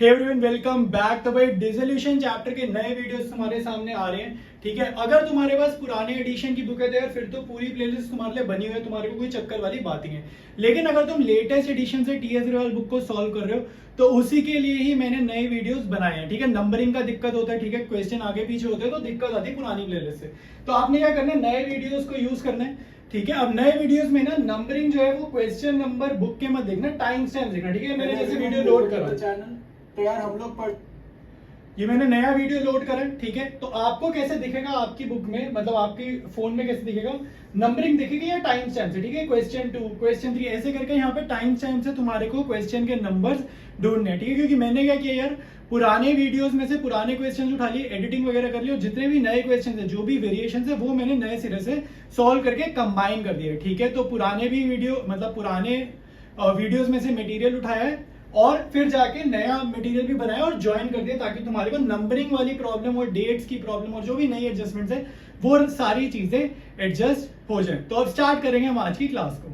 Hey everyone, welcome back. तो भाई dissolution chapter के नए वीडियोस तुम्हारे सामने आ रहे हैं। ठीक है, अगर तुम्हारे पास पुराने एडिशन की बुक है तो यार फिर तो पूरी प्लेलिस्ट तुम्हारे लिए बनी हुई है, तुम्हारे को कोई चक्कर वाली बात ही है। लेकिन अगर तुम लेटेस्ट एडिशन से टीएस अग्रवाल बुक को सॉल्व कर रहे हो तो उसी के लिए ही मैंने नए वीडियोस बनाए हैं। ठीक है, नंबरिंग का दिक्कत होता है, ठीक है, क्वेश्चन आगे पीछे होते हैं तो दिक्कत आती है पुरानी प्लेलिस्ट से। तो आपने क्या करना है, नए वीडियोस को यूज करना है। ठीक है, अब नए वीडियोस में ना नंबरिंग जो है वो क्वेश्चन नंबर बुक के मत देखना, टाइम स्टैम्प देखना। ठीक है, मैंने जैसे वीडियो लोड करा चैनल तो यार हम लोग पढ़ ये मैंने नया वीडियो लोड करा है। ठीक है, तो आपको कैसे दिखेगा आपकी बुक में, मतलब आपकी फोन में कैसे दिखेगा, नंबरिंग दिखेगी या टाइम स्टैम्प से। ठीक है, क्वेश्चन 2 क्वेश्चन 3 ऐसे करके यहाँ पे टाइम स्टैम्प से तुम्हारे को क्वेश्चन के नंबर्स ढूंढने हैं। ठीक है, क्योंकि मैंने क्या किया यार, पुराने वीडियोस में से पुराने क्वेश्चन उठा लिए, एडिटिंग वगैरह कर लिया, जितने भी नए क्वेश्चन है, जो भी वेरिएशन है, वो मैंने नए सिरे से सॉल्व करके कंबाइन कर दिया। ठीक है, तो पुराने भी वीडियो मतलब पुराने वीडियोस में से मटेरियल उठाया है और फिर जाके नया मटेरियल भी बनाया और ज्वाइन कर दिया, ताकि तुम्हारे को नंबरिंग वाली प्रॉब्लम और डेट्स की प्रॉब्लम और जो भी नई एडजस्टमेंट्स है वो सारी चीजें एडजस्ट हो जाए। तो अब स्टार्ट करेंगे हम आज की क्लास को।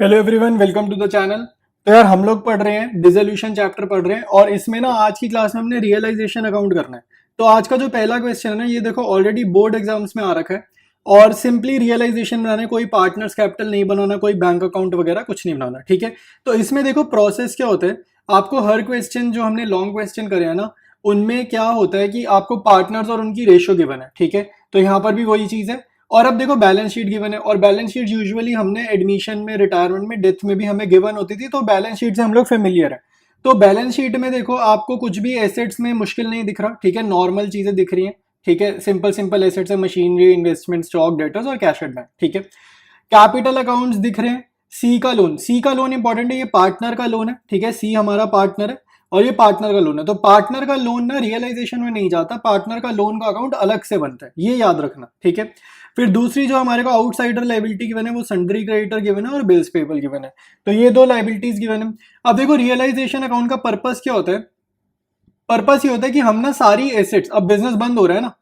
Hello everyone, welcome to the channel. तो यार हम लोग पढ़ रहे हैं डिसोल्यूशन चैप्टर पढ़ रहे हैं और इसमें ना आज की क्लास में हमने रियलाइजेशन अकाउंट करना है। तो आज का जो पहला क्वेश्चन है ना, ये देखो ऑलरेडी बोर्ड एग्जाम्स में आ रखा है और सिंपली रियलाइजेशन बनाना है, कोई पार्टनर्स कैपिटल नहीं बनाना, कोई बैंक अकाउंट वगैरह कुछ नहीं बनाना। ठीक है, तो इसमें देखो प्रोसेस क्या होता है, आपको हर क्वेश्चन जो हमने लॉन्ग क्वेश्चन करे हैं ना, उनमें क्या होता है कि आपको पार्टनर्स और उनकी रेशियो गिवन है। ठीक है, तो यहाँ पर भी वही चीज है। और अब देखो बैलेंस शीट गिवन है और बैलेंस शीट यूजुअली हमने एडमिशन में, रिटायरमेंट में, डेथ में भी हमें गिवन होती थी, तो बैलेंस शीट से हम लोग फेमिलियर है। तो बैलेंस शीट में देखो आपको कुछ भी एसेट्स में मुश्किल नहीं दिख रहा। ठीक है, नॉर्मल चीजें दिख रही हैं। ठीक है, सिंपल सिंपल एसेट्स है, मशीनरी, इन्वेस्टमेंट, स्टॉक, डेटर्स और कैश एट बैंक। ठीक है, कैपिटल अकाउंट्स दिख रहे हैं। सी का लोन, सी का लोन इंपॉर्टेंट है, ये पार्टनर का लोन है। ठीक है, सी हमारा पार्टनर है और ये पार्टनर का लोन है। तो पार्टनर का लोन ना रियलाइजेशन में नहीं जाता, पार्टनर का लोन का अकाउंट अलग से बनता है, ये याद रखना। ठीक है, फिर दूसरी जो हमारे को आउटसाइडर लाइबिलिटी गिवन है वो सन्ड्री क्रेडिटर गिवन है और बिल्स पेबल गिवन है। तो ये दो लाइबिलिटीज गिवन है। अब देखो रियलाइजेशन अकाउंट का पर्पस क्या होता है, पर्पस ये होता है कि हम ना सारी एसेट्स, अब बिजनेस बंद हो रहा है ना,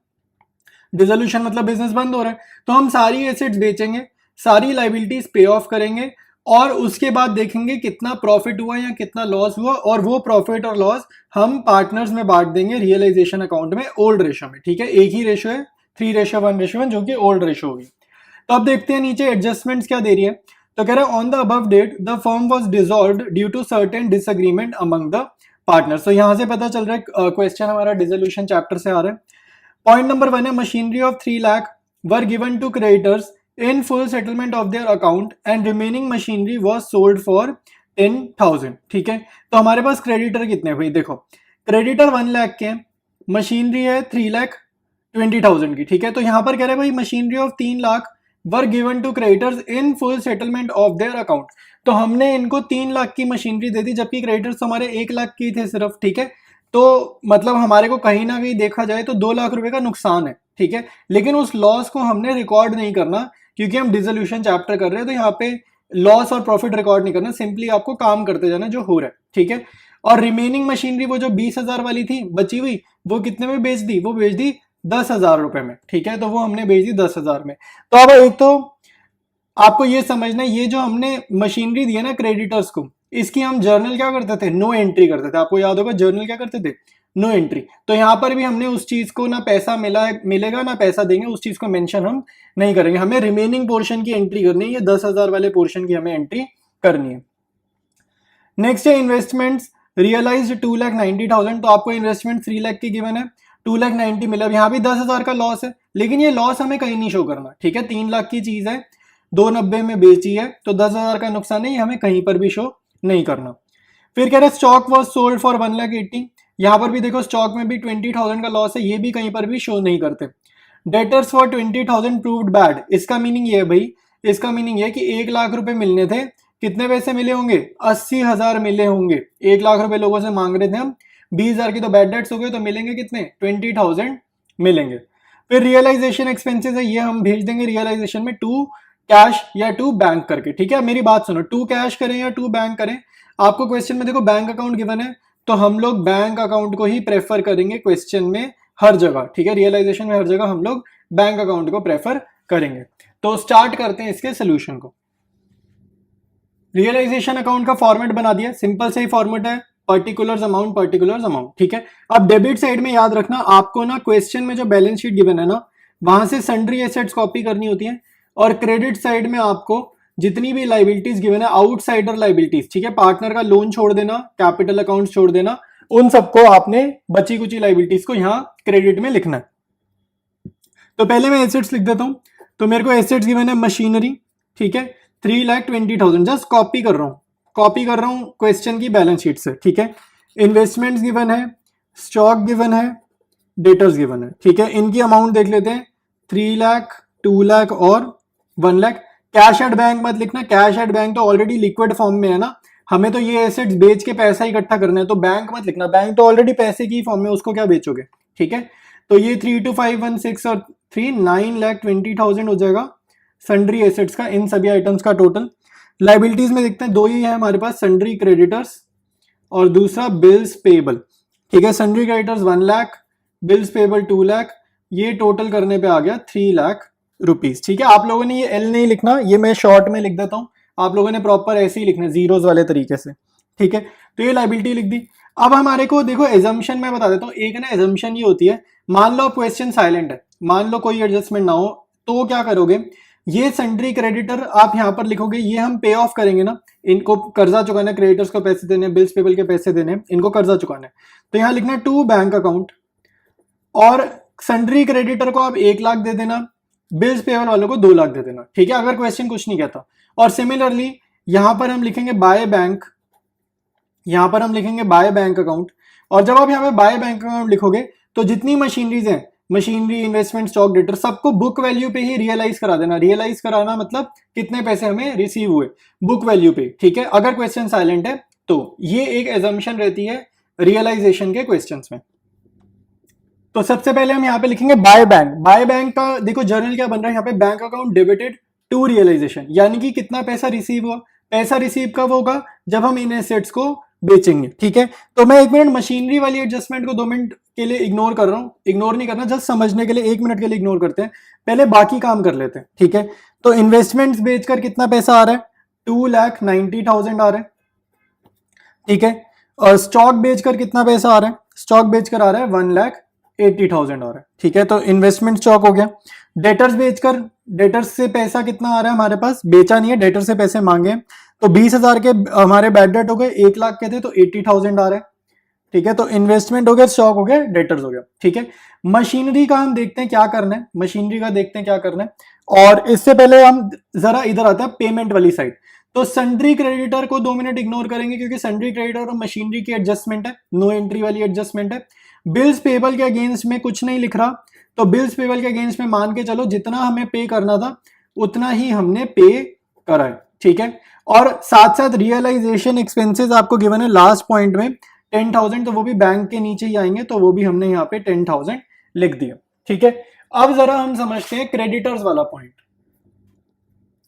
डिसोल्यूशन मतलब बिजनेस बंद हो रहा है, तो हम सारी एसेट्स बेचेंगे, सारी लाइबिलिटीज पे ऑफ करेंगे और उसके बाद देखेंगे कितना प्रॉफिट हुआ या कितना लॉस हुआ, और वो प्रॉफिट और लॉस हम पार्टनर्स में बांट देंगे रियलाइजेशन अकाउंट में ओल्ड रेशो में। ठीक है, एक ही रेशो है 3:1:1 जो कि ओल्ड रेशो होगी। तो अब देखते हैं नीचे एडजस्टमेंट्स क्या दे रही है। तो कह रहा है on the above date the firm was dissolved due to certain disagreement among the partners. तो यहां से पता चल रहा है क्वेश्चन हमारा डिसोल्यूशन चैप्टर से आ रहा है। पॉइंट नंबर 1 है machinery of 3 lakh were given to creditors in full settlement of their account and remaining machinery was sold for 10,000। ठीक है, तो हमारे पास क्रेडिटर कितने भाई, देखो क्रेडिटर 1 लाख के हैं, मशीनरी है 3,20,000 की। ठीक है, तो यहां पर कह रहे हैं भाई machinery of 3 lakh were given to creditors in full settlement of their account. तो हमने इनको 3 लाख की मशीनरी दे दी, जबकि क्रेडिटर्स हमारे 1 लाख की थे सिर्फ। ठीक है, तो मतलब हमारे को कहीं ना कहीं देखा जाए तो 2 लाख रुपए का नुकसान है। ठीक है, लेकिन उस लॉस को हमने रिकॉर्ड नहीं करना, क्योंकि हम डिसोल्यूशन चैप्टर कर रहे हैं, तो यहाँ पे लॉस और प्रॉफिट रिकॉर्ड नहीं करना, सिंपली आपको काम करते जाना जो हो रहा है। ठीक है, और रिमेनिंग मशीनरी वो जो 20,000 वाली थी बची हुई, वो कितने में बेच दी, वो बेच दी 10,000 रुपए में। ठीक है, तो वो हमने बेच दी 10,000 में। तो अब एक तो आपको ये समझना है, ये जो हमने मशीनरी दी है ना क्रेडिटर्स को, इसकी हम जर्नल क्या करते थे, नो एंट्री करते थे। आपको याद होगा जर्नल क्या करते थे, नो एंट्री। तो यहां पर भी हमने उस चीज को ना पैसा मिलेगा ना पैसा देंगे, उस चीज को मेंशन हम नहीं करेंगे। हमें रिमेनिंग पोर्शन की एंट्री करनी है, ये 10,000 वाले पोर्शन की हमें एंट्री करनी है। नेक्स्ट है इन्वेस्टमेंट्स रियलाइज्ड 2,90,000। तो आपको इन्वेस्टमेंट 3 लाख की गिवन है, 2,90,000 मिला। यहाँ भी 10,000 का लॉस है, लेकिन ये लॉस हमें कहीं नहीं शो करना। ठीक है, 3 लाख की चीज है, 290 में बेची है, तो 10,000 का नुकसान है, ये हमें कहीं पर भी शो नहीं करना। फिर कह रहे स्टॉक वॉज सोल्ड फॉर 1,80,000। यहाँ पर भी देखो स्टॉक में भी 20,000 का लॉस है, ये भी कहीं पर भी शो नहीं करते। Debtors for 20,000 proved bad. इसका मीनिंग ये है भाई, इसका मीनिंग ये कि 1 लाख रुपए मिलने थे, कितने पैसे मिले होंगे, 80,000 मिले होंगे। 1 लाख रुपए लोगों से मांग रहे थे हम, 20,000 की तो बैड डेट्स हो गए, तो मिलेंगे कितने, 20,000 मिलेंगे। फिर रियलाइजेशन एक्सपेंसेस है, ये हम भेज देंगे रियलाइजेशन में 2 कैश या 2 बैंक करके। ठीक है, मेरी बात सुनो, 2 कैश करें या 2 बैंक करें, आपको क्वेश्चन में देखो बैंक अकाउंट गिवन है, तो हम लोग बैंक अकाउंट को ही प्रेफर करेंगे क्वेश्चन में हर जगह। ठीक है, रियलाइजेशन में हर जगह हम लोग बैंक अकाउंट को प्रेफर करेंगे। तो स्टार्ट करते हैं इसके सोल्यूशन को। रियलाइजेशन अकाउंट का फॉर्मेट बना दिया, सिंपल से ही फॉर्मेट है, पर्टिकुलर्स अमाउंट, ठीक है। अब डेबिट साइड में याद रखना आपको ना, क्वेश्चन में जो बैलेंस शीट गिवन है ना, वहां से सन्ड्री एसेट्स कॉपी करनी होती है, और क्रेडिट साइड में आपको जितनी भी लाइबिलिटीज गिवन है, आउटसाइडर लाइबिलिटीज, ठीक है, पार्टनर का लोन छोड़ देना, कैपिटल अकाउंट छोड़ देना, उन सबको आपने बची कुची लाइबिलिटीज को यहाँ क्रेडिट में लिखना है। तो पहले मैं एसेट्स लिख देता हूं। तो मेरे को एसेट्स गिवन है मशीनरी, ठीक है, 3,20,000, जस्ट कॉपी कर रहा हूं क्वेश्चन की बैलेंस शीट से, ठीक है। इन्वेस्टमेंट्स गिवन है, स्टॉक गिवन है, डेटर्स गिवन है, ठीक है। इनकी अमाउंट देख लेते हैं, 3 लाख, 2 लाख और 1 लाख। कैश एट बैंक मत लिखना, कैश एट बैंक तो ऑलरेडी लिक्विड फॉर्म में है ना, हमें तो ये एसेट्स बेच के पैसा इकट्ठा करना है, तो बैंक मत लिखना, बैंक तो ऑलरेडी पैसे की फॉर्म में, उसको क्या बेचोगे, ठीक है। तो ये 3,25,16 और 9,20,000 हो जाएगा सन्ड्री एसेट्स का, इन सभी आइटम्स का टोटल। लाइबिलिटीज में देखते हैं, दो ही है हमारे पास, सन्ड्री क्रेडिटर्स और दूसरा बिल्स पेबल, ठीक है। Sundry creditors 1 lakh, bills payable 2 lakh, ये टोटल करने पे आ गया 3 लाख रुपीज, ठीक है। आप लोगों ने ये एल नहीं लिखना, ये मैं शॉर्ट में लिख देता हूं, आप लोगों ने प्रॉपर ऐसे ही लिखना, जीरोस वाले तरीके से, ठीक है। तो ये लाइबिलिटी लिख दी। अब हमारे को देखो एजम्पशन मैं बता देता हूँ, एक ना एजम्पशन ये होती है, मान लो क्वेश्चन साइलेंट है, मान लो कोई एडजस्टमेंट ना हो, तो क्या करोगे, ये सन्ड्री क्रेडिटर आप यहाँ पर लिखोगे, ये हम पे ऑफ करेंगे ना, इनको कर्जा चुकाना है, क्रेडिटर्स को पैसे देने, बिल्स पेबल के पैसे देने, इनको कर्जा चुकाना है, तो यहाँ लिखना टू बैंक अकाउंट, और सन्ड्री क्रेडिटर को आप 1 लाख दे देना, बिल्स पेबल वालों को 2 लाख दे देना, ठीक है, अगर क्वेश्चन कुछ नहीं कहता। और सिमिलरली यहां पर हम लिखेंगे बाय बैंक, यहां पर हम लिखेंगे बाय बैंक अकाउंट, और जब आप यहाँ पे बाय बैंक अकाउंट लिखोगे तो जितनी मशीनरीज हैं, मशीनरी, इन्वेस्टमेंट, स्टॉक, डेटर, सबको बुक वैल्यू पे ही रियलाइज करा देना। रियलाइज कराना मतलब कितने पैसे हमें रिसीव हुए, बुक वैल्यू पे, ठीक है, अगर क्वेश्चन साइलेंट है तो। ये एक एजम्पशन रहती है रियलाइजेशन के क्वेश्चंस में। तो सबसे पहले हम यहाँ पे लिखेंगे बाय बैंक। बाय बैंक का देखो जर्नल क्या बन रहा है यहाँ पे, bank account debited to realisation, यानी कि कितना पैसा रिसीव हुआ। पैसा रिसीव कब होगा, जब हम इन एसेट्स को बेचेंगे, ठीक है। तो मैं 1 मिनट मशीनरी वाली एडजस्टमेंट को 2 मिनट के लिए इग्नोर कर रहा हूँ, इग्नोर नहीं करना, जस्ट समझने के लिए 1 मिनट के लिए इग्नोर करते हैं, पहले बाकी काम कर लेते हैं, ठीक है। तो इन्वेस्टमेंट्स बेचकर कितना पैसा आ रहा है, 2,90,000 आ रहा है, ठीक है। और स्टॉक बेचकर कितना पैसा आ रहा है, स्टॉक बेचकर आ रहा है 1,80,000 आ रहा है, ठीक है। तो इन्वेस्टमेंट स्टॉक हो गया। डेटर्स बेचकर, डेटर्स से पैसा कितना आ रहा है हमारे पास, बेचा नहीं है, डेटर से पैसे मांगे, तो 20,000 के हमारे बैड डेट हो गए, 1 लाख के थे तो 80,000 आ रहे हैं, ठीक है। तो इन्वेस्टमेंट हो गया, स्टॉक हो गया, डेटर्स हो गया, ठीक है। मशीनरी का हम देखते हैं क्या करना है, मशीनरी का देखते हैं क्या करना है। और इससे पहले हम जरा इधर आते हैं पेमेंट वाली साइड। तो सन्ड्री क्रेडिटर को 2 मिनट इग्नोर करेंगे, क्योंकि सन्ड्री क्रेडिटर और मशीनरी की एडजस्टमेंट है, नो एंट्री वाली एडजस्टमेंट है। बिल्स पेबल के अगेंस्ट में कुछ नहीं लिख रहा, तो बिल्स पेबल के अगेंस्ट में मान के चलो जितना हमें पे करना था उतना ही हमने पे करा है, ठीक है। और साथ साथ रियलाइजेशन एक्सपेंसेस आपको गिवन है लास्ट पॉइंट में 10,000, तो वो भी बैंक के नीचे ही आएंगे, तो वो भी हमने यहाँ पे 10,000 लिख दिया, ठीक है। अब जरा हम समझते हैं क्रेडिटर्स वाला पॉइंट।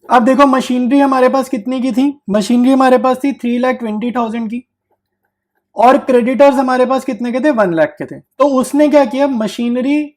अब देखो मशीनरी हमारे पास कितने की थी, मशीनरी हमारे पास थी 3,20,000 की, और क्रेडिटर्स हमारे पास कितने के थे, 1 लाख के थे। तो उसने क्या किया, मशीनरी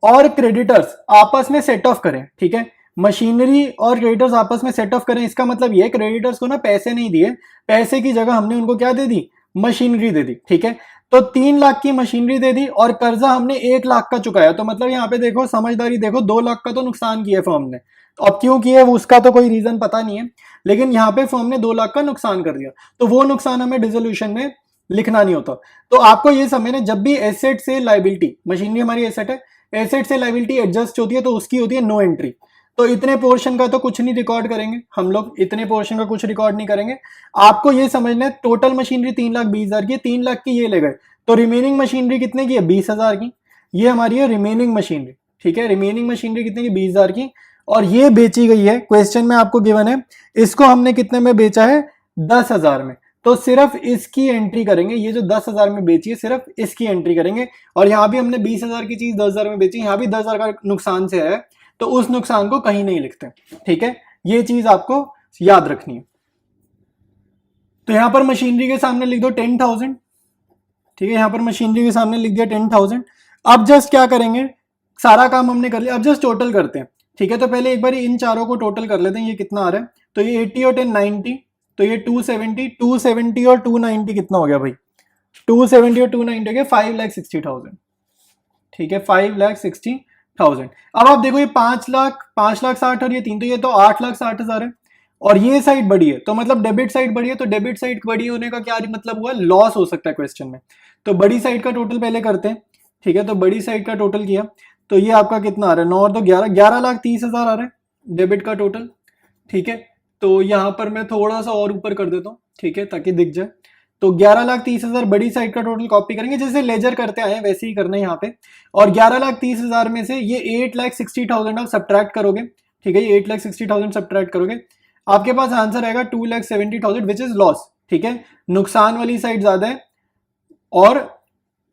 और क्रेडिटर्स आपस में सेट ऑफ करें, ठीक है। मशीनरी और क्रेडिटर्स आपस में सेट ऑफ करें, इसका मतलब ये क्रेडिटर्स को ना पैसे नहीं दिए, पैसे की जगह हमने उनको क्या दे दी, मशीनरी दे दी, ठीक है। तो 3 लाख की मशीनरी दे दी और कर्जा हमने 1 लाख का चुकाया, तो मतलब यहाँ पे देखो समझदारी देखो, 2 लाख का तो नुकसान किया फर्म ने। अब क्यों किया उसका तो कोई रीजन पता नहीं है, लेकिन यहाँ पे फर्म ने 2 लाख का नुकसान कर दिया, तो वो नुकसान हमें डिसोल्यूशन में लिखना नहीं होता। तो आपको ये समझना, जब भी एसेट से लाइबिलिटी, मशीनरी हमारी एसेट है, एसेट से लाइबिलिटी एडजस्ट होती है तो उसकी होती है नो एंट्री। तो इतने पोर्शन का तो कुछ नहीं रिकॉर्ड करेंगे हम लोग, इतने पोर्शन का कुछ रिकॉर्ड नहीं करेंगे। आपको ये समझना है टोटल मशीनरी 3,20,000 की, 3 लाख की ये ले गए, तो रिमेनिंग मशीनरी कितने की है, 20,000 की, ये हमारी है रिमेनिंग मशीनरी, ठीक है। रिमेनिंग मशीनरी कितने की, 20,000 की, और ये बेची गई है, क्वेश्चन में आपको गिवन है, इसको हमने कितने में बेचा है, 10,000 में। तो सिर्फ इसकी एंट्री करेंगे, ये जो 10,000 में बेची है सिर्फ इसकी एंट्री करेंगे। और यहाँ भी हमने 20,000 की चीज 10,000 में बेची, यहाँ भी 10,000 का नुकसान से है, तो उस नुकसान को कहीं नहीं लिखते, ठीक है। ये चीज आपको याद रखनी है। तो यहां पर मशीनरी के सामने लिख दो 10,000, ठीक है, यहां पर मशीनरी के सामने लिख दिया 10,000। अब जस्ट क्या करेंगे, सारा काम हमने कर लिया, अब जस्ट टोटल करते हैं, ठीक है। तो पहले एक बार इन चारों को टोटल कर लेते हैं, ये कितना आ रहा है, तो ये 80 और 10 90, तो ये 270 और 290 कितना हो गया भाई, 270 और 290 के 5,60,000, ठीक है, 5,60,000। अब आप देखो ये 5,60,000 और ये 3, तो ये तो 8,60,000 है, और ये साइड बड़ी है, तो मतलब डेबिट साइड बड़ी है, तो डेबिट साइड बड़ी होने का क्या मतलब हुआ, लॉस हो सकता है क्वेश्चन में। तो बड़ी साइड का टोटल पहले करते हैं, ठीक है। तो बड़ी साइड का टोटल किया तो ये आपका कितना आ रहा है, 9 और 2 11,30,000 आ रहा है डेबिट का टोटल, ठीक है। तो यहाँ पर मैं थोड़ा सा और ऊपर कर देता हूँ, ठीक है, ताकि दिख जाए। तो 11,30,000 बड़ी साइड का टोटल कॉपी करेंगे, जैसे लेजर करते आए हैं वैसे ही करना है यहाँ पे। और 11,30,000 में से ये 8,60,000 आप सब्ट्रैक्ट करोगे, ठीक है, ये 8,60,000 सब्ट्रैक्ट करोगे, आपके पास आंसर आएगा 2,70,000 विच इज लॉस, ठीक है। नुकसान वाली साइड ज्यादा है और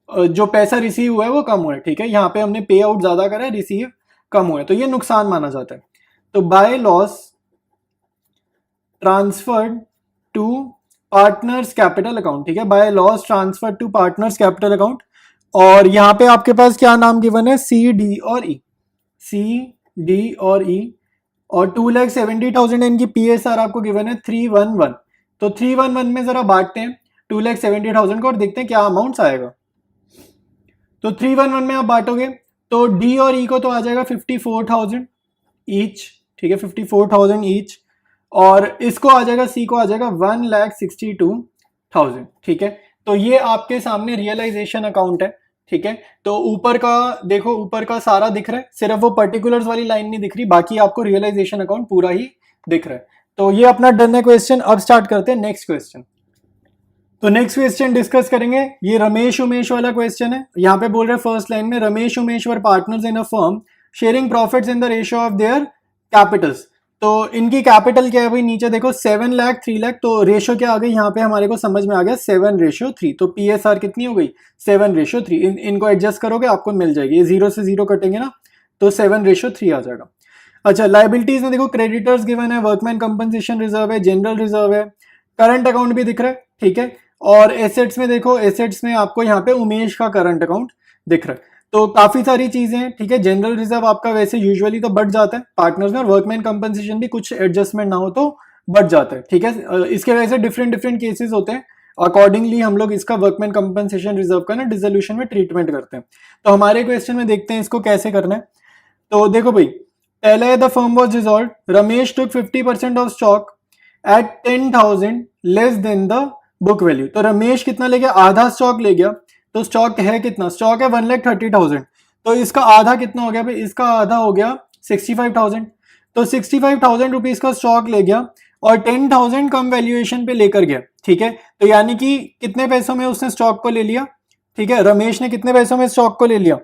जो पैसा रिसीव हुआ है वो कम हुआ है, ठीक है। यहाँ पे हमने पे आउट ज्यादा करा है, रिसीव कम हुआ है, तो ये नुकसान माना जाता है। तो by loss transferred to partners capital account, ठीक है, by loss transferred to partners capital account. और यहाँ पे आपके पास क्या नाम गिवन है, सी डी और ई, सी डी और ई, और 2,70,000 इनकी पीएसआर आपको गिवन है 311। तो 311 में जरा बांटते हैं 2,70,000 को और देखते हैं क्या अमाउंट आएगा। तो 311 में आप बांटोगे तो डी और ई को तो आ जाएगा 54,000 ईच, ठीक है, 54,000 ईच, और इसको आ जाएगा, सी को आ जाएगा 1,62,000, ठीक है। तो ये आपके सामने रियलाइजेशन अकाउंट है, ठीक है। तो ऊपर का देखो, ऊपर का सारा दिख रहा है, सिर्फ वो पर्टिकुलर्स वाली लाइन नहीं दिख रही, बाकी आपको रियलाइजेशन अकाउंट पूरा ही दिख रहा है। तो ये अपना डन है क्वेश्चन। अब स्टार्ट करते हैं नेक्स्ट क्वेश्चन। तो नेक्स्ट क्वेश्चन डिस्कस करेंगे, ये रमेश उमेश वाला क्वेश्चन है। यहाँ पे बोल रहे हैं फर्स्ट लाइन में, रमेश उमेश वर partners in a firm sharing profits in the ratio of their Capitals. तो इनकी कैपिटल क्या है भाई, नीचे देखो 7 लाख 3 लाख, तो रेशियो क्या आ गई यहाँ पे हमारे को समझ में आ गया 7:3। तो पीएसआर कितनी हो गई, 7:3। इनको एडजस्ट करोगे आपको मिल जाएगी, ये 0 से 0 कटेंगे ना, तो 7:3 आ जाएगा। अच्छा, लाइबिलिटीज में देखो क्रेडिटर्स गिवन है, वर्कमैन कंपनसेशन रिजर्व है, जनरल रिजर्व है, करंट अकाउंट भी दिख रहा है, ठीक है। और एसेट्स में देखो, एसेट्स में आपको यहाँ पे उमेश का करंट अकाउंट दिख रहा है। तो काफी सारी चीजें हैं, ठीक है। जनरल रिजर्व आपका वैसे यूजुअली तो बढ़ जाता है पार्टनर्स में, और वर्कमैन कंपनसेशन भी कुछ एडजस्टमेंट ना हो तो बढ़ जाता है, ठीक है। इसके वजह से डिफरेंट डिफरेंट केसेस होते हैं, अकॉर्डिंगली हम लोग इसका वर्कमैन कंपनसेशन रिजर्व का ना डिसोल्यूशन में ट्रीटमेंट करते हैं। तो हमारे क्वेश्चन में देखते हैं इसको कैसे करना है। तो देखो भाई, पहले the firm was dissolved, Ramesh took 50% of stock at 10,000 less than the book value. तो रमेश कितना ले गया, आधा स्टॉक ले गया। तो स्टॉक है कितना, स्टॉक है 1,30,000, तो इसका आधा कितना हो गया भाई, इसका आधा हो गया 65,000। तो 65,000 रुपीज का स्टॉक ले गया और 10,000 कम वैल्यूएशन पे लेकर गया, ठीक है। तो यानी कि कितने पैसों में उसने स्टॉक को ले लिया, ठीक है, रमेश ने कितने पैसों में स्टॉक को ले लिया।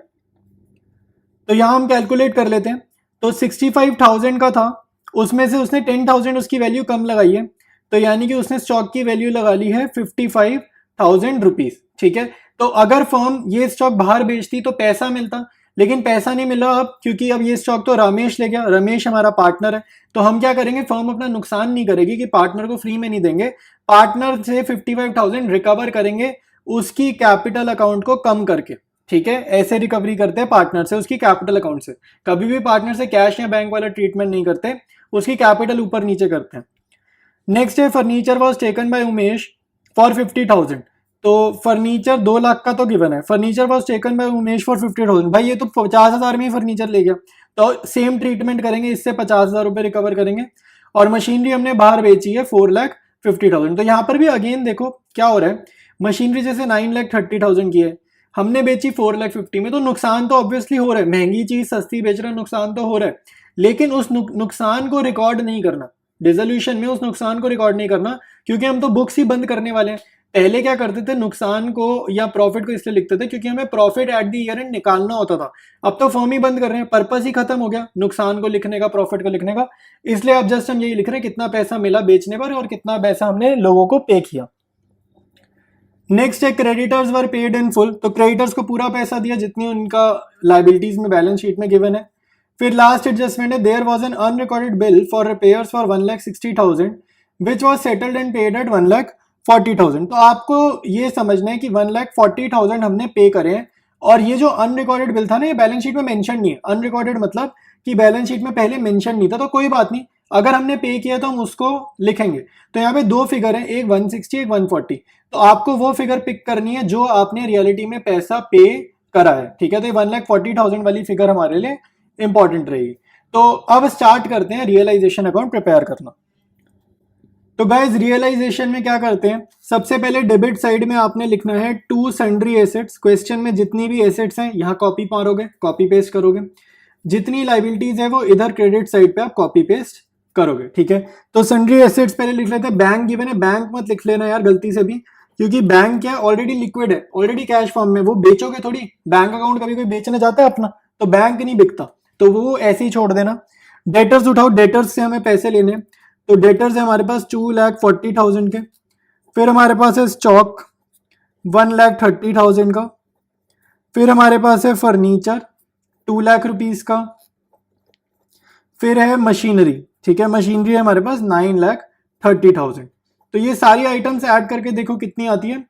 तो यहां हम कैलकुलेट कर लेते हैं। तो 65,000 का था, उसमें से उसने 10,000 उसकी वैल्यू कम लगाई है, तो यानी कि उसने स्टॉक की वैल्यू लगा ली है 55,000 रुपीज, ठीक है। तो अगर फर्म ये स्टॉक बाहर बेचती तो पैसा मिलता, लेकिन पैसा नहीं मिला अब, क्योंकि अब ये स्टॉक तो रमेश ले गया, रमेश हमारा पार्टनर है। तो हम क्या करेंगे, फर्म अपना नुकसान नहीं करेगी कि पार्टनर को फ्री में नहीं देंगे, पार्टनर से 55,000 रिकवर करेंगे उसकी कैपिटल अकाउंट को कम करके, ठीक है। ऐसे रिकवरी करते हैं पार्टनर से उसकी कैपिटल अकाउंट से, कभी भी पार्टनर से कैश या बैंक वाला ट्रीटमेंट नहीं करते, उसकी कैपिटल ऊपर नीचे करते हैं। नेक्स्ट है furniture was taken by Umesh for 50,000। तो फर्नीचर 2 लाख का तो गिवन है, furniture was taken by Umesh for 50,000, भाई ये तो 50,000 में ही फर्नीचर ले गया, तो सेम ट्रीटमेंट करेंगे, इससे 50,000 रुपए रिकवर करेंगे। और मशीनरी हमने बाहर बेची है 4,50,000। तो यहाँ पर भी अगेन देखो क्या हो रहा है, मशीनरी जैसे 9,30,000 की है, हमने बेची 4,50,000 में, तो नुकसान तो ऑब्वियसली हो रहा है, महंगी चीज सस्ती बेच रहा है, नुकसान तो हो रहा है, लेकिन उस नुकसान को रिकॉर्ड नहीं करना, डिसोल्यूशन में उस नुकसान को रिकॉर्ड नहीं करना, क्योंकि हम तो बुक्स ही बंद करने वाले हैं। पहले क्या करते थे, नुकसान को या प्रॉफिट को इसलिए लिखते थे क्योंकि हमें profit at the year and निकालना होता था, अब तो फर्म ही बंद कर रहे हैं, पर्पस ही खत्म हो गया नुकसान को लिखने का, प्रॉफिट को लिखने का, इसलिए अब जस्ट हम यही लिख रहे हैं कितना पैसा मिला बेचने पर और कितना पैसा हमने लोगों को पे किया। नेक्स्ट है creditors were paid in full, तो क्रेडिटर्स को पूरा पैसा दिया जितनी उनका लाइबिलिटीज में बैलेंस शीट में गिवन है। फिर लास्ट एडजस्टमेंट है, there was an unrecorded bill for repairs for 1,60,000 which was settled and paid at 1,40,000। तो आपको ये समझना है कि 1,40,000 हमने पे करे हैं, और ये जो अनरिकॉर्डेड बिल था ना, ये बैलेंस शीट में मेंशन नहीं है। अनरिकॉर्डेड मतलब कि बैलेंस शीट में पहले मेंशन नहीं था, तो कोई बात नहीं, अगर हमने पे किया तो हम उसको लिखेंगे। तो यहाँ पे दो फिगर है, एक 160 एक 140। तो आपको वो फिगर पिक करनी है जो आपने रियलिटी में पैसा पे करा है, ठीक है। तो 1,40,000 वाली फिगर हमारे लिए इंपॉर्टेंट रहेगी। तो अब स्टार्ट करते हैं रियलाइजेशन अकाउंट प्रिपेयर करना। तो गाइज रियलाइजेशन में क्या करते हैं, सबसे पहले डेबिट साइड में आपने लिखना है टू सन्ड्री एसेट्स। क्वेश्चन में जितनी भी एसेट्स हैं यहाँ कॉपी मारोगे, कॉपी पेस्ट करोगे। जितनी लाइबिलिटीज है वो इधर क्रेडिट साइड पे आप कॉपी पेस्ट करोगे, ठीक है। तो सन्ड्री एसेट्स पहले लिख लेते हैं। बैंक गिवन है, बैंक मत लिख लेना यार गलती से भी, क्योंकि बैंक क्या है, ऑलरेडी लिक्विड है, ऑलरेडी कैश फॉर्म में, वो बेचोगे थोड़ी। बैंक अकाउंट कभी कोई बेचने जाता है अपना, तो बैंक नहीं बिकता, तो वो ऐसे ही छोड़ देना। डेटर्स उठाओ, डेटर्स से हमें पैसे लेने, तो डेटर्स है हमारे पास 2,40,000 के। फिर हमारे पास है स्टॉक 1,30,000 का। फिर हमारे पास है फर्नीचर 2 लाख रुपीज का। फिर है मशीनरी, ठीक है, मशीनरी है हमारे पास 9,30,000। तो ये सारी आइटम्स ऐड करके देखो कितनी आती है,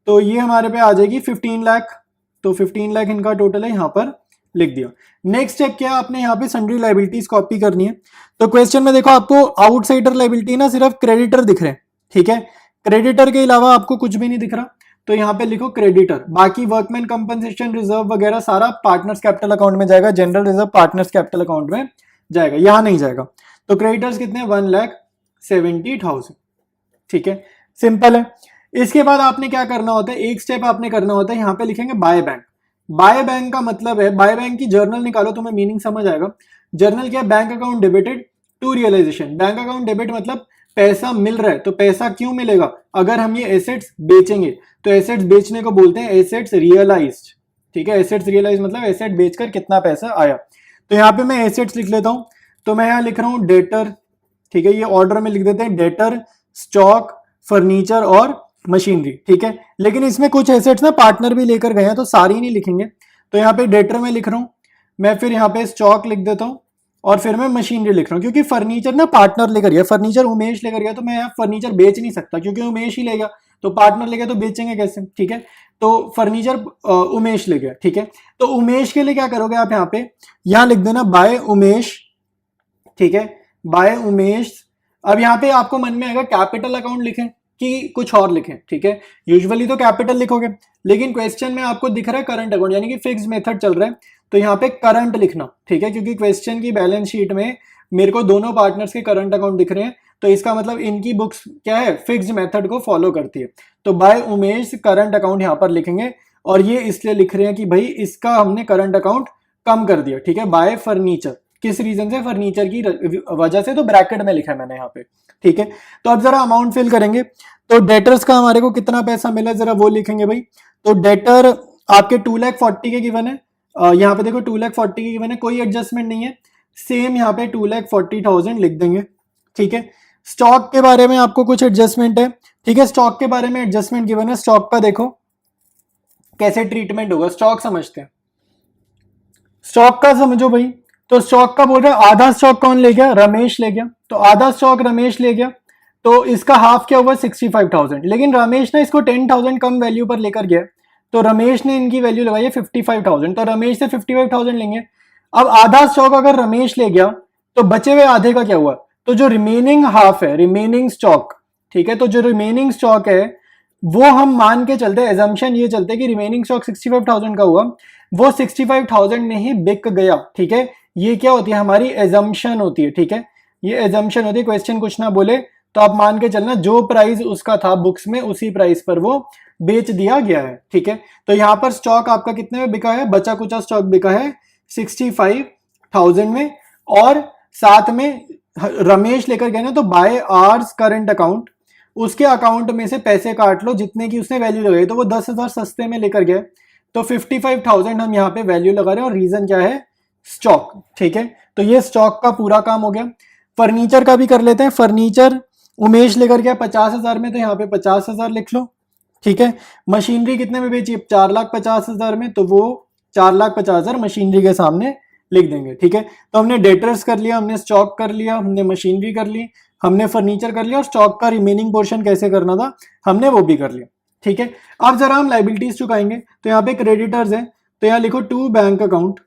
तो ये हमारे पे आ जाएगी 15 लाख। तो 15 लाख इनका टोटल है, यहाँ पर लिख दिया। नेक्स्ट स्टेप क्या है, आपने यहाँ पे सन्ड्री लाइबिलिटीज कॉपी करनी है। तो क्वेश्चन में देखो आपको आउटसाइडर लाइबिलिटी ना सिर्फ क्रेडिटर दिख रहे हैं, ठीक है, क्रेडिटर के अलावा आपको कुछ भी नहीं दिख रहा। तो यहाँ पे लिखो क्रेडिटर, बाकी वर्कमैन कंपनसेशन रिजर्व वगैरह सारा पार्टनर्स कैपिटल अकाउंट में जाएगा, general reserve partners capital account में जाएगा, यहाँ नहीं जाएगा। तो क्रेडिटर्स कितने, 1,70,000, ठीक है, सिंपल है। इसके बाद आपने क्या करना होता है, एक स्टेप आपने करना होता है, यहाँ पे लिखेंगे बाय बैंक। बाय बैंक का मतलब है, बाय बैंक की जर्नल निकालो, तुम्हें मीनिंग समझ आएगा। जर्नल क्या है, bank account debited to realisation. Bank account debit मतलब पैसा मिल रहा है, तो पैसा क्यों मिलेगा, अगर हम ये एसेट्स बेचेंगे। तो एसेट्स बेचने को बोलते हैं एसेट्स रियलाइज्ड, ठीक है। एसेट्स रियलाइज मतलब एसेट बेचकर कितना पैसा आया। तो यहाँ पे मैं एसेट्स लिख लेता हूँ, तो मैं यहाँ लिख रहा हूँ डेटर, ठीक है, ये ऑर्डर में लिख देते हैं, डेटर, स्टॉक, फर्नीचर और मशीनरी, ठीक है। लेकिन इसमें कुछ एसेट्स ना पार्टनर भी लेकर गए हैं, तो सारी नहीं लिखेंगे। तो यहाँ पे डेटर में लिख रहा हूँ मैं, फिर यहाँ पे स्टॉक लिख देता हूँ, और फिर मैं मशीनरी लिख रहा हूँ, क्योंकि फर्नीचर ना पार्टनर लेकर गया, फर्नीचर उमेश लेकर गया, तो मैं यहाँ फर्नीचर बेच नहीं सकता, क्योंकि उमेश ही ले गया, तो पार्टनर ले गया तो बेचेंगे कैसे, ठीक है। तो फर्नीचर उमेश ले गया, ठीक है। तो उमेश के लिए क्या करोगे आप, यहाँ लिख देना बाय उमेश, ठीक है, बाय उमेश। अब यहाँ पे आपको मन में आएगा कैपिटल अकाउंट लिखें कि कुछ और लिखें, ठीक है। यूजुअली तो कैपिटल लिखोगे, लेकिन क्वेश्चन में आपको दिख रहा है करंट अकाउंट, यानी कि फिक्स्ड मेथड चल रहा है, तो यहाँ पे करंट लिखना, ठीक है, क्योंकि क्वेश्चन की बैलेंस शीट में मेरे को दोनों पार्टनर्स के करंट अकाउंट दिख रहे हैं, तो इसका मतलब इनकी बुक्स क्या है, फिक्स्ड मेथड को फॉलो करती है। तो बाय उमेश करंट अकाउंट यहाँ पर लिखेंगे, और ये इसलिए लिख रहे हैं कि भाई इसका हमने करंट अकाउंट कम कर दिया, ठीक है। बाय फर्नीचर, किस रीजन से, फर्नीचर की वजह से, तो ब्रैकेट में लिखा है मैंने यहाँ पे, ठीक है। तो अब जरा अमाउंट फिल करेंगे, तो डेटर्स का हमारे को कितना पैसा मिला जरा वो लिखेंगे भाई। तो डेटर आपके 2,40,000 के गिवन है, यहाँ पे देखो 2,40,000 के गिवन है, कोई एडजस्टमेंट नहीं है, सेम यहाँ पे 2,40,000 लिख देंगे, ठीक है। स्टॉक के बारे में आपको कुछ एडजस्टमेंट है, ठीक है, स्टॉक के बारे में एडजस्टमेंट गिवन है। स्टॉक का देखो कैसे ट्रीटमेंट होगा, स्टॉक समझते हैं, स्टॉक का समझो भाई। तो स्टॉक का बोल रहा है आधा स्टॉक कौन ले गया, रमेश ले गया, तो आधा स्टॉक रमेश ले गया, तो इसका हाफ क्या हुआ 65,000। लेकिन रमेश ने इसको 10,000 कम वैल्यू पर लेकर गया, तो रमेश ने इनकी वैल्यू लगाई है 55,000, तो रमेश से 55,000 लेंगे। अब आधा स्टॉक अगर रमेश ले गया, तो बचे हुए आधे का क्या हुआ, तो जो रिमेनिंग हाफ है, रिमेनिंग स्टॉक, ठीक है, तो जो रिमेनिंग स्टॉक है वो हम मान के चलते हैं, एजम्पशन ये चलते हैं कि रिमेनिंग स्टॉक 65,000 का हुआ, वो 65,000 में ही बिक गया, ठीक है। ये क्या होती है, हमारी एजम्पशन होती है, ठीक है, ये एजम्पशन होती है। क्वेश्चन कुछ ना बोले तो आप मान के चलना जो प्राइस उसका था बुक्स में, उसी प्राइस पर वो बेच दिया गया है, ठीक है। तो यहाँ पर स्टॉक आपका कितने में बिका है, बचा कुचा स्टॉक बिका है 65,000 में, और साथ में रमेश लेकर गए ना, तो बाय आवर्स करंट अकाउंट, उसके अकाउंट में से पैसे काट लो जितने की उसने वैल्यू लगाई, तो वो 10,000 सस्ते में लेकर गए, तो 55,000 हम यहाँ पे वैल्यू लगा रहे हैं, और रीजन क्या है, स्टॉक, ठीक है। तो ये स्टॉक का पूरा काम हो गया। फर्नीचर का भी कर लेते हैं। फर्नीचर उमेश लेकर गया 50,000 में, तो यहाँ पे 50,000 लिख लो, ठीक है। मशीनरी कितने में बेची, 4,50,000 में, तो वो 4,50,000 मशीनरी के सामने लिख देंगे, ठीक है। तो हमने डेटर्स कर लिया, हमने स्टॉक कर लिया, हमने मशीनरी कर ली, हमने फर्नीचर कर लिया, और स्टॉक का रिमेनिंग पोर्शन कैसे करना था हमने वो भी कर लिया, ठीक है। अब जरा हम लाइबिलिटीज चुकाएंगे, तो यहाँ पे क्रेडिटर्स है, तो यहाँ लिखो टू बैंक अकाउंट,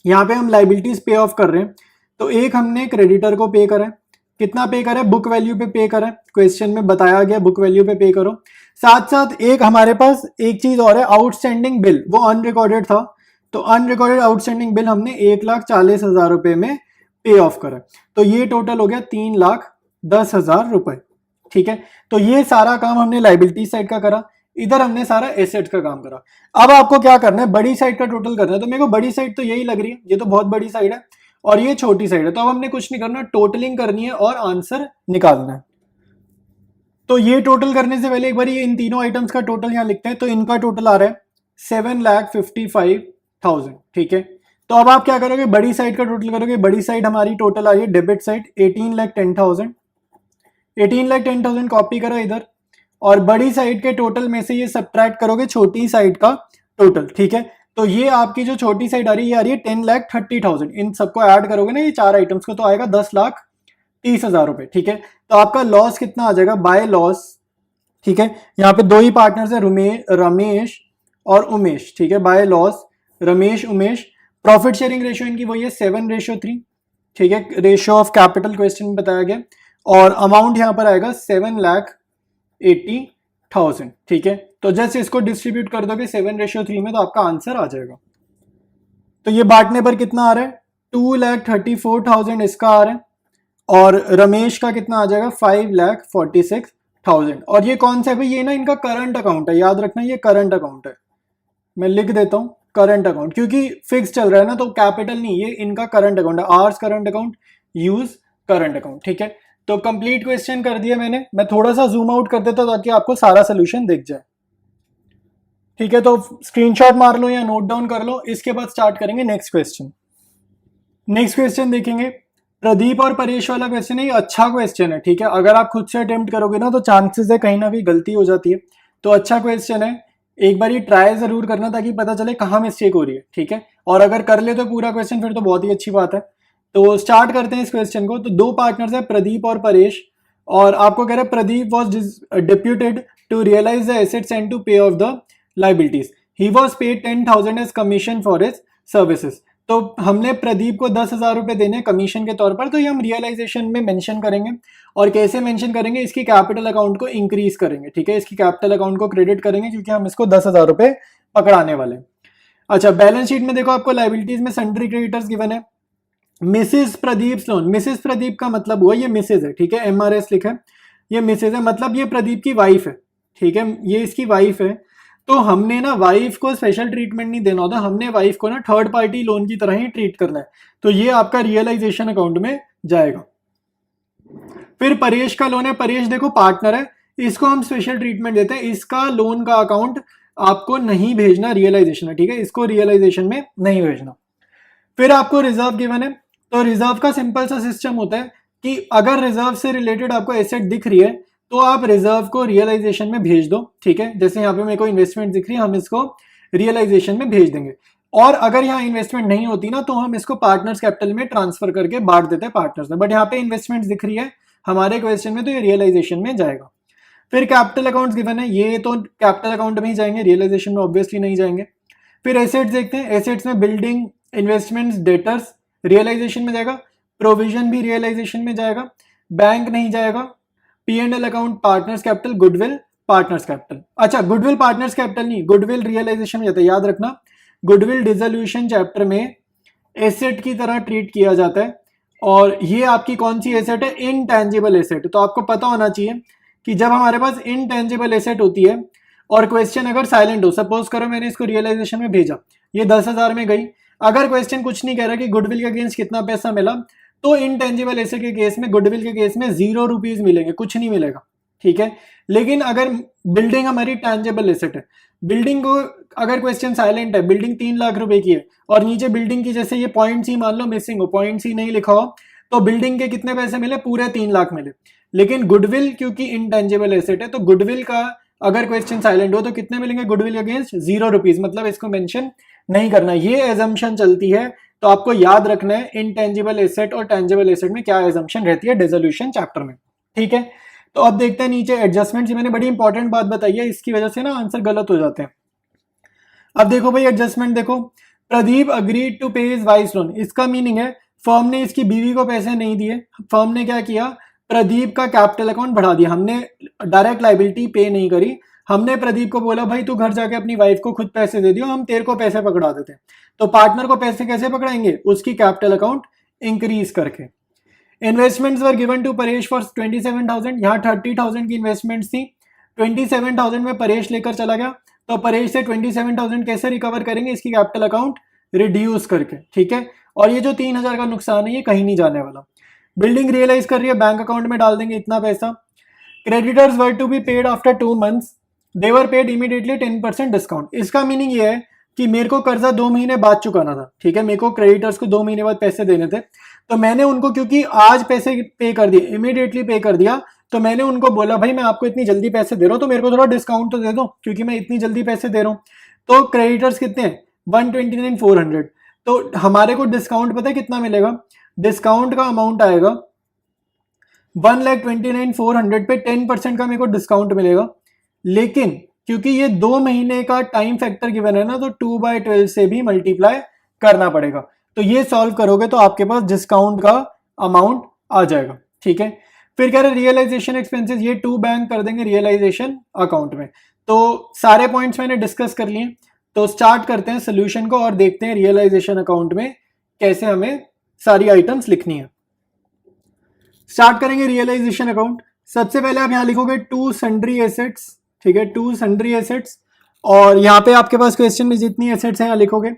यहाँ पे हम लाइबिलिटीज पे ऑफ कर रहे हैं, तो एक हमने क्रेडिटर को पे करा है, कितना पे करें, बुक वैल्यू पे पे करें, क्वेश्चन में बताया गया बुक वैल्यू पे पे करो। साथ साथ एक हमारे पास एक चीज और है, आउटस्टैंडिंग बिल, वो अनरिकॉर्डेड था, तो अनरिकॉर्डेड आउटस्टैंडिंग बिल हमने 1,40,000 रुपए में पे ऑफ करा, तो ये टोटल हो गया 3,10,000 रुपए। ठीक है, तो ये सारा काम हमने लाइबिलिटी साइड का करा, इधर हमने सारा एसेट का काम करा। अब आपको क्या करना है, बड़ी साइड का टोटल करना है, तो मेरे को बड़ी साइड तो यही लग रही है, ये तो बहुत बड़ी साइड है और ये छोटी साइड है, तो अब हमने कुछ नहीं करना, टोटलिंग करनी है और आंसर निकालना है। तो ये टोटल करने से पहले एक बार ये इन तीनों आइटम्स का टोटल यहां लिखते हैं, तो इनका टोटल आ रहा है 7,55,000। ठीक है, तो अब आप क्या करोगे, बड़ी साइड का टोटल करोगे, बड़ी साइड हमारी टोटल आ रही है डेबिट साइड 18,10,000, 18,10,000 कॉपी करो इधर, और बड़ी साइड के टोटल में से ये सब्ट्रैक्ट करोगे छोटी साइड का टोटल। ठीक है, तो ये आपकी जो छोटी साइड आ रही है ये आ रही है 10,30,000, इन सबको ऐड करोगे ना ये चार आइटम्स को, तो आएगा 10,30,000 रुपए। ठीक है, तो आपका लॉस कितना आ जाएगा बाय लॉस। ठीक है, यहाँ पे दो ही पार्टनर्स है, रमेश और उमेश। ठीक है, by loss Ramesh Umesh. Profit sharing ratio इनकी वही है 7:3। ठीक है, रेशियो ऑफ कैपिटल क्वेश्चन में बताया गया, और अमाउंट यहाँ पर आएगा 7,80,000। ठीक है, तो जस्ट इसको डिस्ट्रीब्यूट कर दोगे 7:3 में, तो आपका आंसर आ जाएगा। तो ये बांटने पर कितना आ रहा है, 2,34,000 इसका आ रहा है, और रमेश का कितना आ जाएगा 5,46,000। और ये कौन सा है भाई, ये ना इनका करंट अकाउंट है, याद रखना ये करंट अकाउंट है, मैं लिख देता हूं करंट अकाउंट, क्योंकि फिक्स चल रहा है ना, तो कैपिटल नहीं, ये इनका करंट अकाउंट है, ours current account, use current account. ठीक है, तो कंप्लीट क्वेश्चन कर दिया मैंने, मैं थोड़ा सा जूम आउट कर देता ताकि आपको सारा सोल्यूशन दिख जाए। ठीक है, तो स्क्रीनशॉट मार लो या नोट डाउन कर लो, इसके बाद स्टार्ट करेंगे नेक्स्ट क्वेश्चन। नेक्स्ट क्वेश्चन देखेंगे, प्रदीप और परेश वाला क्वेश्चन है, ये अच्छा क्वेश्चन है। ठीक है, अगर आप खुद से अटेम्प्ट करोगे ना तो चांसेस है कहीं ना कहीं गलती हो जाती है, तो अच्छा क्वेश्चन है, एक बार ये ट्राई जरूर करना ताकि पता चले कहाँ मिस्टेक हो रही है। ठीक है, और अगर कर ले तो पूरा क्वेश्चन फिर तो बहुत ही अच्छी बात है। तो स्टार्ट करते हैं इस क्वेश्चन को। तो दो पार्टनर्स है प्रदीप और परेश, और आपको कह रहा है Pradeep was deputed to realise the assets and to pay off the liabilities, he was paid 10,000 as commission for his services. तो हमने प्रदीप को 10,000 रुपए देने कमीशन के तौर पर, तो ये हम रियलाइजेशन में मेंशन करेंगे, और कैसे मेंशन करेंगे, इसकी कैपिटल अकाउंट को इंक्रीज करेंगे। ठीक है, इसकी कैपिटल अकाउंट को क्रेडिट करेंगे क्योंकि हम इसको 10,000 रुपए पकड़ाने वाले। अच्छा, बैलेंस शीट में देखो आपको लाइबिलिटीज में सन्ड्री क्रेडिटर्स गिवन है, Mrs Pradeep loan, Mrs Pradeep का मतलब हुआ ये मिसेज है। ठीक है, MRS लिखा है, ये मिसेज है, मतलब ये प्रदीप की वाइफ है। ठीक है, ये इसकी वाइफ है, तो हमने ना वाइफ को स्पेशल ट्रीटमेंट नहीं देना होता, हमने वाइफ को ना थर्ड पार्टी लोन की तरह ही ट्रीट करना है, तो ये आपका रियलाइजेशन अकाउंट में जाएगा। फिर परेश का लोन है, परेश देखो पार्टनर है, इसको हम स्पेशल ट्रीटमेंट देते हैं, इसका लोन का अकाउंट आपको नहीं भेजना रियलाइजेशन है। ठीक है, इसको रियलाइजेशन में नहीं भेजना। फिर आपको रिजर्व गिवन है, तो रिजर्व का सिंपल सा सिस्टम होता है कि अगर रिजर्व से रिलेटेड आपको एसेट दिख रही है तो आप रिजर्व को रियलाइजेशन में भेज दो। ठीक है, जैसे यहाँ पे मेरे को इन्वेस्टमेंट दिख रही है, हम इसको रियलाइजेशन में भेज देंगे, और अगर यहाँ इन्वेस्टमेंट नहीं होती ना तो हम इसको पार्टनर्स कैपिटल में ट्रांसफर करके बांट देते हैं पार्टनर्स में, बट यहाँ पे इन्वेस्टमेंट दिख रही है हमारे क्वेश्चन में, तो ये रियलाइजेशन में जाएगा। फिर कैपिटल अकाउंट गिवन है, ये तो कैपिटल अकाउंट में ही जाएंगे, रियलाइजेशन में ऑब्वियसली नहीं जाएंगे। फिर एसेट्स देखते हैं, एसेट्स में बिल्डिंग, इन्वेस्टमेंट्स, डेटर्स रियलाइजेशन में जाएगा, प्रोविजन भी रियलाइजेशन में जाएगा, बैंक नहीं जाएगा, P&L account partners capital, goodwill partners capital. अच्छा, गुडविल पार्टनर्स कैपिटल नहीं, गुडविल रियलाइजेशन में जाता है, याद रखना गुडविल डिसोल्यूशन चैप्टर में एसेट की तरह ट्रीट किया जाता है, और ये आपकी कौन सी एसेट है, इनटेंजिबल एसेट। तो आपको पता होना चाहिए कि जब हमारे पास इनटेंजिबल एसेट होती है और क्वेश्चन अगर साइलेंट हो, सपोज करो मैंने इसको रियलाइजेशन में भेजा, ये 10,000 में गई, अगर क्वेश्चन कुछ नहीं कह रहा कि गुडविल के अगेंस्ट कितना पैसा मिला, तो इनटेंजिबल एसेट के केस में, गुडविल के केस में 0 रुपीज मिलेंगे, कुछ नहीं मिलेगा। ठीक है, लेकिन अगर बिल्डिंग हमारी टेंजिबल एसेट है, बिल्डिंग को अगर क्वेश्चन साइलेंट है, बिल्डिंग 3 लाख रुपए की है और नीचे बिल्डिंग की जैसे ये पॉइंट सी मान लो मिसिंग हो, पॉइंट सी नहीं लिखा हो, तो बिल्डिंग के कितने पैसे मिले, पूरे 3 लाख मिले। लेकिन गुडविल क्योंकि इनटेंजिबल एसेट है, तो गुडविल का अगर क्वेश्चन साइलेंट हो तो कितने मिलेंगे गुडविल अगेंस्ट, 0 रुपीज, मतलब इसको मेंशन नहीं करना, ये एजम्पशन चलती है। तो आपको याद रखना है इनटेंजिबल एसेट और टेंजिबल एसेट में क्या एजम्पशन रहती है डिसोल्यूशन चैप्टर में। ठीक है, तो अब देखते हैं नीचे एडजस्टमेंट, मैंने बड़ी इंपॉर्टेंट बात बताई है, इसकी वजह से ना आंसर गलत हो जाते हैं। अब देखो भाई एडजस्टमेंट देखो, प्रदीप अग्रीड टू पे हिज वाइफ लोन, इसका मीनिंग है फर्म ने इसकी बीवी को पैसे नहीं दिए, फर्म ने क्या किया, प्रदीप का कैपिटल अकाउंट बढ़ा दिया, हमने डायरेक्ट लाइबिलिटी पे नहीं करी, हमने प्रदीप को बोला भाई तू घर जाके अपनी वाइफ को खुद पैसे दे दियो, हम तेरे को पैसे पकड़ा देते हैं। तो पार्टनर को पैसे कैसे पकड़ाएंगे, उसकी कैपिटल अकाउंट इंक्रीज करके। Investments were given to Paresh for 27,000, यहाँ 30,000 की इन्वेस्टमेंट्स थी, 27,000 में परेश लेकर चला गया, तो परेश से 27,000 कैसे रिकवर करेंगे, इसकी कैपिटल अकाउंट रिड्यूस करके, ठीक है। और ये जो 3,000 का नुकसान है ये कहीं नहीं जाने वाला। बिल्डिंग रियलाइज कर रही है, बैंक अकाउंट में डाल देंगे इतना पैसा। Creditors were to be paid after 2 months, they were paid immediately 10% discount. इसका मीनिंग ये है कि मेरे को कर्जा 2 महीने बाद चुकाना था, ठीक है, मेरे को क्रेडिटर्स को 2 महीने बाद पैसे देने थे, तो मैंने उनको क्योंकि आज पैसे पे कर दिए, इमीडिएटली पे कर दिया, तो मैंने उनको बोला भाई मैं आपको इतनी जल्दी पैसे दे रहा हूँ तो मेरे को थोड़ा डिस्काउंट तो दे दो, क्योंकि मैं इतनी जल्दी पैसे दे रहा हूँ। तो क्रेडिटर्स कितने हैं, 129,400, तो हमारे को डिस्काउंट पता है कितना मिलेगा, डिस्काउंट का अमाउंट आएगा 1,29,400 पे 10% का मेरे को डिस्काउंट मिलेगा। लेकिन क्योंकि ये 2 महीने का टाइम फैक्टर गिवन है ना, तो 2/12 से भी मल्टीप्लाई करना पड़ेगा, तो ये सॉल्व करोगे तो आपके पास डिस्काउंट का अमाउंट आ जाएगा, ठीक है। फिर कह रहे रियलाइजेशन एक्सपेंसेस, ये 2 बैंक कर देंगे रियलाइजेशन अकाउंट में। तो सारे पॉइंट्स मैंने डिस्कस कर लिए, तो स्टार्ट करते हैं सोल्यूशन को और देखते हैं रियलाइजेशन अकाउंट में कैसे हमें सारी आइटम्स लिखनी है। स्टार्ट करेंगे रियलाइजेशन अकाउंट। सबसे पहले आप यहाँ लिखोगे टू सन्ड्री एसेट्स, ठीक है, टू सन्ड्री एसेट्स, और यहाँ पे आपके पास क्वेश्चन में जितनी एसेट्स हैं यहाँ लिखोगे,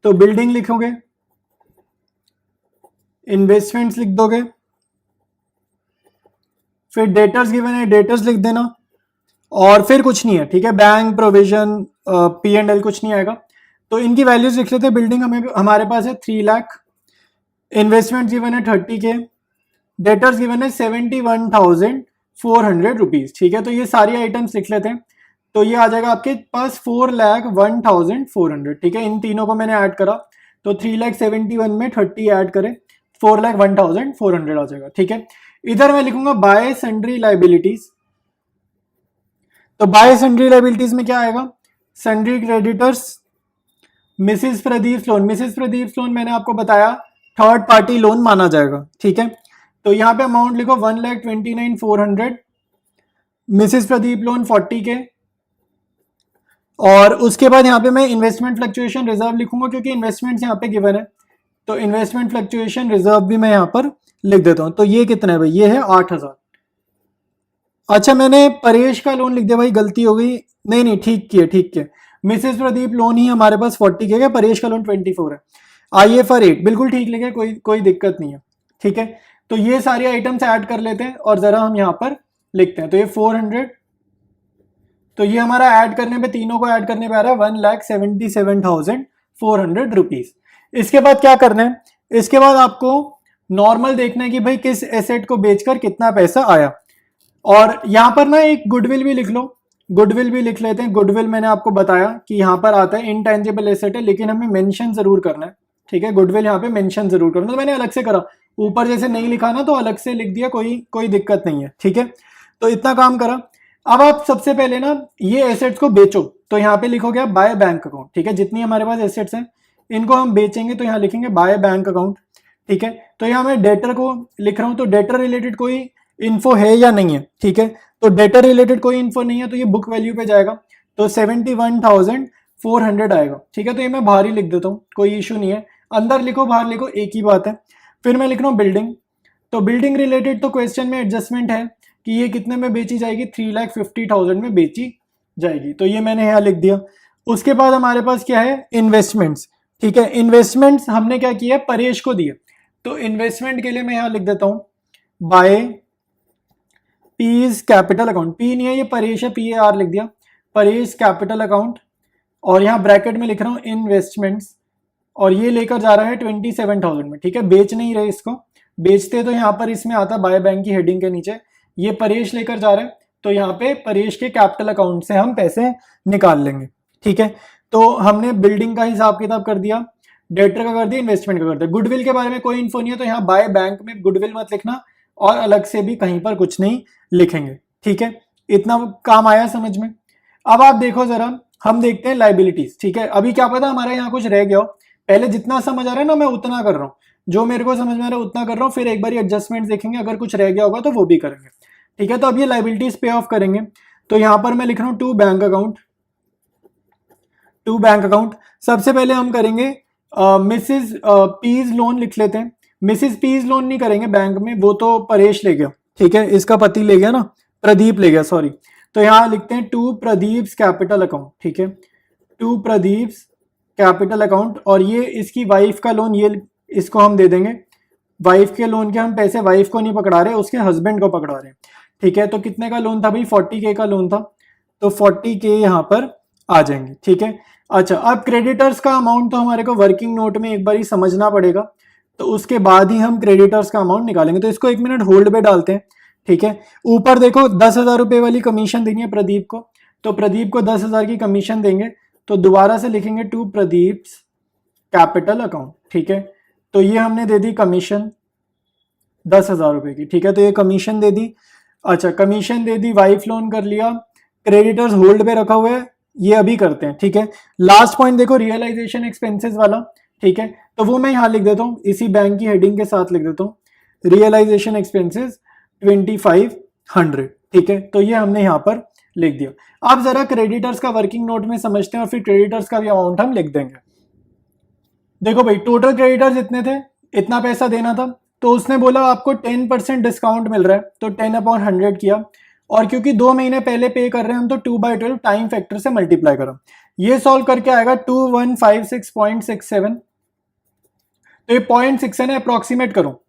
तो बिल्डिंग लिखोगे, इन्वेस्टमेंट्स लिख दोगे, फिर डेटर्स गिवन है डेटर्स लिख देना, और फिर कुछ नहीं है, ठीक है, बैंक प्रोविजन P&L कुछ नहीं आएगा। तो इनकी वैल्यूज लिख लेते हैं। बिल्डिंग हमारे पास है 3 लाख, इन्वेस्टमेंट गिवन है 30K, डेटर्स गिवन है 71,400 रुपीज, ठीक है। तो ये सारी आइटम्स लिख लेते हैं, तो ये आ जाएगा आपके पास 4,01,400, ठीक है। इन तीनों को मैंने ऐड करा, तो 3,71,000 में 30 ऐड करें, 4,01,400 आ जाएगा, ठीक है। इधर मैं लिखूंगा बाय सन्ड्री लाइबिलिटीज, तो बाय सन्ड्री लाइबिलिटीज में क्या आएगा, sundry creditors, Mrs Pradeep loan, Mrs Pradeep loan मैंने आपको बताया थर्ड पार्टी लोन माना जाएगा, ठीक है। तो यहाँ पे अमाउंट लिखो 1,29,400, मिसेस प्रदीप लोन 40K, और उसके बाद यहाँ पे मैं इन्वेस्टमेंट फ्लक्चुएशन रिजर्व लिखूंगा, क्योंकि इन्वेस्टमेंट्स यहाँ पे गिवन है, तो इन्वेस्टमेंट फ्लक्चुएशन रिजर्व भी मैं यहाँ पर लिख देता हूँ। तो ये कितना है भाई, ये है 8,000। अच्छा मैंने परेश का लोन लिख दिया भाई, गलती हो गई, नहीं ठीक किया, ठीक किया। मिसेस प्रदीप लोन ही हमारे पास 40K है, परेश का लोन 24 है। IFR 8 बिल्कुल ठीक लिखे, कोई दिक्कत नहीं है, ठीक है। तो ये सारी आइटम्स ऐड कर लेते हैं और जरा हम यहाँ पर लिखते हैं। तो ये 400, तो ये हमारा ऐड करने पे, तीनों को ऐड करने पे आ रहा है 1,77,400 रुपीज। इसके बाद क्या करना है, इसके बाद आपको नॉर्मल देखना है कि भाई किस एसेट को बेचकर कितना पैसा आया, और यहाँ पर ना एक गुडविल भी लिख लो, गुडविल भी लिख लेते हैं। गुडविल मैंने आपको बताया कि यहाँ पर आता है इनटेंजिबल एसेट है, लेकिन हमें मेंशन जरूर करना है, ठीक है। गुडविल यहाँ पे मेंशन जरूर करना, तो मैंने अलग से करा, ऊपर जैसे नहीं लिखा ना तो अलग से लिख दिया, कोई दिक्कत नहीं है, ठीक है। तो इतना काम करा। अब आप सबसे पहले ना ये एसेट्स को बेचो, तो यहाँ पे लिखोगे आप बाय बैंक अकाउंट, ठीक है। जितनी हमारे पास एसेट्स हैं इनको हम बेचेंगे, तो यहाँ लिखेंगे बाय बैंक अकाउंट, ठीक है। तो यहाँ मैं डेटर को लिख रहा हूँ, तो डेटर रिलेटेड कोई इन्फो है या नहीं है, ठीक है। तो डेटर रिलेटेड कोई इन्फो नहीं है, तो ये बुक वैल्यू पे जाएगा, तो 71,400 आएगा, ठीक है। तो ये मैं बाहर ही लिख देता हूँ, कोई इशू नहीं है, अंदर लिखो बाहर लिखो एक ही बात है। फिर मैं लिख रहा हूँ बिल्डिंग, तो बिल्डिंग रिलेटेड तो क्वेश्चन में एडजस्टमेंट है कि ये कितने में बेची जाएगी, 3,50,000 में बेची जाएगी, तो ये मैंने यहाँ लिख दिया। उसके बाद हमारे पास क्या है, इन्वेस्टमेंट्स, ठीक है। इन्वेस्टमेंट्स हमने क्या किया, परेश को दिया, तो इन्वेस्टमेंट के लिए मैं यहाँ लिख देता हूँ by P's capital account, P नहीं है ये परेश है, PAR लिख दिया, परेश कैपिटल अकाउंट, और यहाँ ब्रैकेट में लिख रहा हूँ इन्वेस्टमेंट्स, और ये लेकर जा रहा है 27,000 में, ठीक है। बेच नहीं रहे इसको, बेचते तो यहाँ पर इसमें आता बाय बैंक की हेडिंग के नीचे, ये परेश लेकर जा रहे हैं, तो यहाँ पे परेश के कैपिटल अकाउंट से हम पैसे निकाल लेंगे, ठीक है। तो हमने बिल्डिंग का हिसाब किताब कर दिया, डेटर का कर दिया, इन्वेस्टमेंट का कर दिया। गुडविल के बारे में कोई इन्फो नहीं है, तो यहाँ बाय बैंक में गुडविल मत लिखना, और अलग से भी कहीं पर कुछ नहीं लिखेंगे, ठीक है। इतना काम आया समझ में। अब आप देखो जरा, हम देखते हैं लाइबिलिटीज, ठीक है। अभी क्या पता हमारा यहाँ कुछ रह गया हो, पहले जितना समझ आ रहा है ना मैं उतना कर रहा हूँ, जो मेरे को समझ में आ रहा है उतना कर रहा हूँ, फिर एक बार एडजस्टमेंट देखेंगे, अगर कुछ रह गया होगा तो वो भी करेंगे, ठीक है। तो अब ये लाइबिलिटीज पे ऑफ करेंगे, तो यहाँ पर मैं लिख रहा हूँ to bank account, to bank account. सबसे पहले हम करेंगे मिसिज पीज लोन लिख लेते हैं। मिसिज पीज लोन नहीं करेंगे बैंक में, वो तो परेश ले गया, ठीक है, इसका पति ले गया ना, प्रदीप ले गया, सॉरी। तो यहाँ लिखते हैं टू प्रदीप्स कैपिटल अकाउंट, ठीक है, टू प्रदीप्स कैपिटल अकाउंट। और ये इसकी वाइफ का लोन, ये इसको हम दे देंगे। वाइफ के लोन के हम पैसे वाइफ को नहीं पकड़ा रहे, उसके हस्बैंड को पकड़ा रहे हैं, ठीक है। तो कितने का लोन था भाई, 40K का लोन था, तो 40K यहाँ पर आ जाएंगे, ठीक है। अच्छा, अब क्रेडिटर्स का अमाउंट तो हमारे को वर्किंग नोट में एक बार ही समझना पड़ेगा, तो उसके बाद ही हम क्रेडिटर्स का अमाउंट निकालेंगे। तो इसको 1 मिनट होल्ड पे डालते हैं, ठीक है। ऊपर देखो 10,000 रुपये वाली कमीशन देनी है प्रदीप को, तो प्रदीप को 10,000 की कमीशन देंगे। तो दोबारा से लिखेंगे टू प्रदीप्स कैपिटल अकाउंट, ठीक है। तो ये हमने दे दी कमीशन 10,000 रुपये की, ठीक है। तो ये कमीशन दे दी। अच्छा, कमीशन दे दी, वाइफ लोन कर लिया, क्रेडिटर्स होल्ड पे रखा हुआ है, ये अभी करते हैं, ठीक है। लास्ट पॉइंट देखो रियलाइजेशन एक्सपेंसेस वाला, ठीक है। तो वो मैं यहाँ लिख देता हूँ, इसी बैंक की हेडिंग के साथ लिख देता हूँ, रियलाइजेशन एक्सपेंसेस 2500, ठीक है। तो ये हमने यहाँ पर लिख दिया। आप जरा क्रेडिटर्स का वर्किंग नोट में समझते हैं और फिर क्रेडिटर्स का भी अमाउंट हम लिख देंगे। देखो भाई, टोटल क्रेडिटर्स इतने थे, इतना पैसा देना था, तो उसने बोला आपको 10% डिस्काउंट मिल रहा है, तो 10/100 किया। और क्योंकि 2 महीने पहले पे कर रहे हैं हम, तो 2/12 टाइम फैक्टर से मल्टीप्लाई करो। ये सॉल्व करके आएगा 2156.67। तो ये 0.6 है, अप्रोक्सीमेट करो।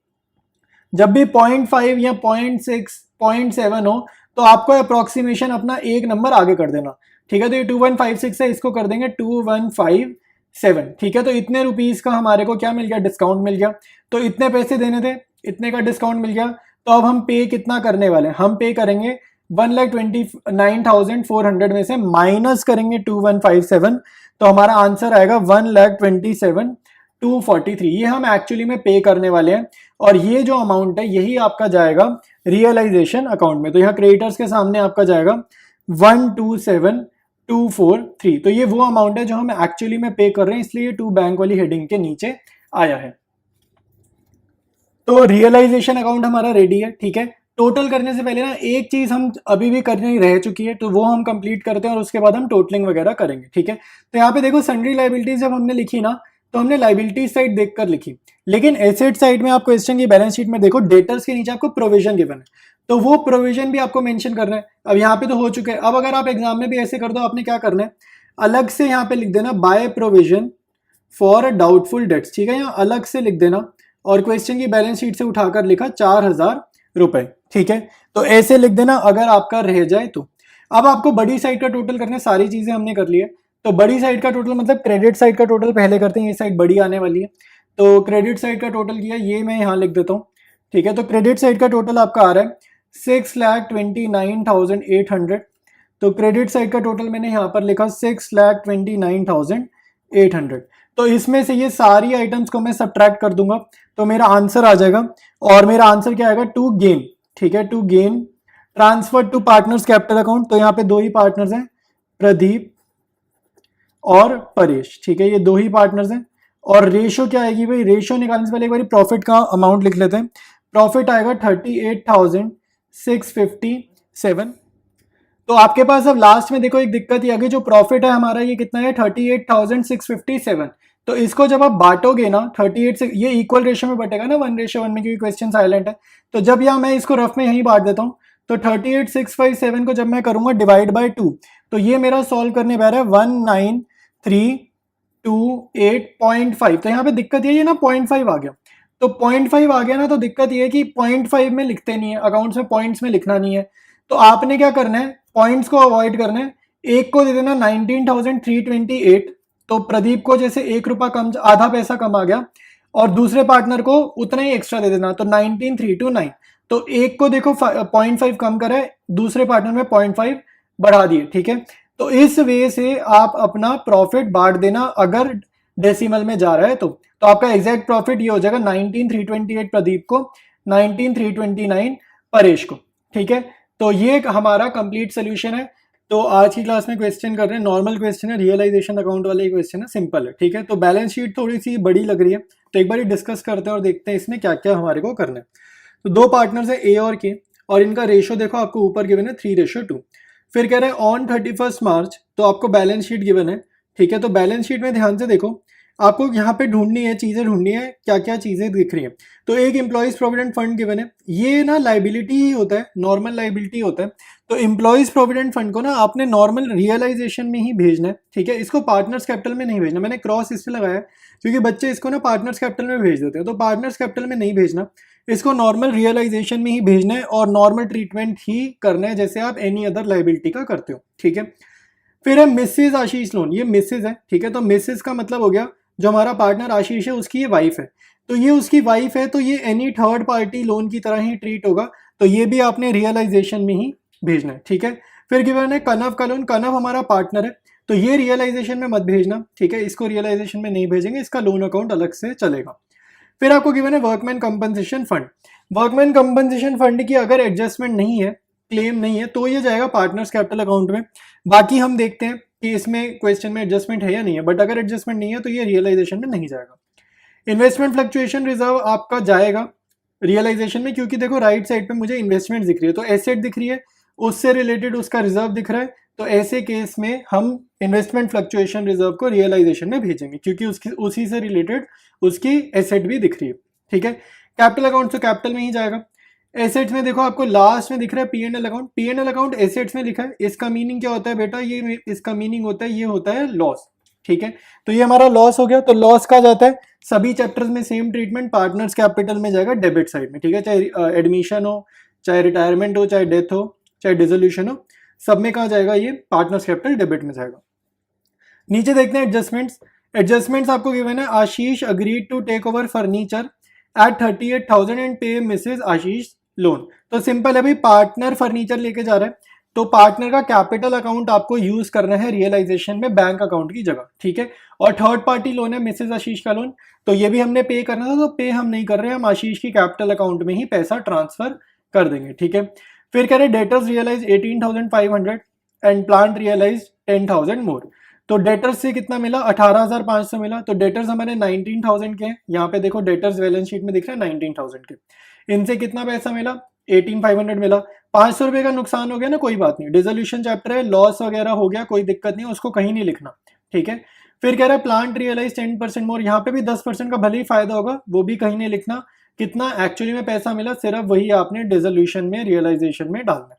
जब भी 0.5 या 0.6 0.7 हो तो आपको अप्रोक्सीमेशन अपना एक नंबर आगे कर देना, ठीक है। तो ये 2156 है, इसको कर देंगे 2157, ठीक है। तो इतने रुपीस का हमारे को क्या मिल गया, डिस्काउंट मिल गया। तो इतने पैसे देने थे, इतने का डिस्काउंट मिल गया। तो अब हम पे कितना करने वाले हैं, हम पे करेंगे 1,29,400 में से माइनस करेंगे 2157, तो हमारा आंसर आएगा 1,27,243। ये हम एक्चुअली में पे करने वाले हैं, और ये जो अमाउंट है यही आपका जाएगा रियलाइजेशन अकाउंट में। तो यहाँ क्रेडिटर्स के सामने आपका जाएगा 1,27,243। तो ये वो अमाउंट है जो हम एक्चुअली में पे कर रहे हैं, इसलिए टू बैंक वाली हेडिंग के नीचे आया है। तो रियलाइजेशन अकाउंट हमारा रेडी है, ठीक है। टोटल करने से पहले ना एक चीज हम अभी भी करनी रह चुकी है, तो वो हम कंप्लीट करते हैं और उसके बाद हम टोटलिंग वगैरह करेंगे, ठीक है। तो यहाँ पे देखो सन्ड्री लाइबिलिटीज जब हमने लिखी ना, तो हमने लाइबिलिटी साइड देखकर लिखी, लेकिन एसेट साइड में आप क्वेश्चन की बैलेंस शीट में देखो डेटर्स के नीचे आपको प्रोविजन गिवन है, तो वो प्रोविजन भी आपको मेंशन करना है। अब यहाँ पे तो हो चुके हैं। अब अगर आप एग्जाम में भी ऐसे कर दो, आपने क्या करना है, अलग से यहाँ पे लिख देना by provision for doubtful dates, ठीक है, यहाँ अलग से लिख देना। और क्वेश्चन की बैलेंस शीट से उठाकर लिखा 4,000 रुपए, ठीक है। तो ऐसे लिख देना अगर आपका रह जाए तो। अब आपको बड़ी साइड का टोटल करना है, सारी चीजें हमने कर ली है। तो बड़ी साइड का टोटल मतलब क्रेडिट साइड का टोटल पहले करते हैं, ये साइड बड़ी आने वाली है। तो क्रेडिट साइड का टोटल किया, ये मैं यहाँ लिख देता हूँ, ठीक है। तो क्रेडिट साइड का टोटल आपका आ रहा है 6,29,800। तो क्रेडिट साइड का टोटल मैंने यहाँ पर लिखा 6,29,800। तो इसमें से ये सारी आइटम्स को मैं सब्ट्रैक्ट कर दूंगा, तो मेरा आंसर आ जाएगा। और मेरा आंसर क्या आएगा, टू गेन, ठीक है, to gain transfer to partners capital account. तो यहाँ पे दो ही पार्टनर्स हैं, प्रदीप और परेश, ठीक है, ये दो ही पार्टनर्स हैं। और रेशो क्या आएगी भाई, रेशो निकालने से पहले एक बार प्रॉफिट का अमाउंट लिख लेते हैं। प्रॉफिट आएगा 38,657। तो आपके पास अब लास्ट में देखो एक दिक्कत ये आ गई, जो प्रॉफिट है हमारा ये कितना है 38,657। तो इसको जब आप बांटोगे ना 38 से, ये इक्वल रेशियो में बटेगा ना 1:1 में, क्योंकि क्वेश्चन साइलेंट है। तो जब यहाँ मैं इसको रफ में यहीं बांट देता हूँ, तो 38,657 को जब मैं करूंगा डिवाइड बाय 2, तो ये मेरा सॉल्व करने बैठ रहा है 19,328.5। तो यहाँ पे दिक्कत ये ना 0.5 आ गया। तो 0.5 आ गया ना, तो दिक्कत ये है कि 0.5 में लिखते नहीं है, अकाउंट्स में पॉइंट्स में लिखना नहीं है। तो आपने क्या करना है, पॉइंट्स को अवॉइड करना है। एक को दे देना 19,328, तो प्रदीप को जैसे 1 रुपया कम, आधा पैसा कम आ गया, और दूसरे पार्टनर को उतना ही एक्स्ट्रा दे देना, तो 19,329। तो एक को देखो 0.5 कम करा है, दूसरे पार्टनर में 0.5 बढ़ा दिए, ठीक है। तो इस वे से आप अपना प्रॉफिट बांट देना अगर डेसिमल में जा रहा है तो आपका एग्जैक्ट प्रॉफिट ये हो जाएगा 19,328 प्रदीप को, 19,329 परेश को, ठीक है। तो ये हमारा कंप्लीट सोल्यूशन है। तो आज की क्लास में क्वेश्चन कर रहे हैं, नॉर्मल क्वेश्चन है, रियलाइजेशन अकाउंट वाला ही क्वेश्चन है, सिंपल है, ठीक है। तो बैलेंस शीट थोड़ी सी बड़ी लग रही है, तो एक बार डिस्कस करते हैं और देखते हैं इसमें क्या क्या हमारे को करना है। तो दो पार्टनर्स है ए और के, और इनका रेशो देखो आपको ऊपर गिवन है 3:2। फिर कह रहे हैं ऑन 31 मार्च, तो आपको बैलेंस शीट गिवन है, ठीक है। तो बैलेंस शीट में ध्यान से देखो, आपको यहाँ पे ढूंढनी है, चीजें ढूंढनी है, क्या क्या चीजें दिख रही हैं। तो एक एम्प्लॉयज प्रोविडेंट फंड गिवन है, ये ना लाइबिलिटी ही होता है, नॉर्मल लाइबिलिटी होता है। तो एम्प्लॉयज प्रोविडेंट फंड को ना आपने नॉर्मल रियलाइजेशन में ही भेजना है, ठीक है। इसको पार्टनर्स कैपिटल में नहीं भेजना, मैंने क्रॉस इसलिए लगाया क्योंकि बच्चे इसको ना पार्टनर्स कैपिटल में भेज देते हैं। तो पार्टनर्स कैपिटल में नहीं भेजना, इसको नॉर्मल रियलाइजेशन में ही भेजना है और नॉर्मल ट्रीटमेंट ही करना है जैसे आप एनी अदर लाइबिलिटी का करते हो, ठीक है। फिर है मिसेज आशीष लोन, ये मिसेज है, ठीक है। तो मिसेज का मतलब हो गया जो हमारा पार्टनर आशीष है उसकी ये वाइफ है, तो ये उसकी वाइफ है, तो ये एनी थर्ड पार्टी लोन की तरह ही ट्रीट होगा, तो ये भी आपने रियलाइजेशन में ही भेजना है, ठीक है। फिर गिवन है कनव का लोन, कनव हमारा पार्टनर है, तो ये रियलाइजेशन में मत भेजना, ठीक है, इसको रियलाइजेशन में नहीं भेजेंगे, इसका लोन अकाउंट अलग से चलेगा। फिर आपको गिवन है workman compensation fund, workman compensation fund की अगर एडजस्टमेंट नहीं है, क्लेम नहीं है, तो ये जाएगा पार्टनर्स कैपिटल अकाउंट में। बाकी हम देखते हैं कि इसमें क्वेश्चन में एडजस्टमेंट है या नहीं है, बट अगर एडजस्टमेंट नहीं है तो ये रियलाइजेशन में नहीं जाएगा। इन्वेस्टमेंट फ्लक्चुएशन रिजर्व आपका जाएगा रियलाइजेशन में, क्योंकि देखो राइट साइड पे मुझे इन्वेस्टमेंट दिख रही है, तो एसेट दिख रही है, उससे रिलेटेड उसका रिजर्व दिख रहा है, तो ऐसे केस में हम इन्वेस्टमेंट फ्लक्चुएशन रिजर्व को रियलाइजेशन में भेजेंगे, क्योंकि उसी से रिलेटेड उसकी एसेट भी दिख रही है, ठीक है। कैपिटल अकाउंट तो कैपिटल में ही जाएगा। एसेट्स में देखो आपको लास्ट में दिख रहा है P&L account, P&L account assets में लिखा है, इसका मीनिंग क्या होता है बेटा, ये इसका मीनिंग होता है, ये होता है लॉस, ठीक है। तो ये हमारा लॉस हो गया, तो लॉस कहा जाता है, सभी चैप्टर्स में सेम ट्रीटमेंट, पार्टनर्स कैपिटल में जाएगा डेबिट साइड में, ठीक है। चाहे एडमिशन हो, चाहे रिटायरमेंट हो, चाहे डेथ हो, चाहे डिसोल्यूशन हो, सब में कहा जाएगा, ये पार्टनर्स कैपिटल डेबिट में जाएगा। नीचे देखते हैं एडजस्टमेंट्स, एडजस्टमेंट्स आपको गिवन है Ashish agreed to take over furniture at 38,000 and pay Mrs Ashish loan. तो सिंपल है भाई, पार्टनर फर्नीचर लेके जा रहा है, तो पार्टनर का कैपिटल अकाउंट आपको यूज करना है रियलाइजेशन में बैंक अकाउंट की जगह, ठीक है। और थर्ड पार्टी लोन है मिसेज आशीष का लोन, तो ये भी हमने पे करना था, तो पे हम नहीं कर रहे हैं, हम आशीष की कैपिटल अकाउंट में ही पैसा ट्रांसफर कर देंगे, ठीक है। फिर कह रहे debtors realise 18,500 and plant realise 10,000 more. तो डेटर्स से कितना मिला, 18,500 मिला, तो डेटर्स हमारे 19,000 के हैं, यहाँ पे देखो डेटर्स बैलेंस शीट में दिख रहा है 19,000 के। इनसे कितना पैसा मिला, 18,500 मिला, 500 रुपए का नुकसान हो गया ना, कोई बात नहीं, डिसोल्यूशन चैप्टर है, लॉस वगैरह हो गया, कोई दिक्कत नहीं, उसको कहीं नहीं लिखना, ठीक है। फिर कह रहा है प्लांट रियलाइज 10% मोर, यहाँ पे भी 10% का भले ही फायदा होगा, वो भी कहीं नहीं लिखना, कितना एक्चुअली में पैसा मिला सिर्फ वही आपने डिसोल्यूशन में रियलाइजेशन में डालना है।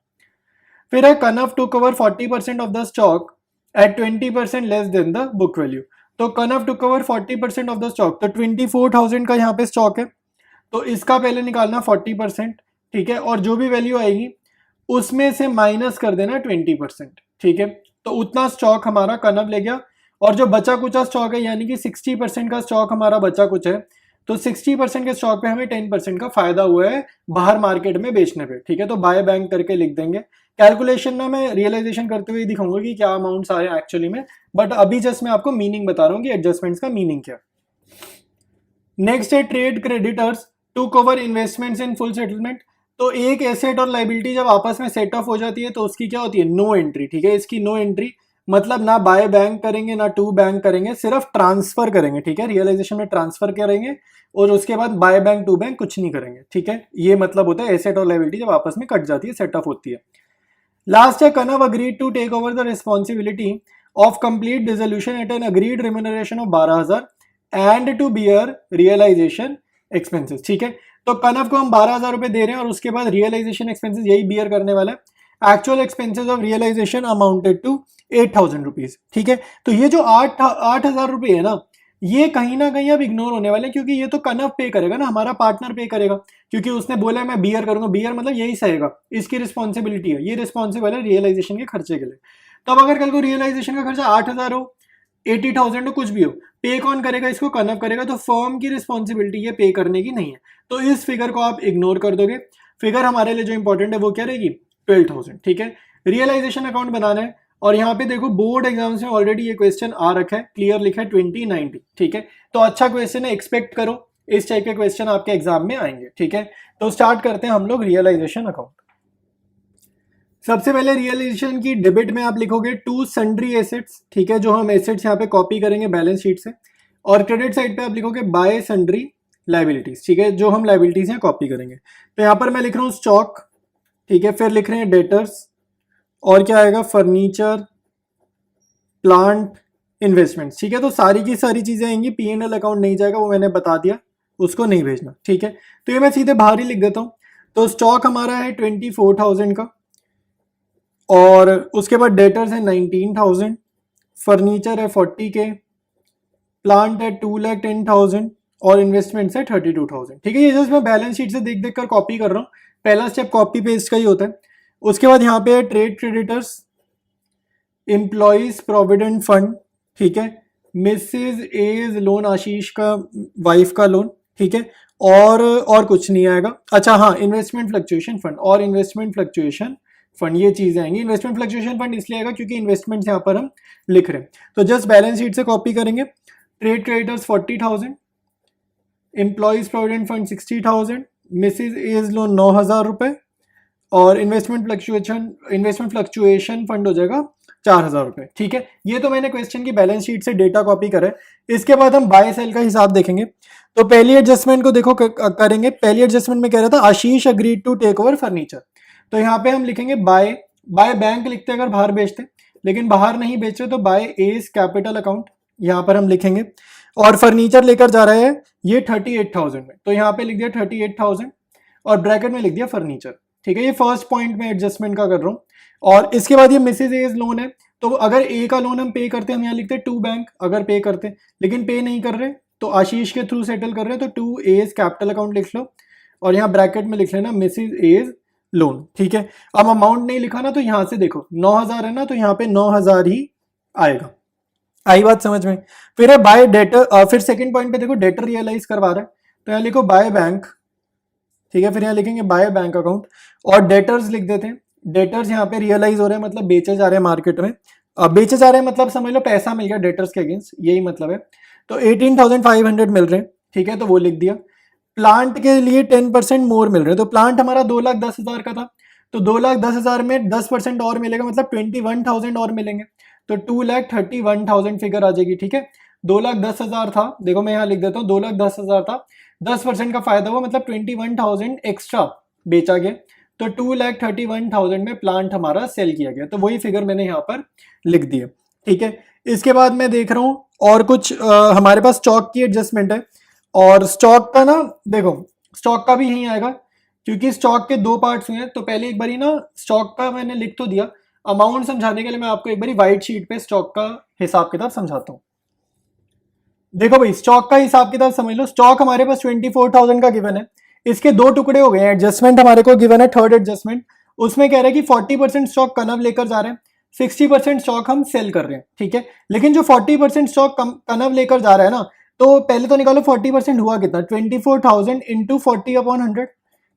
फिर है Kanav to cover 40% of the stock at 20% less than the book value. तो Kanav to cover 40% of the stock, तो 24,000 का यहाँ पे स्टॉक है, तो इसका पहले निकालना 40%, ठीक है, और जो भी वैल्यू आएगी उसमें से माइनस कर देना 20%, ठीक है। तो उतना स्टॉक हमारा कनव ले गया, और जो बचा कुचा स्टॉक है, यानी कि 60% का स्टॉक हमारा बचा कुछ है, तो 60% के स्टॉक पे हमें 10% का फायदा हुआ है बाहर मार्केट में बेचने पे, ठीक है। तो बाय बैंक करके लिख देंगे, कैलकुलेशन ना मैं रियलाइजेशन करते हुए दिखाऊंगा कि क्या अमाउंट्स आ रहे हैं एक्चुअली में, बट अभी जस्ट मैं आपको मीनिंग बता रहा हूँ कि एडजस्टमेंट्स का मीनिंग क्या। नेक्स्ट है trade creditors to cover investments in full settlement. तो एक एसेट और लाइबिलिटी जब आपस में सेट ऑफ हो जाती है तो उसकी क्या होती है, नो एंट्री, ठीक है। इसकी नो एंट्री मतलब ना बाय बैंक करेंगे ना टू बैंक करेंगे, सिर्फ ट्रांसफर करेंगे, ठीक है, रियलाइजेशन में ट्रांसफर करेंगे, और उसके बाद बाय बैंक टू बैंक कुछ नहीं करेंगे, ठीक है। ये मतलब होता है एसेट और लाइबिलिटी जब आपस में कट जाती है, सेट ऑफ होती है। लास्ट है Kanav agreed to take over the responsibility of complete dissolution at an agreed remuneration of 12,000 and to bear realisation expenses, ठीक है। तो कनव को हम 12,000 रुपए दे रहे हैं और उसके बाद रियलाइजेशन एक्सपेंसेस यही बियर करने वाला है। Actual expenses of realisation amounted to 8,000 rupees, ठीक है। तो ये जो 8,000 रुपये है ना, ये कहीं ना कहीं अब इग्नोर होने वाले हैं, क्योंकि ये तो कनव पे करेगा ना, हमारा पार्टनर पे करेगा, क्योंकि उसने बोला मैं बियर करूंगा, बियर मतलब यही सहेगा, इसकी रिस्पॉन्सिबिलिटी है, ये रिस्पॉन्सिबल है रियलाइजेशन के खर्चे के लिए। तो अब अगर कल को रियलाइजेशन का खर्चा 8,000 हो, 80,000 हो, कुछ भी हो, पे कौन करेगा, इसको कनव करेगा, तो फर्म की रिस्पॉन्सिबिलिटी ये पे करने की नहीं है, तो इस फिगर को आप इग्नोर कर दोगे। फिगर हमारे लिए जो इंपॉर्टेंट है वो क्या रहेगी, 12,000, ठीक है। रियलाइजेशन अकाउंट बनाना है, और यहाँ पे देखो बोर्ड एग्जाम्स में ऑलरेडी ये क्वेश्चन आ रखा है, क्लियर लिखा है 2090, ठीक है। तो अच्छा क्वेश्चन है, एक्सपेक्ट करो इस टाइप के क्वेश्चन आपके एग्जाम में आएंगे, ठीक है। तो स्टार्ट करते हैं हम लोग रियलाइजेशन अकाउंट। सबसे पहले रियलाइजेशन की डेबिट में आप लिखोगे टू सन्ड्री एसेट्स, ठीक है, जो हम एसेट्स यहाँ पे कॉपी करेंगे बैलेंस शीट से, और क्रेडिट साइड पे आप लिखोगे बाय सन्ड्री लाइबिलिटीज, ठीक है, जो हम लाइबिलिटीज यहाँ कॉपी करेंगे। तो यहाँ पर मैं लिख रहा हूँ स्टॉक, ठीक है, फिर लिख रहे हैं डेटर्स, और क्या आएगा फर्नीचर, प्लांट, इन्वेस्टमेंट्स, ठीक है। तो सारी की सारी चीजें आएंगी, P&L अकाउंट नहीं जाएगा, वो मैंने बता दिया, उसको नहीं भेजना, ठीक है। तो ये मैं सीधे बाहर ही लिख देता हूँ। तो स्टॉक हमारा है 24,000 का, और उसके बाद डेटर्स है 19,000, फर्नीचर है 40K, प्लांट है 2,10,000, और इन्वेस्टमेंट्स है 32,000, ठीक है। ये जस्ट मैं बैलेंस शीट से देख देख कर कॉपी कर रहा हूँ, पहला स्टेप कॉपी पेस्ट का ही होता है। उसके बाद यहाँ पे है trade creditors, employees provident fund, ठीक है, मिसेज एज लोन, आशीष का वाइफ का लोन, ठीक है, और कुछ नहीं आएगा। अच्छा हाँ, इन्वेस्टमेंट फ्लक्चुएशन फंड और इन्वेस्टमेंट फ्लक्चुएशन फंड, ये चीजें आएंगी। इन्वेस्टमेंट फ्लक्चुएशन फंड इसलिए आएगा क्योंकि इन्वेस्टमेंट्स यहाँ पर हम लिख रहे हैं। तो जस्ट बैलेंस शीट से कॉपी करेंगे, trade creditors 40,000, employees provident fund 60,000, Mrs A's loan 9,000 रुपए, और इन्वेस्टमेंट फ्लक्चुएशन फंड हो जाएगा 4,000 रुपए, ठीक है। ये तो मैंने क्वेश्चन की बैलेंस शीट से डेटा कॉपी करा है। इसके बाद हम बाय सेल का हिसाब देखेंगे। तो पहली एडजस्टमेंट को देखो करेंगे। पहली एडजस्टमेंट में कह रहा था Ashish agreed to take over furniture, तो यहाँ पे हम लिखेंगे बाय बैंक लिखते अगर बाहर बेचते, लेकिन बाहर नहीं बेच रहे तो बाय एज कैपिटल अकाउंट यहाँ पर हम लिखेंगे। और फर्नीचर लेकर जा रहा है ये 38,000 में, तो यहाँ पे लिख दिया 38,000 और ब्रैकेट में लिख दिया फर्नीचर, ठीक है। ये फर्स्ट पॉइंट में एडजस्टमेंट का कर रहा हूँ। और इसके बाद ये मिसेज एज लोन है, तो अगर ए का लोन हम पे करते हैं, हम यहाँ लिखते हैं टू बैंक, अगर पे करते लेकिन पे नहीं कर रहे तो आशीष के थ्रू सेटल कर रहे हैं, तो टू एज कैपिटल अकाउंट लिख लो, और यहाँ ब्रैकेट में लिख लेना मिसेज एज लोन, ठीक है। अब अमाउंट नहीं लिखा ना, तो यहाँ से देखो 9,000 है ना, तो यहाँ पे 9,000 ही आएगा। आई बात समझ में। फिर है बाय डेटर, फिर सेकंड पॉइंट पे देखो डेटर रियलाइज करवा रहा है, तो यहाँ लिखो बाय बैंक, ठीक है, फिर यहाँ लिखेंगे बाय बैंक अकाउंट, और डेटर्स लिख देते हैं। डेटर्स यहाँ पे रियलाइज हो रहे हैं, मतलब बेचे जा रहे हैं मार्केट में। अब बेचे जा रहे हैं मतलब समझ लो पैसा मिल गया डेटर्स के अगेंस्ट, यही मतलब है। तो 18,500 मिल रहे हैं, ठीक है, तो वो लिख दिया। प्लांट के लिए 10% मोर मिल रहे हैं, तो प्लांट हमारा 2,10,000 का था, तो 2,10,000 में 10% और मिलेगा, मतलब 21,000 और मिलेंगे, तो 2,31,000 फिगर आ जाएगी, ठीक है। 2,10,000 था, देखो मैं यहाँ लिख देता हूँ 2,10,000 था, 10% का फायदा हुआ, मतलब 21,000 एक्स्ट्रा बेचा गया, तो 2,31,000 में प्लांट हमारा सेल किया गया, तो वही फिगर मैंने यहाँ पर लिख दिया, ठीक है। इसके बाद मैं देख रहा हूँ और कुछ हमारे पास स्टॉक की एडजस्टमेंट है, और स्टॉक का ना देखो, स्टॉक का भी यही आएगा क्योंकि स्टॉक के दो पार्ट्स हुए हैं। तो पहले एक बारी ना स्टॉक का मैंने लिख तो दिया, अमाउंट समझाने के लिए मैं आपको एक बारी व्हाइट शीट पे स्टॉक का हिसाब किताब समझाता हूँ। देखो भाई, स्टॉक का हिसाब किताब समझ लो। स्टॉक हमारे पास 24,000 का गिवन है, इसके दो टुकड़े हो गए हैं। एडजस्टमेंट हमारे को गिवन है, थर्ड एडजस्टमेंट, उसमें कह रहे हैं कि 40% स्टॉक कनव लेकर जा रहे हैं, 60% स्टॉक हम सेल कर रहे हैं, ठीक है। लेकिन जो 40% स्टॉक कनव लेकर जा रहा है ना, तो पहले तो निकालो 40% हुआ कितना, 24,000 इंटू 40/100,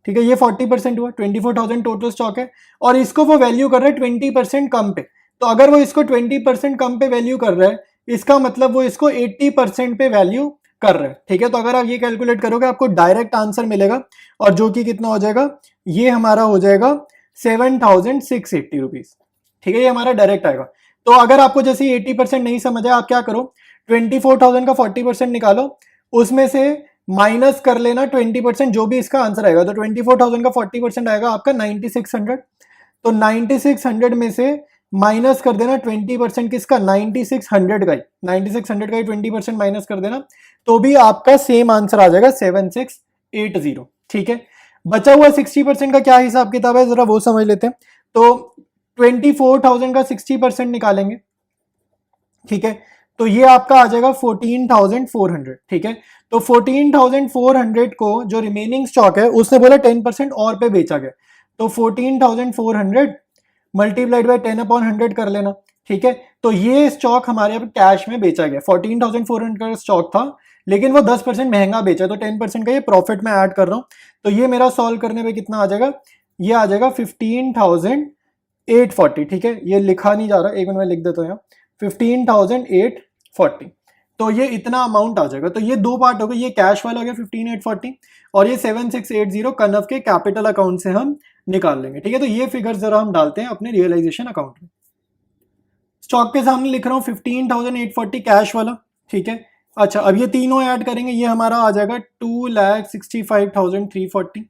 ठीक है, ये 40% हुआ, 24,000 टोटल स्टॉक है, और इसको वो वैल्यू कर रहा है 20% कम पे। तो अगर वो इसको 20% कम पे वैल्यू कर रहा है, इसका मतलब वो इसको 80% पे वैल्यू कर रहे हैं, ठीक है। तो अगर आप ये कैलकुलेट करोगे आपको डायरेक्ट आंसर मिलेगा, और जो कि कितना हो जाएगा, ये हमारा हो जाएगा 7,680 रुपीज, ठीक है, ये हमारा डायरेक्ट आएगा। तो अगर आपको जैसे 80% नहीं समझ आया, आप क्या करो, 24,000 का 40% निकालो, उसमें से माइनस कर लेना 20%, जो भी इसका आंसर आएगा। तो 24,000 का 40% आएगा आपका 9,600, तो 9,600 में से माइनस कर देना 20% किसका, 9,600 का ही, 9,600 का ही 20% माइनस कर देना, तो भी आपका सेम आंसर आ जाएगा 7,680, ठीक है। बचा हुआ 60% का क्या हिसाब किताब है, जरा वो समझ लेते हैं। तो 24,000 का 60% निकालेंगे, ठीक है, तो ये आपका आ जाएगा 14,400, ठीक है। तो 14,400 को जो रिमेनिंग स्टॉक है उसने बोला 10% और पे बेचा गया, तो 14,400 मल्टीप्लाइड बाय 10/100 कर लेना, ठीक है। तो ये स्टॉक हमारे यहाँ कैश में बेचा गया, 14,400 का स्टॉक था, लेकिन वो 10% महंगा बेचा, तो 10% का ये प्रॉफिट में ऐड कर रहा हूँ। तो ये मेरा सॉल्व करने पे कितना आ जाएगा, ये आ जाएगा 15,840, ठीक है। ये लिखा नहीं जा रहा, एक मिनट में लिख देता हूँ यहाँ, 15,840। तो ये इतना अमाउंट आ जाएगा। तो ये दो पार्ट हो गए, ये कैश वाला हो गया 15840 और ये 7680 कनफ के कैपिटल अकाउंट से हम निकाल लेंगे। ठीक है, तो ये फिगर जरा हम डालते हैं अपने रियलाइजेशन अकाउंट में। स्टॉक के सामने लिख रहा हूँ 15840 कैश वाला। ठीक है, अच्छा अब ये तीनों ऐड करेंगे, ये हमारा आ जाएगा 2,65,340।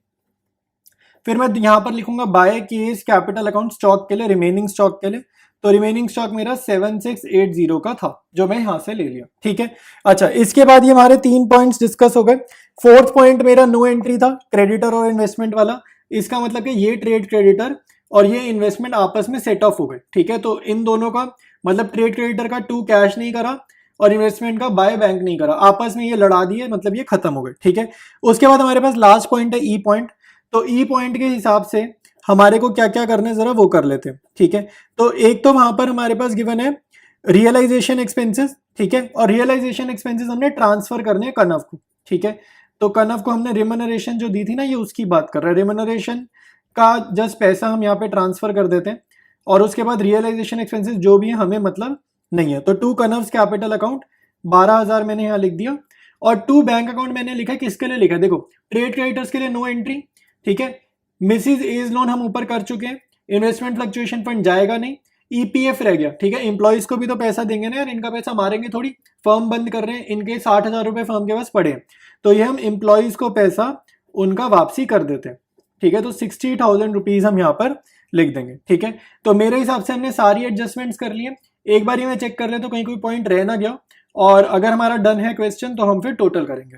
फिर मैं यहाँ पर लिखूंगा by case capital account stock के लिए, रिमेनिंग स्टॉक के लिए। तो रिमेनिंग स्टॉक मेरा 7680 का था जो मैं यहाँ से ले लिया। ठीक है, अच्छा इसके बाद ये हमारे 3 पॉइंट्स डिस्कस हो गए। 4th पॉइंट मेरा नो एंट्री था, क्रेडिटर और इन्वेस्टमेंट वाला। इसका मतलब कि ये ट्रेड क्रेडिटर और ये इन्वेस्टमेंट आपस में सेट ऑफ हो गए। ठीक है, तो इन दोनों का मतलब ट्रेड क्रेडिटर का टू कैश नहीं करा और इन्वेस्टमेंट का बाय बैंक नहीं करा, आपस में ये लड़ा दिए, मतलब ये खत्म हो गए। ठीक है, उसके बाद हमारे पास लास्ट पॉइंट है ई पॉइंट। तो ई पॉइंट के हिसाब से हमारे को क्या क्या करना है जरा वो कर लेते हैं। ठीक है, तो एक तो वहां पर हमारे पास गिवन है रियलाइजेशन एक्सपेंसेस। ठीक है, और रियलाइजेशन एक्सपेंसेस हमने ट्रांसफर करने हैं कनफ को। ठीक है, तो कनफ को हमने रिमनरेशन जो दी थी ना, ये उसकी बात कर रहा है। रिमनरेशन का जस्ट पैसा हम यहाँ पे ट्रांसफर कर देते हैं और उसके बाद रियलाइजेशन एक्सपेंसेस जो भी है हमें मतलब नहीं है। तो 2 कनफ्स कैपिटल अकाउंट 12,000 मैंने यहाँ लिख दिया और 2 बैंक अकाउंट मैंने लिखा है। किसके लिए लिखा है देखो, ट्रेड क्रेडिटर्स के लिए नो एंट्री। ठीक है, मिसिज एज लोन हम ऊपर कर चुके हैं, इन्वेस्टमेंट फ्लक्चुएशन फंड जाएगा नहीं, ईपीएफ रह गया। ठीक है, एम्प्लॉयज को भी तो पैसा देंगे ना यार, इनका पैसा मारेंगे थोड़ी, फर्म बंद कर रहे हैं, इनके 60,000 रुपए फर्म के पास पड़े हैं, तो ये हम एम्प्लॉयज को पैसा उनका वापसी कर देते हैं। ठीक है, तो 60,000 रुपीज हम यहाँ पर लिख देंगे। ठीक है, तो मेरे हिसाब से हमने सारी एडजस्टमेंट्स कर लिए। एक बार ये मैं चेक कर ले तो कहीं कोई पॉइंट रह ना गया, और अगर हमारा डन है क्वेश्चन तो हम फिर टोटल करेंगे।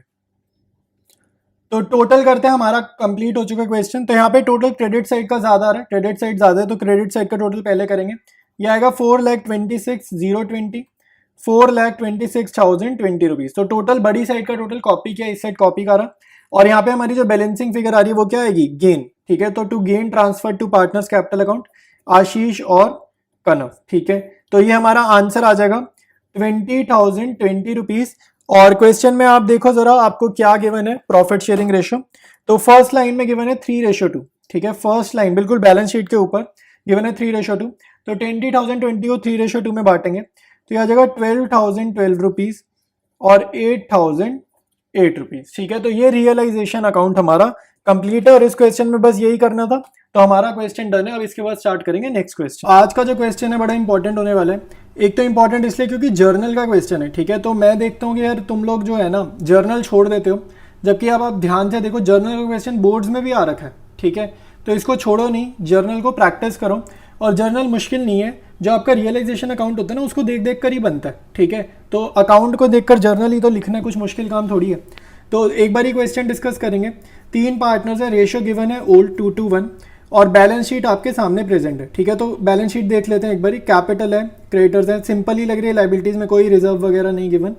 तो टोटल करते हैं, हमारा कंप्लीट हो चुका क्वेश्चन। तो यहाँ पे टोटल क्रेडिट साइड का ज्यादा आ रहा है, क्रेडिट साइड ज्यादा है तो क्रेडिट साइड का टोटल पहले करेंगे। ये आएगा 4,26,020 4,26,020 रुपीज। तो टोटल बड़ी साइड का टोटल कॉपी किया, इस साइड कॉपी करा, और यहाँ पे हमारी जो बैलेंसिंग फिगर आ रही है वो क्या आएगी, गेन। ठीक है, तो to gain transfer to partners capital account Ashish और कनफ। ठीक है, तो ये हमारा आंसर आ जाएगा 20,020 रुपीज। और क्वेश्चन में आप देखो जरा आपको क्या गिवन है, प्रॉफिट शेयरिंग रेशियो। तो फर्स्ट लाइन में गिवन है 3:2। ठीक है, फर्स्ट लाइन बिल्कुल बैलेंस शीट के ऊपर गिवन है 3:2। तो 20,020 को 3:2 में बांटेंगे तो आ जाएगा 12,012 रुपीज और 8,008 रुपीज। ठीक है, तो ये रियलाइजेशन अकाउंट हमारा कंप्लीट है और इस क्वेश्चन में बस यही करना था। तो हमारा क्वेश्चन डन है। अब इसके बाद स्टार्ट करेंगे नेक्स्ट क्वेश्चन। आज का जो क्वेश्चन है बड़ा इंपॉर्टेंट होने वाला है। एक तो इंपॉर्टेंट इसलिए क्योंकि जर्नल का क्वेश्चन है। ठीक है, तो मैं देखता हूँ कि यार तुम लोग जो है ना जर्नल छोड़ देते हो, जबकि अब आप ध्यान से देखो जर्नल का क्वेश्चन बोर्ड्स में भी आ रखा है। ठीक है, तो इसको छोड़ो नहीं, जर्नल को प्रैक्टिस करो। और जर्नल मुश्किल नहीं है, जो आपका रियलाइजेशन अकाउंट होता है ना उसको देख देख कर ही बनता है। ठीक है, तो अकाउंट को देखकर जर्नल ही तो लिखना है, कुछ मुश्किल काम थोड़ी है। तो एक बार ही क्वेश्चन डिस्कस करेंगे। 3 पार्टनर्स है, रेशियो गिवन है ओल्ड 2:1 और बैलेंस शीट आपके सामने प्रेजेंट है। ठीक है, तो बैलेंस शीट देख लेते हैं एक बार। कैपिटल है, क्रेडिटर्स है, सिंपल ही लग रही है, लाइबिलिटीज में कोई रिजर्व वगैरह नहीं गिवन,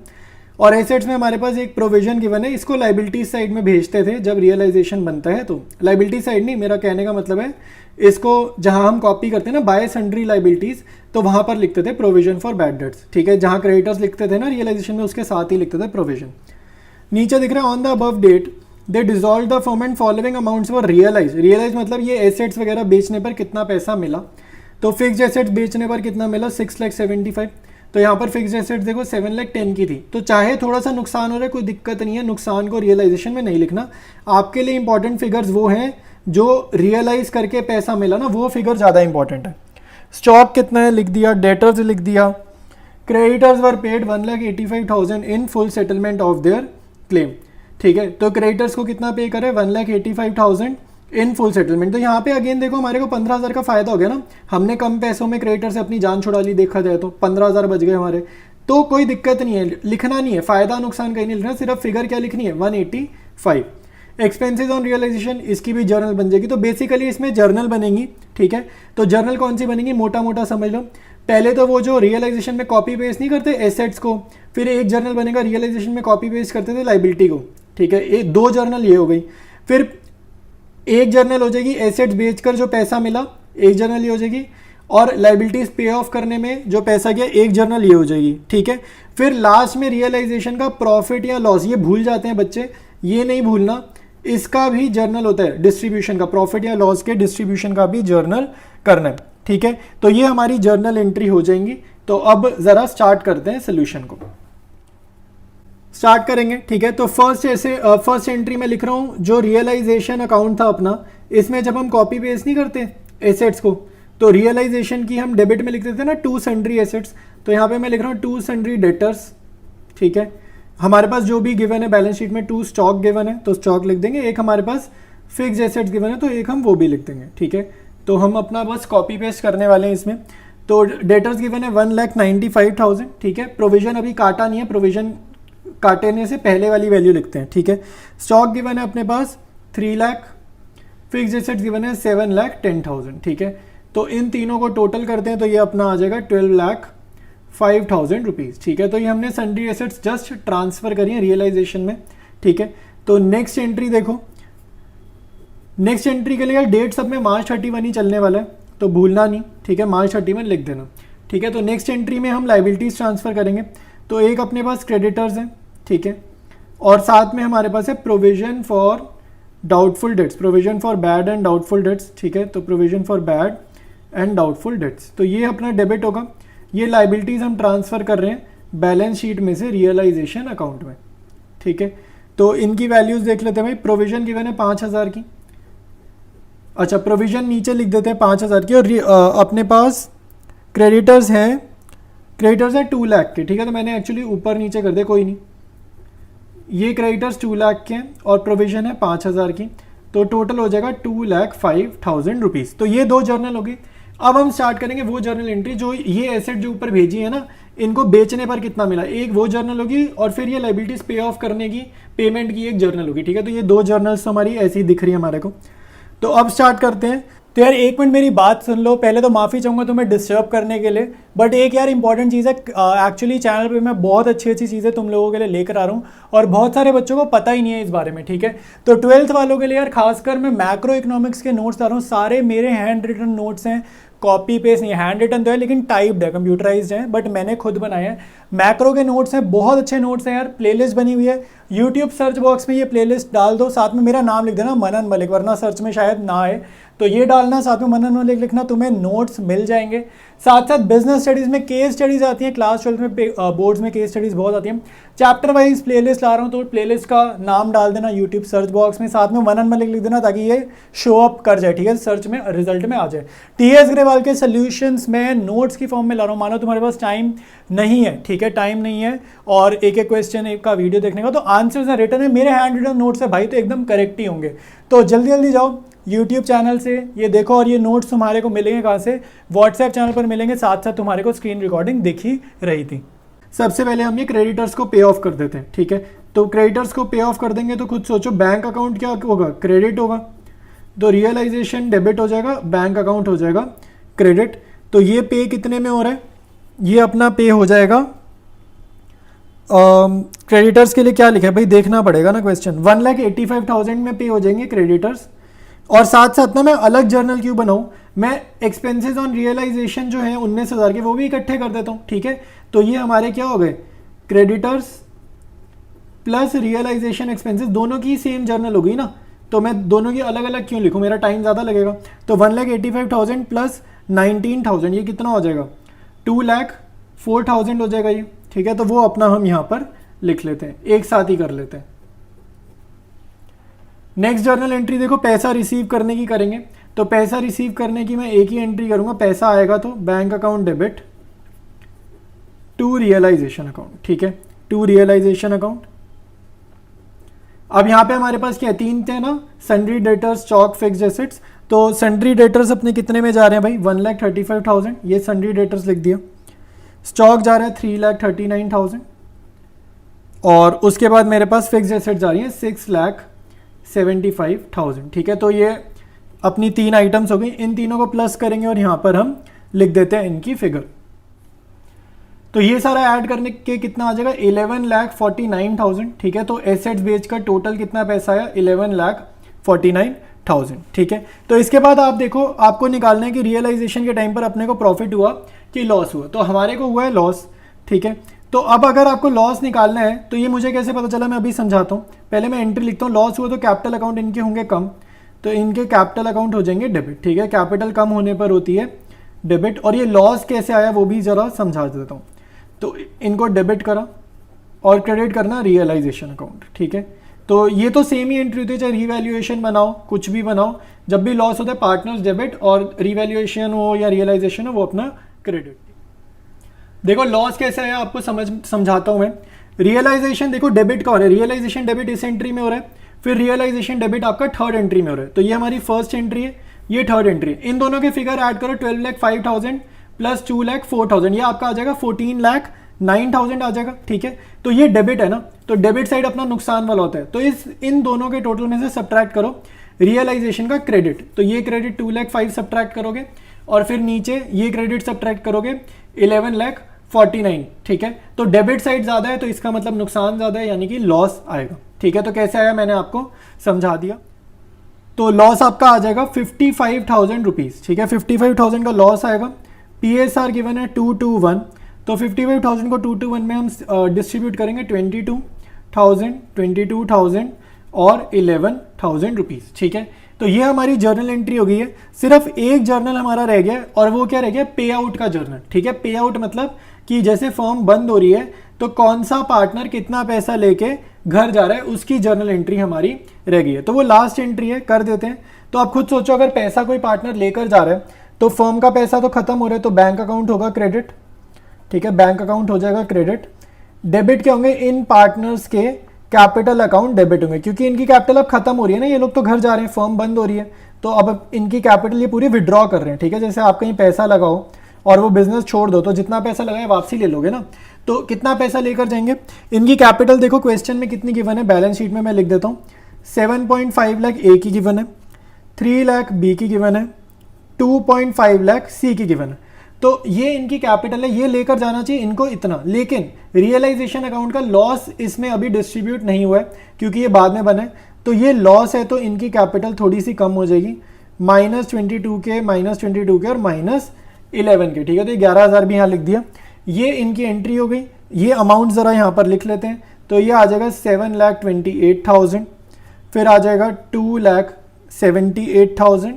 और एसेट्स में हमारे पास एक प्रोविजन गिवन है। इसको लाइबिलिटीज साइड में भेजते थे जब रियलाइजेशन बनता है, तो लाइबिलिटी साइड नहीं, मेरा कहने का मतलब है इसको जहां हम कॉपी करते हैं ना बाय सन्ड्री लाइबिलिटीज, तो वहां पर लिखते थे प्रोविजन फॉर बैड डेट्स। ठीक है, जहां क्रेडिटर्स लिखते थे ना रियलाइजेशन में, उसके साथ ही लिखते थे प्रोविजन। नीचे दिख रहा है on the above date they dissolve the firm and following amounts were realise. Realise मतलब ये एसेट्स वगैरह बेचने पर कितना पैसा मिला। तो फिक्स्ड एसेट्स बेचने पर कितना मिला, 6,75,000। तो यहाँ पर फिक्स्ड एसेट्स देखो 7,10,000 की थी। तो चाहे थोड़ा सा नुकसान हो रहा है कोई दिक्कत नहीं है, नुकसान को रियलाइजेशन में नहीं लिखना। आपके लिए इंपॉर्टेंट फिगर्स वो हैं जो रियलाइज करके पैसा मिला ना, वो फिगर ज़्यादा इंपॉर्टेंट है। स्टॉक कितना है लिख दिया, डेटर्स लिख दिया, creditors were paid 1,85,000 in full settlement of there claim. ठीक है, तो क्रेडिटर्स को कितना पे करे, 1,85,000 इन फुल सेटलमेंट। तो यहाँ पे अगेन देखो हमारे को 15,000 का फायदा हो गया ना, हमने कम पैसों में क्रेडिटर से अपनी जान छुड़ा ली, देखा जाए तो 15,000 बच गए हमारे। तो कोई दिक्कत नहीं है, लिखना नहीं है, फायदा नुकसान कहीं नहीं लिखना, सिर्फ फिगर क्या लिखनी है 185। एक्सपेंसेस ऑन रियलाइजेशन, इसकी भी जर्नल बन जाएगी। तो बेसिकली इसमें जर्नल बनेंगी। ठीक है, तो जर्नल कौन सी बनेगी, मोटा मोटा समझ लो। पहले तो वो जो रियलाइजेशन में कॉपी पेस्ट नहीं करते एसेट्स को, फिर एक जर्नल बनेगा रियलाइजेशन में कॉपी पेस्ट करते थे लाइबिलिटी को। ठीक है, ये 2 जर्नल ये हो गई। फिर एक जर्नल हो जाएगी एसेट्स बेचकर जो पैसा मिला, एक जर्नल ये हो जाएगी, और लाइबिलिटीज पे ऑफ करने में जो पैसा गया एक जर्नल ये हो जाएगी। ठीक है, फिर लास्ट में रियलाइजेशन का प्रॉफिट या लॉस, ये भूल जाते हैं बच्चे, ये नहीं भूलना, इसका भी जर्नल होता है डिस्ट्रीब्यूशन का, प्रॉफिट या लॉस के डिस्ट्रीब्यूशन का भी जर्नल करना है। ठीक है, तो ये हमारी जर्नल एंट्री हो जाएंगी। तो अब जरा स्टार्ट करते हैं सोल्यूशन को। स्टार्ट करेंगे, ठीक है। तो फर्स्ट एंट्री में लिख रहा हूँ जो रियलाइजेशन अकाउंट था अपना, इसमें जब हम कॉपी पेस्ट नहीं करते एसेट्स को, तो रियलाइजेशन की हम डेबिट में लिखते थे ना टू सन्ड्री एसेट्स, तो यहाँ पे मैं लिख रहा हूँ टू सन्ड्री डेटर्स, ठीक है। हमारे पास जो भी गिवन है बैलेंस शीट में, टू स्टॉक गिवन है तो स्टॉक लिख देंगे, एक हमारे पास फिक्स एसेट्स गिवन है तो एक हम वो भी लिख देंगे, ठीक है। तो हम अपना बस कॉपी पेस्ट करने वाले हैं इसमें। तो डेटर्स गिवन है 1,95,000, ठीक है। प्रोविजन अभी काटा नहीं है, प्रोविजन काटने से पहले वाली वैल्यू लिखते हैं, ठीक है। स्टॉक गिवन है अपने पास 3 लाख, फिक्स एसेट्स गिवन है 7,10,000, ठीक है। तो इन तीनों को टोटल करते हैं तो ये अपना आ जाएगा 12,05,000 रुपीज़, ठीक है। तो ये हमने सन्ड्री एसेट्स जस्ट ट्रांसफर करी है रियलाइजेशन में, ठीक है। तो नेक्स्ट एंट्री देखो, नेक्स्ट एंट्री के लिए यार डेट सब में March 31 ही चलने वाला है तो भूलना नहीं, ठीक है। March 31 लिख देना, ठीक है। तो नेक्स्ट एंट्री में हम लाइबिलिटीज़ ट्रांसफ़र करेंगे, तो एक अपने पास क्रेडिटर्स हैं, ठीक है, और साथ में हमारे पास है provision for doubtful dates, provision for bad and doubtful debts, ठीक है। तो provision for bad and doubtful debts, तो ये अपना डेबिट होगा। ये लाइबिलिटीज़ हम ट्रांसफ़र कर रहे हैं बैलेंस शीट में से रियलाइजेशन अकाउंट में, ठीक है। तो इनकी वैल्यूज़ देख लेते हैं भाई। प्रोविजन गिवन है 5,000 की, अच्छा प्रोविजन नीचे लिख देते हैं 5,000 की, और अपने पास क्रेडिटर्स हैं 2 लाख के, ठीक है। तो मैंने एक्चुअली ऊपर नीचे कर दिया, कोई नहीं। ये क्रेडिटर्स 2 लाख के हैं और प्रोविजन है 5,000 की, तो टोटल हो जाएगा 2,05,000 रुपीज़। तो ये दो जर्नल हो गई। अब हम स्टार्ट करेंगे वो जर्नल एंट्री जो ये एसेट जो ऊपर भेजी है ना, इनको बेचने पर कितना मिला, एक वो जर्नल होगी और फिर ये लाइबिलिटीज पे ऑफ करने की पेमेंट की एक जर्नल होगी, ठीक है। तो ये दो जर्नल्स हमारी ऐसी दिख रही है हमारे को। तो अब स्टार्ट करते हैं। तो यार एक मिनट मेरी बात सुन लो, पहले तो माफ़ी चाहूँगा तुम्हें डिस्टर्ब करने के लिए, बट एक यार इंपॉर्टेंट चीज़ है, एक्चुअली चैनल पे मैं बहुत अच्छी अच्छी चीज़ें तुम लोगों के लिए लेकर आ रहा हूँ और बहुत सारे बच्चों को पता ही नहीं है इस बारे में, ठीक है। तो 12th वालों के लिए यार खासकर मैं मैक्रो इकोनॉमिक्स के नोट्स ला रहा हूँ, सारे मेरे हैंड रिटन नोट्स हैं, कॉपी पेस्ट नहीं, हैंड रिटन तो है लेकिन टाइप्ड है, कंप्यूटराइज्ड है, बट मैंने खुद बनाए हैं। मैक्रो के नोट्स हैं, बहुत अच्छे नोट्स हैं यार। प्लेलिस्ट बनी हुई है, यूट्यूब सर्च बॉक्स में ये प्लेलिस्ट डाल दो, साथ में मेरा नाम लिख देना मनन मलिक, वरना सर्च में शायद ना आए, तो ये डालना, साथ में मनन मलिक लिखना, तुम्हें नोट्स मिल जाएंगे। साथ साथ बिजनेस स्टडीज़ में केस स्टडीज़ आती हैं, क्लास 12 में बोर्ड्स में केस स्टडीज़ बहुत आती हैं। चैप्टर वाइज प्लेलिस्ट ला रहा हूँ, तो प्लेलिस्ट का नाम डाल देना यूट्यूब सर्च बॉक्स में, साथ में मनन मलिक लिख देना ताकि ये शो अप कर जाए, ठीक है, सर्च में रिजल्ट में आ जाए। टीएस ग्रेवाल के सोल्यूशंस में नोट्स की फॉर्म में ला रहा हूँ। मानो तुम्हारे पास टाइम नहीं है, ठीक है, टाइम नहीं है और एक एक क्वेश्चन एक का वीडियो देखने का, तो आंसर्स रिटर्न है, मेरे हैंड रिटन नोट्स है भाई, तो एकदम करेक्ट ही होंगे। तो जल्दी जल्दी जाओ यूट्यूब चैनल से ये देखो, और ये नोट्स तुम्हारे को मिलेंगे कहाँ से, व्हाट्सएप चैनल पर मिलेंगे, साथ साथ तुम्हारे को स्क्रीन रिकॉर्डिंग दिख ही रही थी। सबसे पहले हम ये क्रेडिटर्स को पे ऑफ कर देते हैं, ठीक है। तो क्रेडिटर्स को पे ऑफ कर देंगे तो खुद सोचो बैंक अकाउंट क्या होगा, क्रेडिट होगा, तो रियलाइजेशन डेबिट हो जाएगा, बैंक अकाउंट हो जाएगा क्रेडिट। तो ये पे कितने में हो रहा है, ये अपना पे हो जाएगा, क्रेडिटर्स के लिए क्या लिखा है भाई, देखना पड़ेगा ना क्वेश्चन, 1,85,000 में पे हो जाएंगे क्रेडिटर्स। और साथ साथ ना मैं अलग जर्नल क्यों बनाऊं, मैं एक्सपेंसेस ऑन रियलाइजेशन जो है 19,000 के वो भी इकट्ठे कर देता हूं, ठीक है। तो ये हमारे क्या हो गए, क्रेडिटर्स प्लस रियलाइजेशन एक्सपेंसेस, दोनों की सेम जर्नल हो गई ना, तो मैं दोनों की अलग अलग क्यों लिखूं, मेरा टाइम ज़्यादा लगेगा। तो 1,85,000 प्लस 19,000 ये कितना हो जाएगा, 2,04,000 हो जाएगा ये, ठीक है। तो वो अपना हम यहाँ पर लिख लेते हैं, एक साथ ही कर लेते हैं। नेक्स्ट जर्नल एंट्री देखो, पैसा रिसीव करने की करेंगे, तो पैसा रिसीव करने की मैं एक ही एंट्री करूंगा, पैसा आएगा तो bank account debit to realisation account, ठीक है, टू रियलाइजेशन अकाउंट। अब यहाँ पे हमारे पास क्या है, तीन थे ना, sundry debtors, stock, fixed assets. तो सन्ड्री डेटर्स अपने कितने में जा रहे हैं भाई, 1,35,000, ये सन्ड्री डेटर्स लिख दिया। स्टॉक जा रहा है 3,39,000 और उसके बाद मेरे पास फिक्स्ड एसेट्स जा रही हैं 6,75,000, ठीक है। तो ये अपनी तीन आइटम्स हो गई, इन तीनों को प्लस करेंगे और यहाँ पर हम लिख देते हैं इनकी फिगर। तो ये सारा ऐड करने के कितना आ जाएगा, 11,49,000, ठीक है। तो एसेट्स बेच कर टोटल कितना पैसा आया, 11,49,000, ठीक है। तो इसके बाद आप देखो, आपको निकालना है कि रियलाइजेशन के टाइम पर अपने को प्रॉफिट हुआ कि लॉस हुआ, तो हमारे को हुआ है लॉस, ठीक है। तो अब अगर आपको लॉस निकालना है तो ये मुझे कैसे पता चला, मैं अभी समझाता हूँ। पहले मैं एंट्री लिखता हूँ, लॉस हुआ तो कैपिटल अकाउंट इनके होंगे कम, तो इनके कैपिटल अकाउंट हो जाएंगे डेबिट, ठीक है। कैपिटल कम होने पर होती है डेबिट। और ये लॉस कैसे आया वो भी ज़रा समझा देता हूँ। तो इनको डेबिट करा और क्रेडिट करना रियलाइजेशन अकाउंट, ठीक है। तो ये तो सेम ही एंट्री होती है, चाहे रिवैल्यूएशन बनाओ कुछ भी बनाओ, जब भी लॉस होता है पार्टनर्स डेबिट और रिवैल्यूएशन हो या रियलाइजेशन हो वो अपना क्रेडिट। देखो लॉस कैसा है आपको समझाता हूँ मैं। रियलाइजेशन देखो डेबिट का हो रहा है, रियलाइजेशन डेबिट इस एंट्री में हो रहा है, फिर रियलाइजेशन डेबिट आपका थर्ड एंट्री में हो रहा है। तो ये हमारी फर्स्ट एंट्री है, ये थर्ड एंट्री है। इन दोनों के फिगर ऐड करो, 12,05,000 प्लस 2,04,000, ये आपका आ जाएगा 14,09,000 आ जाएगा, ठीक है। तो ये डेबिट है ना, तो डेबिट साइड अपना नुकसान वाला होता है। तो इन दोनों के टोटल में से सब्ट्रैक्ट करो रियलाइजेशन का क्रेडिट, तो ये क्रेडिट 2,05,000 सब्ट्रैक्ट करोगे और फिर नीचे ये क्रेडिट सब्ट्रैक्ट करोगे 11,49,000, ठीक है। तो डेबिट साइड ज़्यादा है तो इसका मतलब नुकसान ज़्यादा है, यानी कि लॉस आएगा, ठीक है। तो कैसे आया मैंने आपको समझा दिया। तो लॉस आपका आ जाएगा 55,000 रुपीज़, ठीक है। 55,000 का लॉस आएगा। PSR गिवन है 221, तो 55,000 को 221 में हम डिस्ट्रीब्यूट करेंगे 22,000 और 11,000 रुपीज़, ठीक है। तो ये हमारी जर्नल एंट्री हो गई है। सिर्फ एक जर्नल हमारा रह गया और वो क्या रह गया, पे आउट का जर्नल, ठीक है। पे आउट मतलब कि जैसे फर्म बंद हो रही है तो कौन सा पार्टनर कितना पैसा लेके घर जा रहा है उसकी जर्नल एंट्री हमारी रह गई है। तो वो लास्ट एंट्री है, कर देते हैं। तो आप खुद सोचो, अगर पैसा कोई पार्टनर लेकर जा रहा है तो फर्म का पैसा तो खत्म हो रहा है, तो बैंक अकाउंट होगा क्रेडिट, ठीक है। बैंक अकाउंट हो जाएगा क्रेडिट। डेबिट क्या होंगे, इन पार्टनर्स के कैपिटल अकाउंट डेबिट होंगे, क्योंकि इनकी कैपिटल अब खत्म हो रही है ना, ये लोग तो घर जा रहे हैं, फर्म बंद हो रही है, तो अब इनकी कैपिटल ये पूरी विड्रॉ कर रहे हैं, ठीक है। जैसे आप कहीं पैसा लगाओ और वो बिजनेस छोड़ दो तो जितना पैसा लगाए वापसी ले लोगे ना, तो कितना पैसा लेकर जाएंगे। इनकी कैपिटल देखो क्वेश्चन में कितनी गिवन है, बैलेंस शीट में मैं लिख देता हूँ। 7.5 लाख ए की गिवन है, 3 लाख बी की गिवन है, 2.5 लाख सी की गिवन है। तो ये इनकी कैपिटल है, ये लेकर जाना चाहिए इनको इतना। लेकिन रियलाइजेशन अकाउंट का लॉस इसमें अभी डिस्ट्रीब्यूट नहीं हुआ है क्योंकि ये बाद में बने, तो ये लॉस है, तो इनकी कैपिटल थोड़ी सी कम हो जाएगी, -22 के और -11 के, ठीक है। तो ये 11,000 भी यहाँ लिख दिया। ये इनकी एंट्री हो गई। ये अमाउंट ज़रा यहाँ पर लिख लेते हैं, तो ये आ जाएगा 7,28,000, फिर आ जाएगा 2,78,000,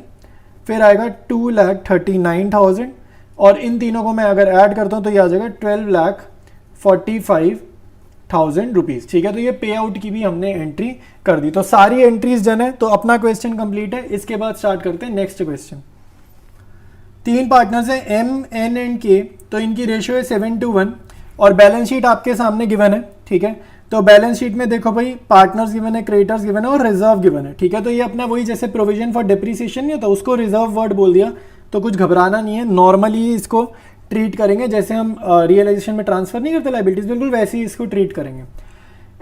फिर आएगा 2,39,000 और इन तीनों को मैं अगर ऐड करता हूँ तो ये आ जाएगा 12,45,000 रुपीज़, ठीक है। तो ये पे आउट की भी हमने एंट्री कर दी। तो सारी एंट्रीज डन है, तो अपना क्वेश्चन कंप्लीट है। इसके बाद स्टार्ट करते हैं नेक्स्ट क्वेश्चन। 3 पार्टनर्स हैं M, N एंड K, तो इनकी रेशियो है 7:1 और बैलेंस शीट आपके सामने गिवन है, ठीक है। तो बैलेंस शीट में देखो भाई, पार्टनर्स गिवन है, क्रेडिटर्स गिवन है और रिजर्व गिवन है, ठीक है। तो ये अपना वही जैसे प्रोविजन फॉर डिप्रिसिएशन नहीं होता, उसको रिजर्व वर्ड बोल दिया, तो कुछ घबराना नहीं है। नॉर्मली इसको ट्रीट करेंगे जैसे हम रियलाइजेशन में ट्रांसफर नहीं करते लाइबिलिटीज, बिल्कुल वैसे ही इसको ट्रीट करेंगे।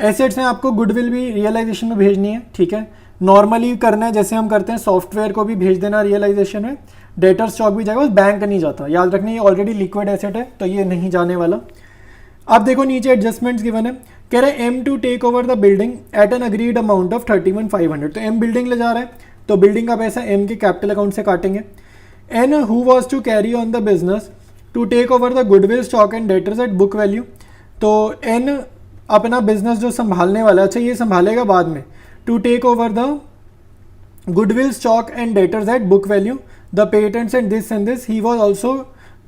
एसेट्स में आपको गुडविल भी रियलाइजेशन में भेजनी है, ठीक है। नॉर्मली करना है जैसे हम करते हैं, सॉफ्टवेयर को भी भेज देना रियलाइजेशन में। डेटर स्टॉक भी जाएगा, बस बैंक नहीं जाता, याद रखना ये ऑलरेडी लिक्विड एसेट है तो ये नहीं जाने वाला। अब देखो नीचे एडजस्टमेंट्स गिवन है, कह रहे हैं M to take over the building at an agreed amount of 31,500, तो M बिल्डिंग ले जा रहा है तो बिल्डिंग का पैसा M के कैपिटल अकाउंट से काटेंगे। N who was to carry on the business to take over the goodwill stock and debtors at book value, तो N अपना बिजनेस जो संभालने वाला है, अच्छा ये संभालेगा बाद में, to take over the goodwill stock and debtors at book value the patents and this he was also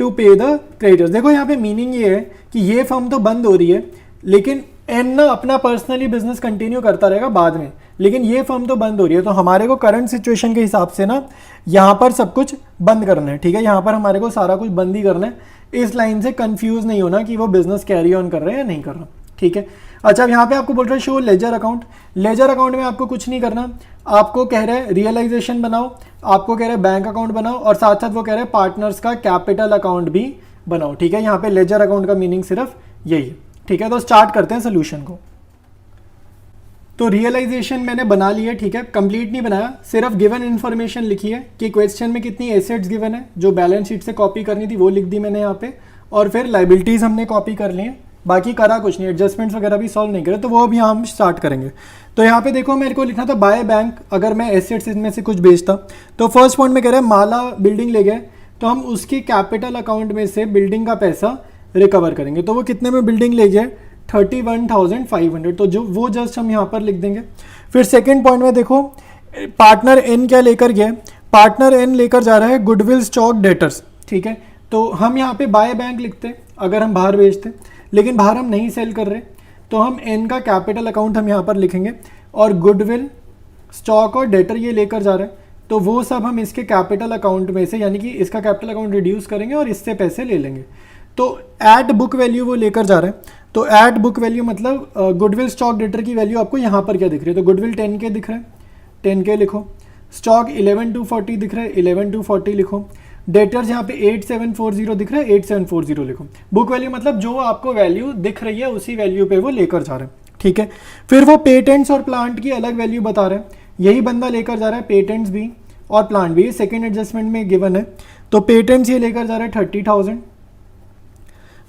to pay the creditors. देखो यहाँ पे मीनिंग ये है कि ये फर्म तो बंद हो रही है लेकिन एन ना अपना पर्सनली बिजनेस कंटिन्यू करता रहेगा बाद में, लेकिन ये फर्म तो बंद हो रही है, तो हमारे को करंट सिचुएशन के हिसाब से ना यहाँ पर सब कुछ बंद करना है, ठीक है। यहाँ पर हमारे को सारा कुछ बंद ही करना है, इस लाइन से कंफ्यूज नहीं होना कि वो बिजनेस कैरी ऑन कर रहे हैं या नहीं कर रहा, ठीक है। अच्छा अब यहाँ पे आपको बोल रहा है show ledger account. Ledger account में आपको कुछ नहीं करना, आपको कह रहे हैं रियलाइजेशन बनाओ, आपको कह रहे हैं बैंक अकाउंट बनाओ और साथ साथ वो कह रहे हैं पार्टनर्स का कैपिटल अकाउंट भी बनाओ, ठीक है। यहाँ पे लेजर अकाउंट का मीनिंग सिर्फ यही है, ठीक है। तो स्टार्ट करते हैं सोल्यूशन को। तो रियलाइजेशन मैंने बना लिया, ठीक है, कंप्लीट नहीं बनाया, सिर्फ गिवन इन्फॉर्मेशन लिखी है कि क्वेश्चन में कितनी एसेट्स गिवन है, जो बैलेंस शीट से कॉपी करनी थी वो लिख दी मैंने यहाँ पे, और फिर लाइबिलिटीज हमने कॉपी कर ली है, बाकी करा कुछ नहीं, एडजस्टमेंट्स वगैरह भी सॉल्व नहीं करे, तो वो अभी यहाँ हम स्टार्ट करेंगे। तो यहाँ पे देखो मेरे को लिखना था बाय बैंक, अगर मैं एसेट्स इनमें से कुछ बेचता, तो फर्स्ट पॉइंट में कह रहे हैं माला बिल्डिंग ले गए तो हम उसकी कैपिटल अकाउंट में से बिल्डिंग का पैसा रिकवर करेंगे, तो वो कितने में बिल्डिंग ले गए 31,500, तो जो वो जस्ट हम यहाँ पर लिख देंगे। फिर सेकेंड पॉइंट में देखो पार्टनर एन क्या लेकर गया, पार्टनर एन लेकर जा रहा है गुडविल स्टॉक डेटर्स, ठीक है। तो हम यहाँ पे बाय बैंक लिखते अगर हम बाहर बेचते, लेकिन बाहर हम नहीं सेल कर रहे, तो हम एन का कैपिटल अकाउंट हम यहाँ पर लिखेंगे और गुडविल, स्टॉक और डेटर ये लेकर जा रहे हैं, तो वो सब हम इसके कैपिटल अकाउंट में से, यानी कि इसका कैपिटल अकाउंट रिड्यूस करेंगे और इससे पैसे ले लेंगे। तो एट बुक वैल्यू वो लेकर जा रहे हैं, तो एट बुक वैल्यू मतलब गुडविल स्टॉक डेटर की वैल्यू आपको यहाँ पर क्या दिख रही है, तो गुडविल 10K दिख रहा है, 10K लिखो। स्टॉक 11,240 दिख रहा है, 11,240 लिखो। डेटर्स यहाँ पे 8740 दिख रहा है, 8740 लिखो। बुक वैल्यू मतलब जो आपको वैल्यू दिख रही है उसी वैल्यू पे वो लेकर जा रहे हैं, ठीक है। फिर वो पेटेंट्स और प्लांट की अलग वैल्यू बता रहे हैं, यही बंदा लेकर जा रहा है पेटेंट्स भी और प्लांट भी, सेकेंड एडजस्टमेंट में गिवन है। तो पेटेंट्स ये लेकर जा रहा है 30,000,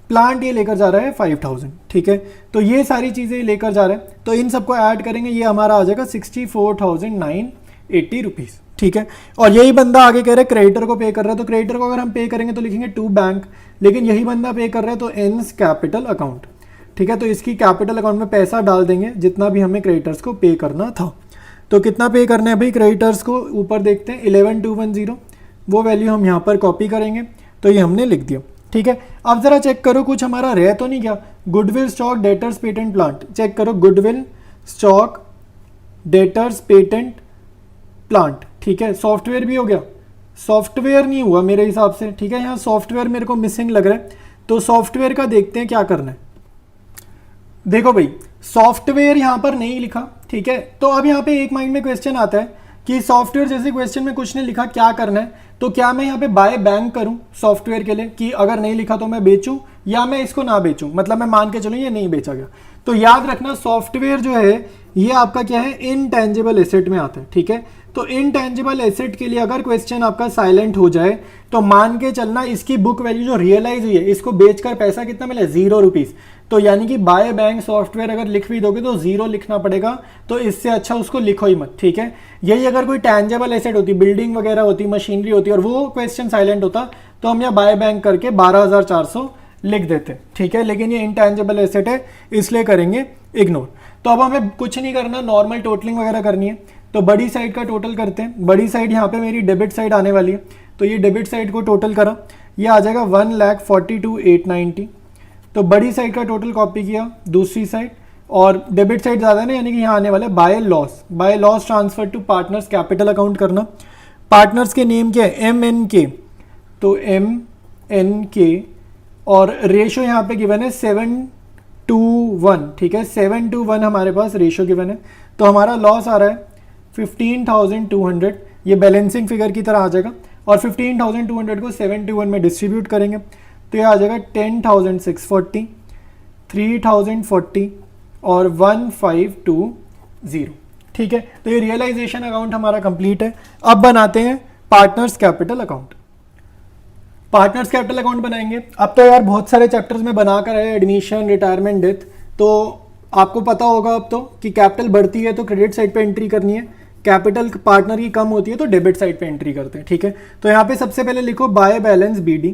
प्लांट ये लेकर जा रहा है 5,000, ठीक है। तो ये सारी चीज़ें लेकर जा रहे हैं, तो इन सबको ऐड करेंगे, ये हमारा आ जाएगा 64,980 रुपीज़, ठीक है। और यही बंदा आगे कह रहा है क्रेडिटर को पे कर रहा है, तो क्रेडिटर को अगर हम पे करेंगे तो लिखेंगे टू बैंक, लेकिन यही बंदा पे कर रहा है तो एन्स कैपिटल अकाउंट, ठीक है। तो इसकी कैपिटल अकाउंट में पैसा डाल देंगे जितना भी हमें क्रेडिटर्स को पे करना था। तो कितना पे करना है भाई क्रेडिटर्स को, ऊपर देखते हैं 11,210, वो वैल्यू हम यहाँ पर कॉपी करेंगे, तो ये हमने लिख दिया, ठीक है। अब जरा चेक करो कुछ हमारा रह तो नहीं गया। Goodwill stock debtors patent plant, check करो goodwill stock debtors patent plant, ठीक है। सॉफ्टवेयर भी हो गया, सॉफ्टवेयर नहीं हुआ मेरे हिसाब से, ठीक है। यहाँ सॉफ्टवेयर मेरे को मिसिंग लग रहा है, तो सॉफ्टवेयर का देखते हैं क्या करना है। देखो भाई सॉफ्टवेयर यहाँ पर नहीं लिखा, ठीक है। तो अब यहाँ पे एक माइंड में क्वेश्चन आता है कि सॉफ्टवेयर जैसे क्वेश्चन में कुछ नहीं लिखा, क्या करना है। तो क्या मैं यहाँ पे बाय बैंक करूँ सॉफ्टवेयर के लिए कि अगर नहीं लिखा तो मैं बेचूं या मैं इसको ना बेचूं, मतलब मैं मान के चलूँ ये नहीं बेचा गया। तो याद रखना सॉफ्टवेयर जो है ये आपका क्या है, इनटेंजिबल एसेट में आता है, ठीक है। तो इनटेंजिबल एसेट के लिए अगर क्वेश्चन आपका साइलेंट हो जाए तो मान के चलना इसकी बुक वैल्यू जो रियलाइज हुई है, इसको बेचकर पैसा कितना मिला, 0 रुपीज। तो यानी कि बाय बैंक सॉफ्टवेयर अगर लिख भी दोगे तो 0 लिखना पड़ेगा, तो इससे अच्छा उसको लिखो ही मत, ठीक है। यही अगर कोई टेंजेबल एसेट होती, बिल्डिंग वगैरह होती, मशीनरी होती और वो क्वेश्चन साइलेंट होता तो हम यहाँ बाय बैंक करके 12,400 लिख देते, ठीक है। लेकिन ये इनटेंजिबल एसेट है इसलिए करेंगे इग्नोर। तो अब हमें कुछ नहीं करना, नॉर्मल टोटलिंग वगैरह करनी है। तो बड़ी साइड का टोटल करते हैं। बड़ी साइड यहाँ पे मेरी डेबिट साइड आने वाली है, तो ये डेबिट साइड को टोटल करा, ये आ जाएगा 1,42,890। तो बड़ी साइड का टोटल कॉपी किया दूसरी साइड, और डेबिट साइड ज़्यादा ना, यानी कि यहाँ आने वाला है by loss. By loss transfer to partners capital account करना। पार्टनर्स के नेम क्या है, MNK, तो MNK और रेशो यहाँ पे गिवन है 7:1, ठीक है। 7:1 हमारे पास रेशो गिवन है। तो हमारा लॉस आ रहा है 15,200, ये बैलेंसिंग फिगर की तरह आ जाएगा। और 15,200 को 7:1 में डिस्ट्रीब्यूट करेंगे तो ये आ जाएगा 10,640, 3,040 और 1,520, ठीक है। तो ये रियलाइजेशन अकाउंट हमारा कंप्लीट है। अब बनाते हैं partners capital account. Partners capital account बनाएंगे। अब तो यार बहुत सारे चैप्टर्स में बना कर है, एडमिशन, रिटायरमेंट, डेथ, तो आपको पता होगा अब तो कि कैपिटल बढ़ती है तो क्रेडिट साइड पे एंट्री करनी है, कैपिटल पार्टनर की कम होती है तो डेबिट साइड पे एंट्री करते हैं, ठीक है। तो यहाँ पे सबसे पहले लिखो बाय बैलेंस BD।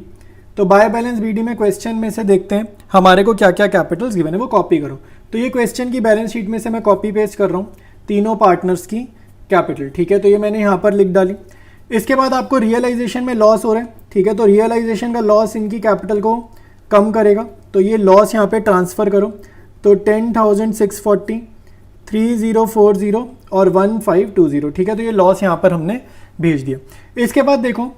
तो बाय बैलेंस BD में क्वेश्चन में से देखते हैं हमारे को क्या क्या कैपिटल्स गिवन है, वो कॉपी करो। तो ये क्वेश्चन की बैलेंस शीट में से मैं कॉपी पेस्ट कर रहा हूँ तीनों पार्टनर्स की कैपिटल, ठीक है। तो ये मैंने यहाँ पर लिख डाली। इसके बाद आपको रियलाइजेशन में लॉस हो रहा है, ठीक है। तो रियलाइजेशन का लॉस इनकी कैपिटल को कम करेगा, तो ये लॉस यहाँ पे ट्रांसफ़र करो। तो 10,640, 3,040 और 1,520, ठीक है। तो ये लॉस यहाँ पर हमने भेज दिया। इसके बाद देखो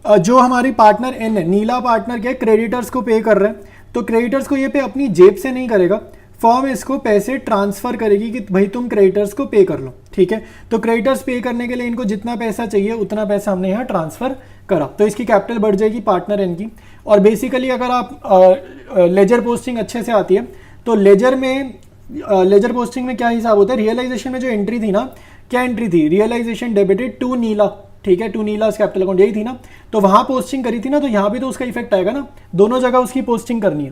जो हमारी पार्टनर N है, नीला पार्टनर क्या है, क्रेडिटर्स को पे कर रहा है। तो क्रेडिटर्स को ये पे अपनी जेब से नहीं करेगा, फर्म इसको पैसे ट्रांसफ़र करेगी कि भाई तुम क्रेडिटर्स को पे कर लो, ठीक है। तो क्रेडिटर्स पे करने के लिए इनको जितना पैसा चाहिए उतना पैसा हमने यहाँ ट्रांसफ़र करा, तो इसकी कैपिटल बढ़ जाएगी पार्टनर N की। और बेसिकली अगर आप लेजर पोस्टिंग अच्छे से आती है तो लेजर पोस्टिंग में क्या हिसाब होता है, रियलाइजेशन में जो एंट्री थी ना, क्या एंट्री थी, रियलाइजेशन डेबिटेड टू नीला, ठीक है, टू नीला कैपिटल अकाउंट यही थी ना। तो वहाँ पोस्टिंग करी थी ना, तो यहाँ भी तो उसका इफेक्ट आएगा ना, दोनों जगह उसकी पोस्टिंग करनी है।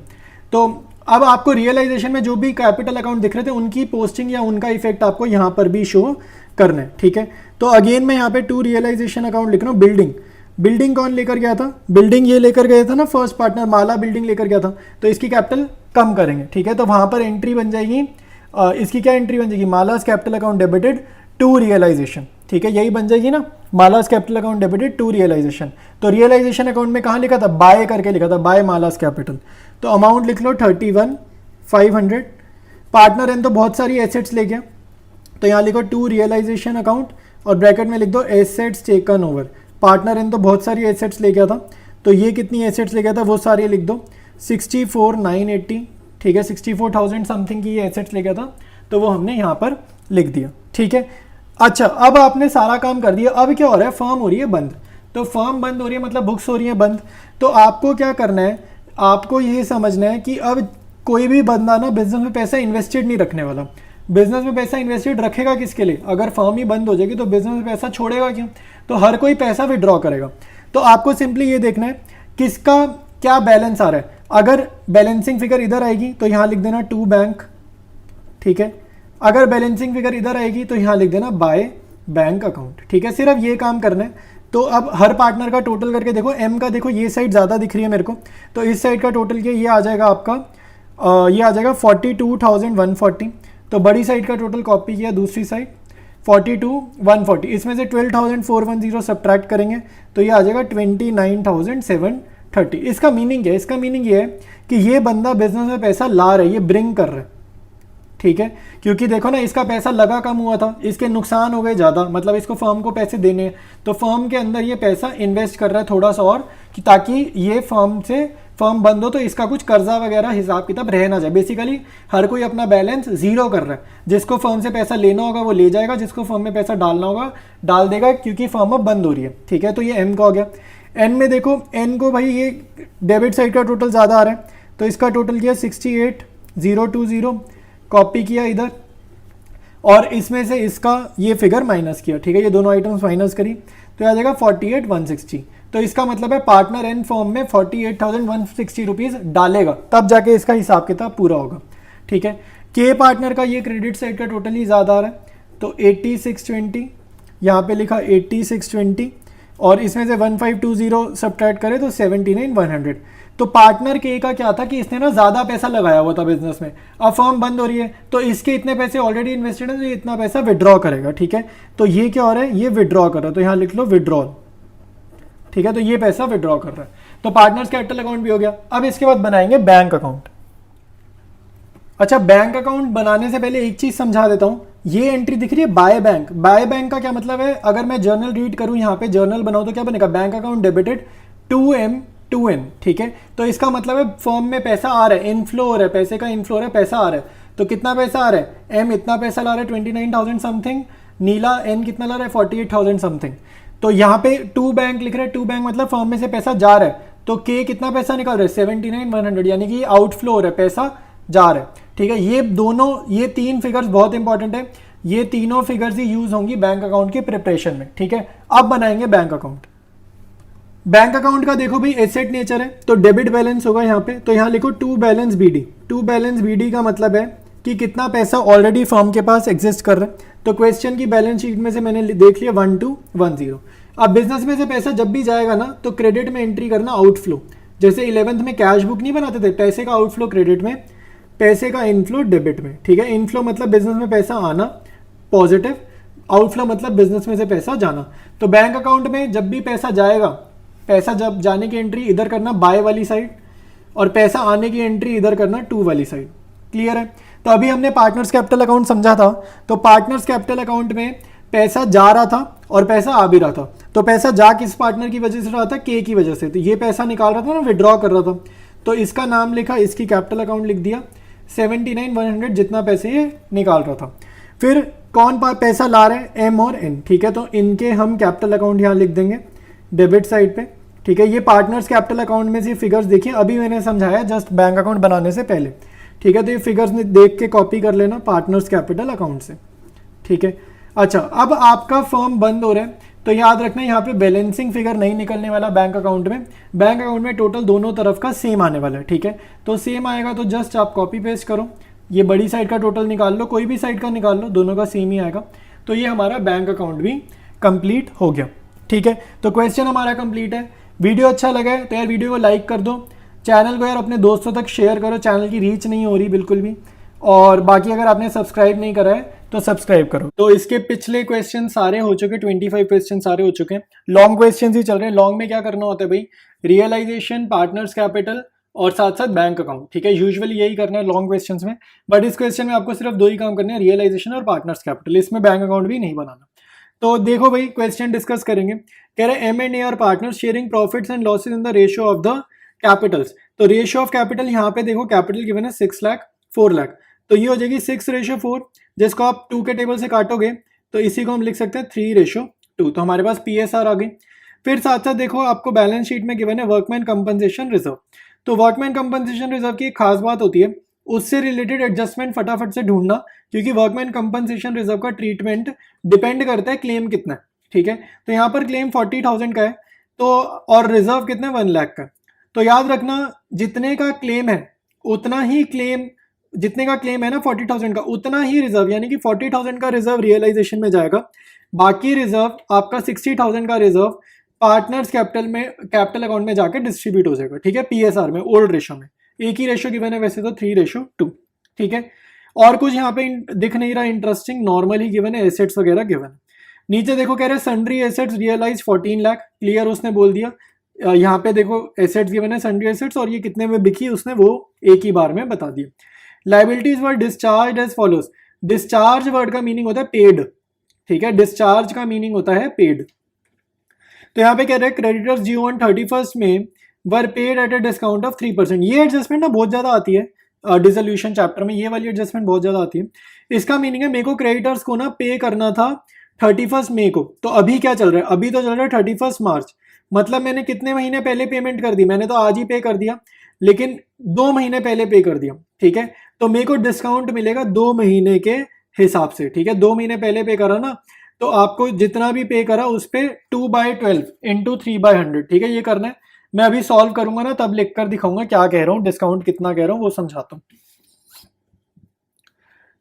तो अब आपको रियलाइजेशन में जो भी कैपिटल अकाउंट दिख रहे थे उनकी पोस्टिंग या उनका इफेक्ट आपको यहाँ पर भी शो करना है, ठीक है। तो अगेन मैं यहाँ पे टू रियलाइजेशन अकाउंट लिख रहा हूँ। बिल्डिंग कौन लेकर गया था, बिल्डिंग ये लेकर गया था ना, फर्स्ट पार्टनर माला बिल्डिंग लेकर गया था, तो इसकी कैपिटल कम करेंगे, ठीक है। तो वहाँ पर एंट्री बन जाएगी, इसकी क्या एंट्री बन जाएगी, Malas capital account debited to realisation, ठीक है, यही बन जाएगी ना, Malas capital account debited to realisation. तो रियलाइजेशन अकाउंट में कहाँ लिखा था, बाय करके लिखा था, बाय मालास कैपिटल। तो अमाउंट लिख लो 31,500, पार्टनर एन तो बहुत सारी एसेट्स ले गया, तो यहाँ लिखो टू रियलाइजेशन अकाउंट और ब्रैकेट में लिख दो assets taken over. Partner N तो बहुत सारी एसेट्स ले गया था, तो ये कितनी एसेट्स ले गया था वो सारी लिख दो 64,980, ठीक है 64,000 समथिंग की ये एसेट्स ले गया था, तो वो हमने यहाँ पर लिख दिया, ठीक है। अच्छा, अब आपने सारा काम कर दिया, अब क्या हो रहा है, फर्म हो रही है बंद। तो फर्म बंद हो रही है मतलब बुक्स हो रही है बंद। तो आपको क्या करना है, आपको ये समझना है कि अब कोई भी बंदा ना बिजनेस में पैसा इन्वेस्टेड नहीं रखने वाला। बिजनेस में पैसा इन्वेस्टेड रखेगा किसके लिए, अगर फर्म ही बंद हो जाएगी तो बिजनेस में पैसा छोड़ेगा क्यों, तो हर कोई पैसा विड्रॉ करेगा। तो आपको सिंपली ये देखना है किसका क्या बैलेंस आ रहा है। अगर बैलेंसिंग फिगर इधर आएगी तो यहाँ लिख देना टू बैंक, ठीक है। अगर बैलेंसिंग फिगर इधर आएगी तो यहाँ लिख देना बाय बैंक अकाउंट, ठीक है। सिर्फ ये काम करना है। तो अब हर पार्टनर का टोटल करके देखो, एम का देखो ये साइड ज़्यादा दिख रही है मेरे को, तो इस साइड का टोटल क्या ये आ जाएगा आपका, ये आ जाएगा 42,140। तो बड़ी साइड का टोटल कॉपी किया, दूसरी साइड 42,140, इसमें से 12,410 सब्ट्रैक्ट करेंगे तो ये आ जाएगा 29,730। इसका मीनिंग क्या है, इसका मीनिंग ये है कि ये बंदा बिजनेस में पैसा ला रहा है, ये ब्रिंग कर रहा है, ठीक है। क्योंकि देखो ना, इसका पैसा लगा कम हुआ था, इसके नुकसान हो गए ज़्यादा, मतलब इसको फर्म को पैसे देने हैं, तो फर्म के अंदर ये पैसा इन्वेस्ट कर रहा है थोड़ा सा और, कि ताकि ये फर्म बंद हो तो इसका कुछ कर्जा वगैरह हिसाब किताब रह ना जाए। बेसिकली हर कोई अपना बैलेंस जीरो कर रहा है, जिसको फर्म से पैसा लेना होगा वो ले जाएगा, जिसको फर्म में पैसा डालना होगा डाल देगा, क्योंकि फर्म अब बंद हो रही है, ठीक है। तो ये एम का हो गया। एन में देखो, एन को भाई ये डेबिट साइड का टोटल ज़्यादा आ रहा है, तो इसका टोटल किया 68,020, कॉपी किया इधर, और इसमें से इसका ये फिगर माइनस किया, ठीक है। ये दोनों आइटम्स माइनस करी तो आ जाएगा 48,160। तो इसका मतलब है पार्टनर एन फॉर्म में 48,160 रुपीज़ डालेगा, तब जाके इसका हिसाब किताब पूरा होगा, ठीक है। के पार्टनर का ये क्रेडिट साइड का टोटल ही ज़्यादा आ रहा है, तो 8620, यहाँ पे लिखा 8620, और इसमें से 1520 सब्ट्रैक्ट करें तो 79,100। तो पार्टनर के का क्या था कि इसने ना ज़्यादा पैसा लगाया हुआ था बिजनेस में, अब फर्म बंद हो रही है तो इसके इतने पैसे ऑलरेडी इन्वेस्टेड है, तो ये इतना पैसा विड्रॉ करेगा, ठीक है। तो ये क्या हो रहा है, ये विड्रॉ कर रहा है, तो यहाँ लिख लो विड्रॉल, ठीक है। तो ये पैसा विड्रॉ कर रहा है, तो पार्टनर्स कैपिटल अकाउंट भी हो गया। अब इसके बाद बनाएंगे बैंक अकाउंट। अच्छा, बैंक अकाउंट बनाने से पहले एक चीज समझा देता हूं, ये एंट्री दिख रही है बाय बैंक। बाय बैंक का क्या मतलब है, अगर मैं जर्नल रीड करूं, यहाँ पे जर्नल बनाऊं तो क्या बनेगा, bank account debited 2M 2N, ठीक है। तो इसका मतलब है फर्म में पैसा आ रहा है, इनफ्लो हो रहा है, पैसे का इनफ्लो हो रहा है, पैसा आ रहा है। तो कितना पैसा आ रहा है, एम इतना पैसा ला रहा है 29,000 समथिंग, नीला एन कितना ला रहा है 48,000 समथिंग। तो यहाँ पे टू बैंक लिख रहे हैं, टू बैंक मतलब फर्म में से पैसा जा रहा है, तो के कितना पैसा निकाल रहे हैं 79,100, यानी कि आउटफ्लो हो रहा है, पैसा जा रहा है, ठीक है। ये दोनों, ये तीन फिगर्स बहुत इंपॉर्टेंट है, ये तीनों फिगर्स ही यूज होंगी बैंक अकाउंट के प्रिपरेशन में, ठीक है। अब बनाएंगे बैंक अकाउंट। बैंक अकाउंट का देखो भाई एसेट नेचर है, तो डेबिट बैलेंस होगा यहाँ पे, तो यहाँ लिखो to balance BD. To balance BD का मतलब है कि कितना पैसा ऑलरेडी फर्म के पास एग्जिस्ट कर रहा है। तो क्वेश्चन की बैलेंस शीट में से मैंने देख लिया 1210। अब बिजनेस में से पैसा जब भी जाएगा ना, तो क्रेडिट में एंट्री करना आउटफ्लो। जैसे 11th में कैश बुक नहीं बनाते थे, पैसे का आउटफ्लो क्रेडिट में, पैसे का इनफ्लो डेबिट में, ठीक है। इनफ्लो मतलब बिजनेस में पैसा आना पॉजिटिव, आउटफ्लो मतलब बिजनेस में से पैसा जाना। तो बैंक अकाउंट में जब भी पैसा जाएगा, पैसा जब जाने की एंट्री इधर करना बाय वाली साइड, और पैसा आने की एंट्री इधर करना टू वाली साइड। क्लियर है। तो अभी हमने पार्टनर्स कैपिटल अकाउंट समझा था, तो पार्टनर्स कैपिटल अकाउंट में पैसा जा रहा था और पैसा आ भी रहा था। तो पैसा जा किस पार्टनर की वजह से रहा था, के की वजह से। तो ये पैसा निकाल रहा था ना, विड्रॉ कर रहा था, तो इसका नाम लिखा, इसकी कैपिटल अकाउंट लिख दिया, 79,100 जितना पैसे ये निकाल रहा था। फिर कौन पैसा ला रहा है, एम और एन, ठीक है। तो इनके हम कैपिटल अकाउंट यहाँ लिख देंगे डेबिट साइड पे, ठीक है। ये पार्टनर्स कैपिटल अकाउंट में से फिगर्स देखिए, अभी मैंने समझाया जस्ट बैंक अकाउंट बनाने से पहले, ठीक है। तो ये फिगर्स देख के कॉपी कर लेना पार्टनर्स कैपिटल अकाउंट से, ठीक है। अच्छा, अब आपका फर्म बंद हो रहा है, तो याद रखना यहाँ पे बैलेंसिंग फिगर नहीं निकलने वाला बैंक अकाउंट में। बैंक अकाउंट में टोटल दोनों तरफ का सेम आने वाला है, ठीक है। तो सेम आएगा तो जस्ट आप कॉपी पेस्ट करो, ये बड़ी साइड का टोटल निकाल लो, कोई भी साइड का निकाल लो, दोनों का सेम ही आएगा। तो ये हमारा बैंक अकाउंट भी कंप्लीट हो गया, ठीक है। तो क्वेश्चन हमारा कंप्लीट है। वीडियो अच्छा लगा है तो यार वीडियो को लाइक कर दो, चैनल को यार अपने दोस्तों तक शेयर करो, चैनल की रीच नहीं हो रही बिल्कुल भी, और बाकी अगर आपने सब्सक्राइब नहीं करा है तो सब्सक्राइब करो। तो इसके पिछले क्वेश्चन सारे हो चुके, 25 क्वेश्चन सारे हो चुके हैं। लॉन्ग क्वेश्चन ही चल रहे हैं। लॉन्ग में क्या करना होता है भाई, रियलाइजेशन, पार्टनर्स कैपिटल और साथ साथ बैंक अकाउंट, ठीक है। यूजुअली यही करना है लॉन्ग क्वेश्चंस में, बट इस क्वेश्चन में आपको सिर्फ दो ही काम करने हैं, रियलाइजेशन और पार्टनर्स कैपिटल, इसमें बैंक अकाउंट भी नहीं बनाना। तो देखो भाई क्वेश्चन डिस्कस करेंगे, कह रहे M&A और partner sharing profits and losses in the ratio of the Capitals. तो रेशियो ऑफ कैपिटल यहाँ पे देखो कैपिटल गिवन है 6 लाख 4 लाख, तो ये हो जाएगी 6:4, जिसको आप 2 के टेबल से काटोगे तो इसी को हम लिख सकते हैं 3:2। तो हमारे पास PSR आ गई। फिर साथ साथ देखो आपको बैलेंस शीट में गिवन है वर्कमैन कंपनसेशन रिजर्व। तो वर्कमैन कंपनसेशन रिजर्व की एक खास बात होती है, उससे रिलेटेड एडजस्टमेंट फटाफट से ढूंढना, क्योंकि वर्कमैन कंपनसेशन रिजर्व का ट्रीटमेंट डिपेंड करता है क्लेम कितना है, ठीक है। तो यहाँ पर क्लेम 40,000 का है, तो और रिजर्व कितना है 1 लाख का। तो याद रखना जितने का क्लेम है उतना ही क्लेम, जितने का क्लेम है ना 40,000 का, उतना ही रिजर्व, यानी कि 40,000 का रिजर्व रियलाइजेशन में जाएगा, बाकी रिजर्व आपका 60,000 का रिजर्व पार्टनर्स कैपिटल में, कैपिटल अकाउंट में जाकर डिस्ट्रीब्यूट हो जाएगा, ठीक है। PSR में ओल्ड रेशो में एक ही रेशो गिवन है वैसे तो 3:2, ठीक है। और कुछ यहाँ पे दिख नहीं रहा इंटरेस्टिंग, नॉर्मल ही गिवन है, एसेट्स वगैरह गिवन। नीचे देखो कह रहे हैं sundry assets realise 14 lakh, clear उसने बोल दिया। यहाँ पे देखो एसेट्स गिवन है सन्ड्री एसेट्स, और ये कितने में बिकी उसने वो एक ही बार में बता दिया। Liabilities were discharged as follows. Discharge word का मीनिंग होता है पेड, ठीक है, डिस्चार्ज का मीनिंग होता है पेड। तो यहाँ पे कह रहे हैं क्रेडिटर्स ड्यू ऑन 31st में वर paid at a discount of 3%। ये एडजस्टमेंट ना बहुत ज्यादा आती है डिसोल्यूशन चैप्टर में, ये वाली एडजस्टमेंट बहुत ज्यादा आती है। इसका मीनिंग है मेरे को क्रेडिटर्स को ना पे करना था 31 मई को, तो अभी क्या चल रहा है, अभी तो चल रहा है 31 मार्च, मतलब मैंने कितने महीने पहले पेमेंट कर दी, मैंने तो आज ही पे कर दिया, लेकिन 2 महीने पहले पे कर दिया, ठीक है। तो मेरे को डिस्काउंट मिलेगा 2 महीने के हिसाब से, ठीक है। 2 महीने पहले पे करा ना, तो आपको जितना भी पे करा उस पे 2/12 इंटू 3/100, ठीक है, ये करना है। मैं अभी सॉल्व करूंगा ना तब लिख कर दिखाऊंगा क्या कह रहा हूँ, डिस्काउंट कितना कह रहा हूँ वो समझाता हूँ।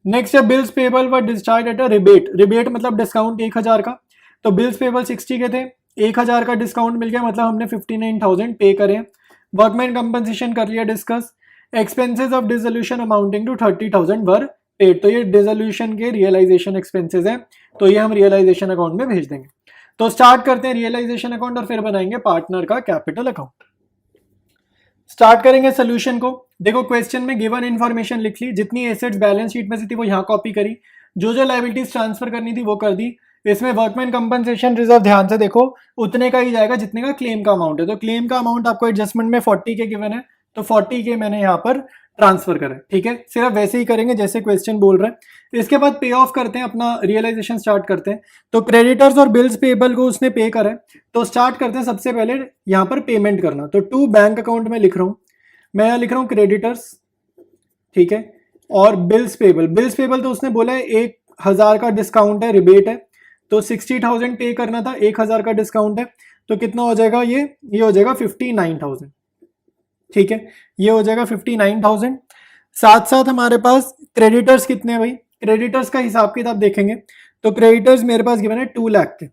नेक्स्ट है बिल्स पेबल व discharge at a rebate. Rebate मतलब डिस्काउंट 1,000 का, तो बिल्स पेबल 60 के थे, 1,000 का डिस्काउंट मिल गया, मतलब हमने 59,000 पे करे। वर्कमैन कंपनसेशन कर लिया discuss. Expenses of dissolution amounting to 30,000 were paid, तो ये डिसोल्यूशन के रियलाइजेशन एक्सपेंसेस हैं, तो ये हम रियलाइजेशन अकाउंट में भेज देंगे। तो स्टार्ट करते हैं रियलाइजेशन अकाउंट और फिर बनाएंगे पार्टनर का कैपिटल अकाउंट। स्टार्ट करेंगे सोल्यूशन को। देखो क्वेश्चन में गिवन इन्फॉर्मेशन लिख ली, जितनी एसेट्स बैलेंस शीट में से थी वो यहाँ कॉपी करी, जो जो लायबिलिटीज ट्रांसफर करनी थी वो कर दी। इसमें वर्कमैन कंपनसेशन रिजर्व ध्यान से देखो उतने का ही जाएगा जितने का क्लेम का अमाउंट है, तो क्लेम का अमाउंट आपको एडजस्टमेंट में 40 के गिवन है, तो 40 के मैंने यहाँ पर ट्रांसफर करा, ठीक है। सिर्फ वैसे ही करेंगे जैसे क्वेश्चन बोल रहा है। इसके बाद पे ऑफ करते हैं, अपना रियलाइजेशन स्टार्ट करते हैं। तो क्रेडिटर्स और बिल्स पेबल को उसने पे करा है, तो स्टार्ट करते हैं सबसे पहले यहाँ पर पेमेंट करना। तो टू बैंक अकाउंट में लिख रहा हूँ, मैं यहाँ लिख रहा हूँ क्रेडिटर्स, ठीक है, और बिल्स पेबल। बिल्स पेबल तो उसने बोला है 1,000 का डिस्काउंट है, रिबेट है, तो 60,000 पे करना था, 1,000 का डिस्काउंट है, तो कितना हो जाएगा ये हो जाएगा 59,000, ठीक है, ये हो जाएगा 59,000। साथ साथ हमारे पास क्रेडिटर्स कितने हैं भाई, क्रेडिटर्स का हिसाब किताब देखेंगे, तो क्रेडिटर्स मेरे पास गिवन है 2 लाख के,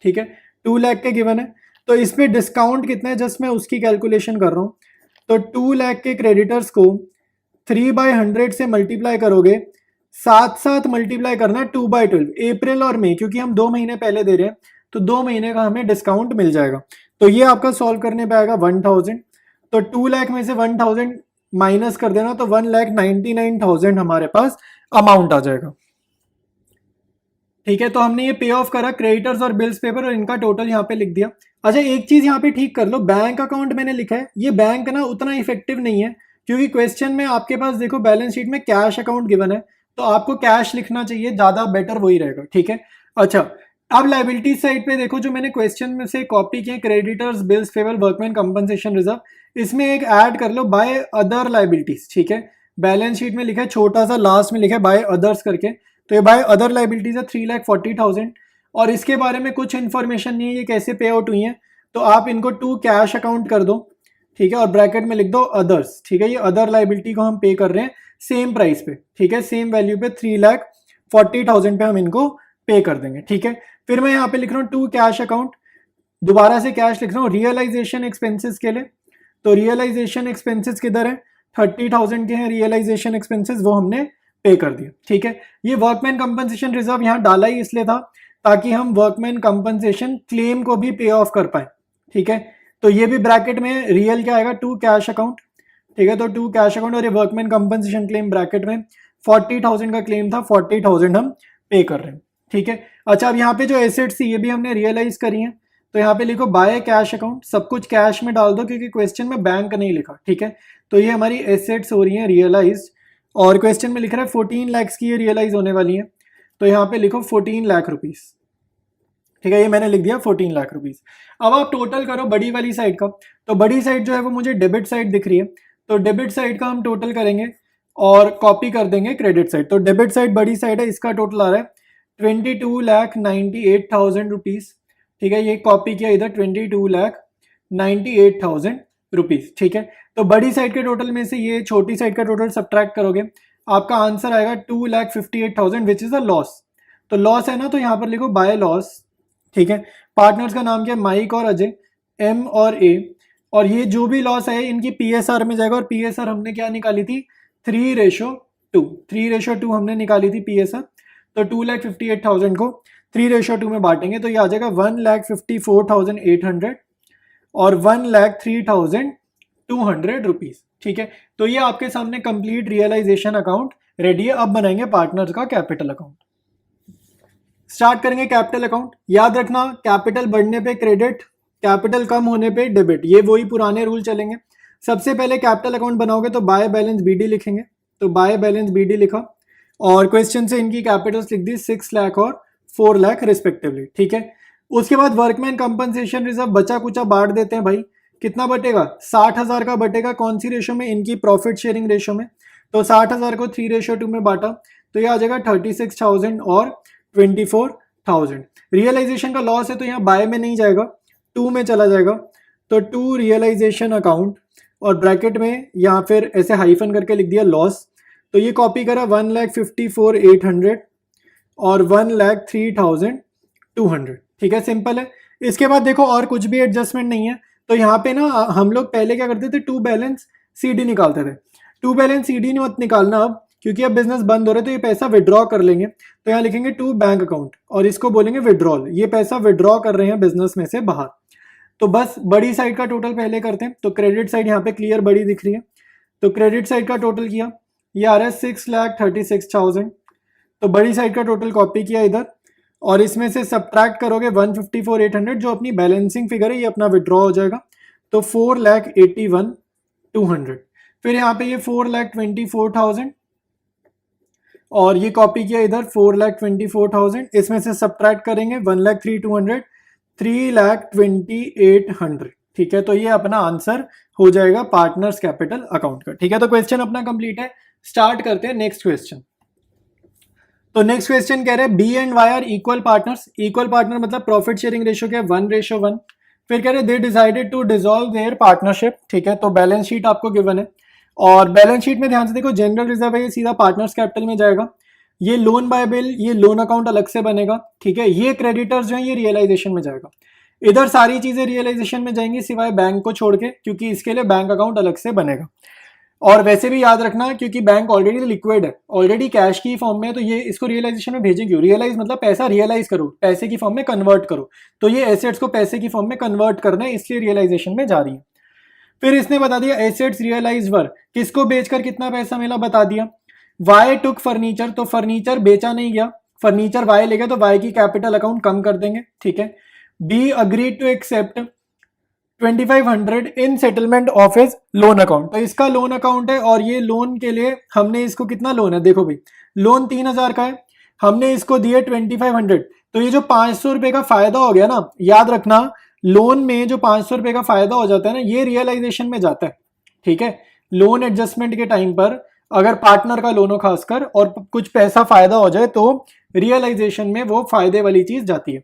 ठीक है, 2 लाख के गिवन है। तो इसमें डिस्काउंट कितना है, जस्ट मैं उसकी कैलकुलेशन कर रहा हूँ। तो 2 लाख के क्रेडिटर्स को 3/100 से मल्टीप्लाई करोगे, साथ साथ मल्टीप्लाई करना है 2/12, अप्रैल और मई, क्योंकि हम 2 महीने पहले दे रहे हैं, तो 2 महीने का हमें डिस्काउंट मिल जाएगा। तो ये आपका सॉल्व करने पे आएगा 1,000। तो 2 लाख में से 1,000 माइनस कर देना, तो 1,99,000 हमारे पास अमाउंट आ जाएगा, ठीक है। तो हमने ये पे ऑफ करा क्रेडिटर्स और बिल्स पेपर, और इनका टोटल यहाँ पे लिख दिया। अच्छा एक चीज यहाँ पे ठीक कर लो, बैंक अकाउंट मैंने लिखा है, ये बैंक ना उतना इफेक्टिव नहीं है, क्योंकि क्वेश्चन में आपके पास देखो बैलेंस शीट में कैश अकाउंट गिवन है, तो आपको कैश लिखना चाहिए, ज्यादा बेटर वही रहेगा, ठीक है। अच्छा अब लायबिलिटी साइड पे देखो, जो मैंने क्वेश्चन में से कॉपी किए creditors bills payable workman compensation reserve, इसमें एक ऐड कर लो बाय अदर लायबिलिटीज, ठीक है। बैलेंस शीट में लिखा है छोटा सा, लास्ट में लिखा है बाय अदर्स करके, तो ये बाय अदर लायबिलिटीज है 3,40,000, और इसके बारे में कुछ इन्फॉर्मेशन नहीं है ये कैसे पे आउट हुई है, तो आप इनको टू कैश अकाउंट कर दो, ठीक है, और ब्रैकेट में लिख दो अदर्स, ठीक है। ये अदर लायबिलिटी को हम पे कर रहे हैं सेम प्राइस पे, ठीक है, सेम वैल्यू पे 3,40,000 पे हम इनको पे कर देंगे, ठीक है। फिर मैं यहाँ पे लिख रहा हूँ टू कैश अकाउंट, दोबारा से कैश लिख रहा हूँ रियलाइजेशन एक्सपेंसेस के लिए। तो रियलाइजेशन एक्सपेंसेस किधर है, 30,000 के हैं रियलाइजेशन एक्सपेंसेस, वो हमने पे कर दिया, ठीक है। ये वर्कमैन कंपनसेशन रिजर्व यहाँ डाला ही इसलिए था ताकि हम वर्कमैन कंपनसेशन क्लेम को भी पे ऑफ कर पाए, ठीक है। तो ये भी ब्रैकेट में रियल क्या आएगा, टू कैश अकाउंट, ठीक है, तो 2 कैश अकाउंट और ये वर्कमैन कंपनसेशन क्लेम ब्रैकेट में 40,000 का क्लेम था, 40,000 हम पे कर रहे हैं। ठीक है, अच्छा अब यहाँ पे जो एसेट्स थी ये भी हमने रियलाइज करी है, तो यहाँ पे लिखो बाय कैश अकाउंट, सब कुछ कैश में डाल दो क्योंकि क्वेश्चन में बैंक नहीं लिखा। ठीक है, तो ये हमारी एसेट्स हो रही हैं रियलाइज, और क्वेश्चन में लिख रहा है 14 लाख की ये रियलाइज होने वाली है, तो यहाँ पे लिखो 14 लाख रुपीज। ठीक है, ये मैंने लिख दिया 14 लाख रुपीज। अब आप टोटल करो बड़ी वाली साइड का, तो बड़ी साइड जो है वो मुझे डेबिट साइड दिख रही है, तो डेबिट साइड का हम टोटल करेंगे और कॉपी कर देंगे क्रेडिट साइड। तो डेबिट साइड बड़ी साइड है, इसका टोटल आ रहा है 22,98,000 रुपीज। ठीक है, ये कॉपी किया इधर 22,98,000 रुपीज। ठीक है, तो बड़ी साइड के टोटल में से ये छोटी साइड का टोटल सब्ट्रैक्ट करोगे, आपका आंसर आएगा 2,58,000 विच इज अ लॉस। तो लॉस है ना, तो यहाँ पर लिखो बाय लॉस। ठीक है, पार्टनर्स का नाम क्या है, माइक और अजय, एम और ए, और ये जो भी लॉस है इनकी पीएसआर में जाएगा, और पीएसआर हमने क्या निकाली थी 3:2, 3:2 हमने निकाली थी पीएसआर। तो 2,58,000 को 3:2 में बांटेंगे तो ये आ जाएगा 1,54,800 और 1,03,200 रुपीज। ठीक है, तो ये आपके सामने कंप्लीट रियलाइजेशन अकाउंट रेडी है। अब बनाएंगे पार्टनर्स का कैपिटल अकाउंट। स्टार्ट करेंगे कैपिटल अकाउंट। याद रखना कैपिटल बढ़ने पे क्रेडिट, कैपिटल कम होने पे डेबिट, ये वही पुराने रूल चलेंगे। सबसे पहले कैपिटल अकाउंट बनाओगे तो बाय बैलेंस बीडी लिखेंगे, तो बाय बैलेंस बीडी लिखा और क्वेश्चन से इनकी कैपिटल्स लिख दी 6 लाख और 4 लाख रिस्पेक्टिवली। ठीक है, उसके बाद वर्कमैन कंपनसेशन रिजर्व बचा कुचा बांट देते हैं भाई, कितना बटेगा 60,000 का बटेगा, कौन सी रेशो में, इनकी प्रॉफिट शेयरिंग रेशो में। तो 60,000 को 3:2 में बांटा तो ये आ जाएगा 36,000 और 24,000। रियलाइजेशन का लॉस है तो यहाँ बाय में नहीं जाएगा, 2 में चला जाएगा, तो 2 रियलाइजेशन अकाउंट और ब्रैकेट में या फिर ऐसे हाइफन करके लिख दिया लॉस। तो ये कॉपी करा 1,54,800 और 1,03,200। ठीक है, सिंपल है। इसके बाद देखो और कुछ भी एडजस्टमेंट नहीं है, तो यहाँ पे ना हम लोग पहले क्या करते थे, टू बैलेंस सीडी निकालते थे। टू बैलेंस सीडी मत निकालना अब, क्योंकि अब बिजनेस बंद हो रहा है तो ये पैसा विड्रॉ कर लेंगे। तो यहाँ लिखेंगे टू बैंक अकाउंट और इसको बोलेंगे विड्रॉल, ये पैसा विड्रॉ कर रहे हैं बिजनेस में से बाहर। तो बस बड़ी साइड का टोटल पहले करते हैं, तो क्रेडिट साइड यहाँ पे क्लियर बड़ी दिख रही है, तो क्रेडिट साइड का टोटल किया, ये आ रहा है 6,36,000। तो बड़ी साइड का टोटल कॉपी किया इधर और इसमें से सब्ट्रैक्ट करोगे 154,800 जो अपनी बैलेंसिंग फिगर है, ये अपना विड्रॉ हो जाएगा, तो 4,81,200। फिर यहाँ पे ये 4,24,000 और ये कॉपी किया इधर 4,24,000, इसमें से सब्ट्रैक्ट करेंगे 1,03,200, 3,28,100। ठीक है, तो ये अपना आंसर हो जाएगा पार्टनर्स कैपिटल अकाउंट का। ठीक है, तो क्वेश्चन अपना कंप्लीट है। स्टार्ट करते हैं नेक्स्ट क्वेश्चन। तो नेक्स्ट क्वेश्चन कह रहे हैं B and Y are equal partners. Equal partner मतलब प्रॉफिट शेयरिंग रेशियो क्या है 1:1। फिर कह रहे हैं they decided to dissolve their partnership. ठीक है, तो बैलेंस शीट आपको गिवन है और बैलेंस शीट में ध्यान से देखो जनरल रिजर्व है, ये सीधा पार्टनर्स कैपिटल में जाएगा। ये लोन बाय बिल, ये लोन अकाउंट अलग से बनेगा। ठीक है, ये क्रेडिटर्स जो है ये रियलाइजेशन में जाएगा। इधर सारी चीजें रियलाइजेशन में जाएंगी सिवाय बैंक को छोड़ के, क्योंकि इसके लिए बैंक अकाउंट अलग से बनेगा। और वैसे भी याद रखना क्योंकि बैंक ऑलरेडी लिक्विड है, ऑलरेडी कैश की फॉर्म में है, तो ये इसको रियलाइजेशन में भेजें क्यों। रियलाइज मतलब पैसा रियलाइज करो, पैसे की फॉर्म में कन्वर्ट करो, तो ये एसेट्स को पैसे की फॉर्म में कन्वर्ट करना है, इसलिए रियलाइजेशन में जा रही है। फिर इसने बता दिया एसेट्स रियलाइज वर, किसको बेचकर कितना पैसा मिला बता दिया। वाई टुक फर्नीचर, तो फर्नीचर बेचा नहीं गया, फर्नीचर वाई ले गया, तो वाई की कैपिटल अकाउंट कम कर देंगे। ठीक है, B agreed to accept 2,500 in settlement of his loan account, तो इसका लोन अकाउंट है और ये लोन के लिए हमने इसको कितना लोन है, देखो भाई लोन 3,000 का है, हमने इसको दिए 2,500, तो ये जो 500 रुपए का फायदा हो गया ना, याद रखना लोन में जो 500 रुपए का फायदा हो जाता है ना, ये रियलाइजेशन में जाता है। ठीक है, लोन एडजस्टमेंट के टाइम पर अगर पार्टनर का लोन हो खासकर और कुछ पैसा फायदा हो जाए तो रियलाइजेशन में वो फायदे वाली चीज जाती है।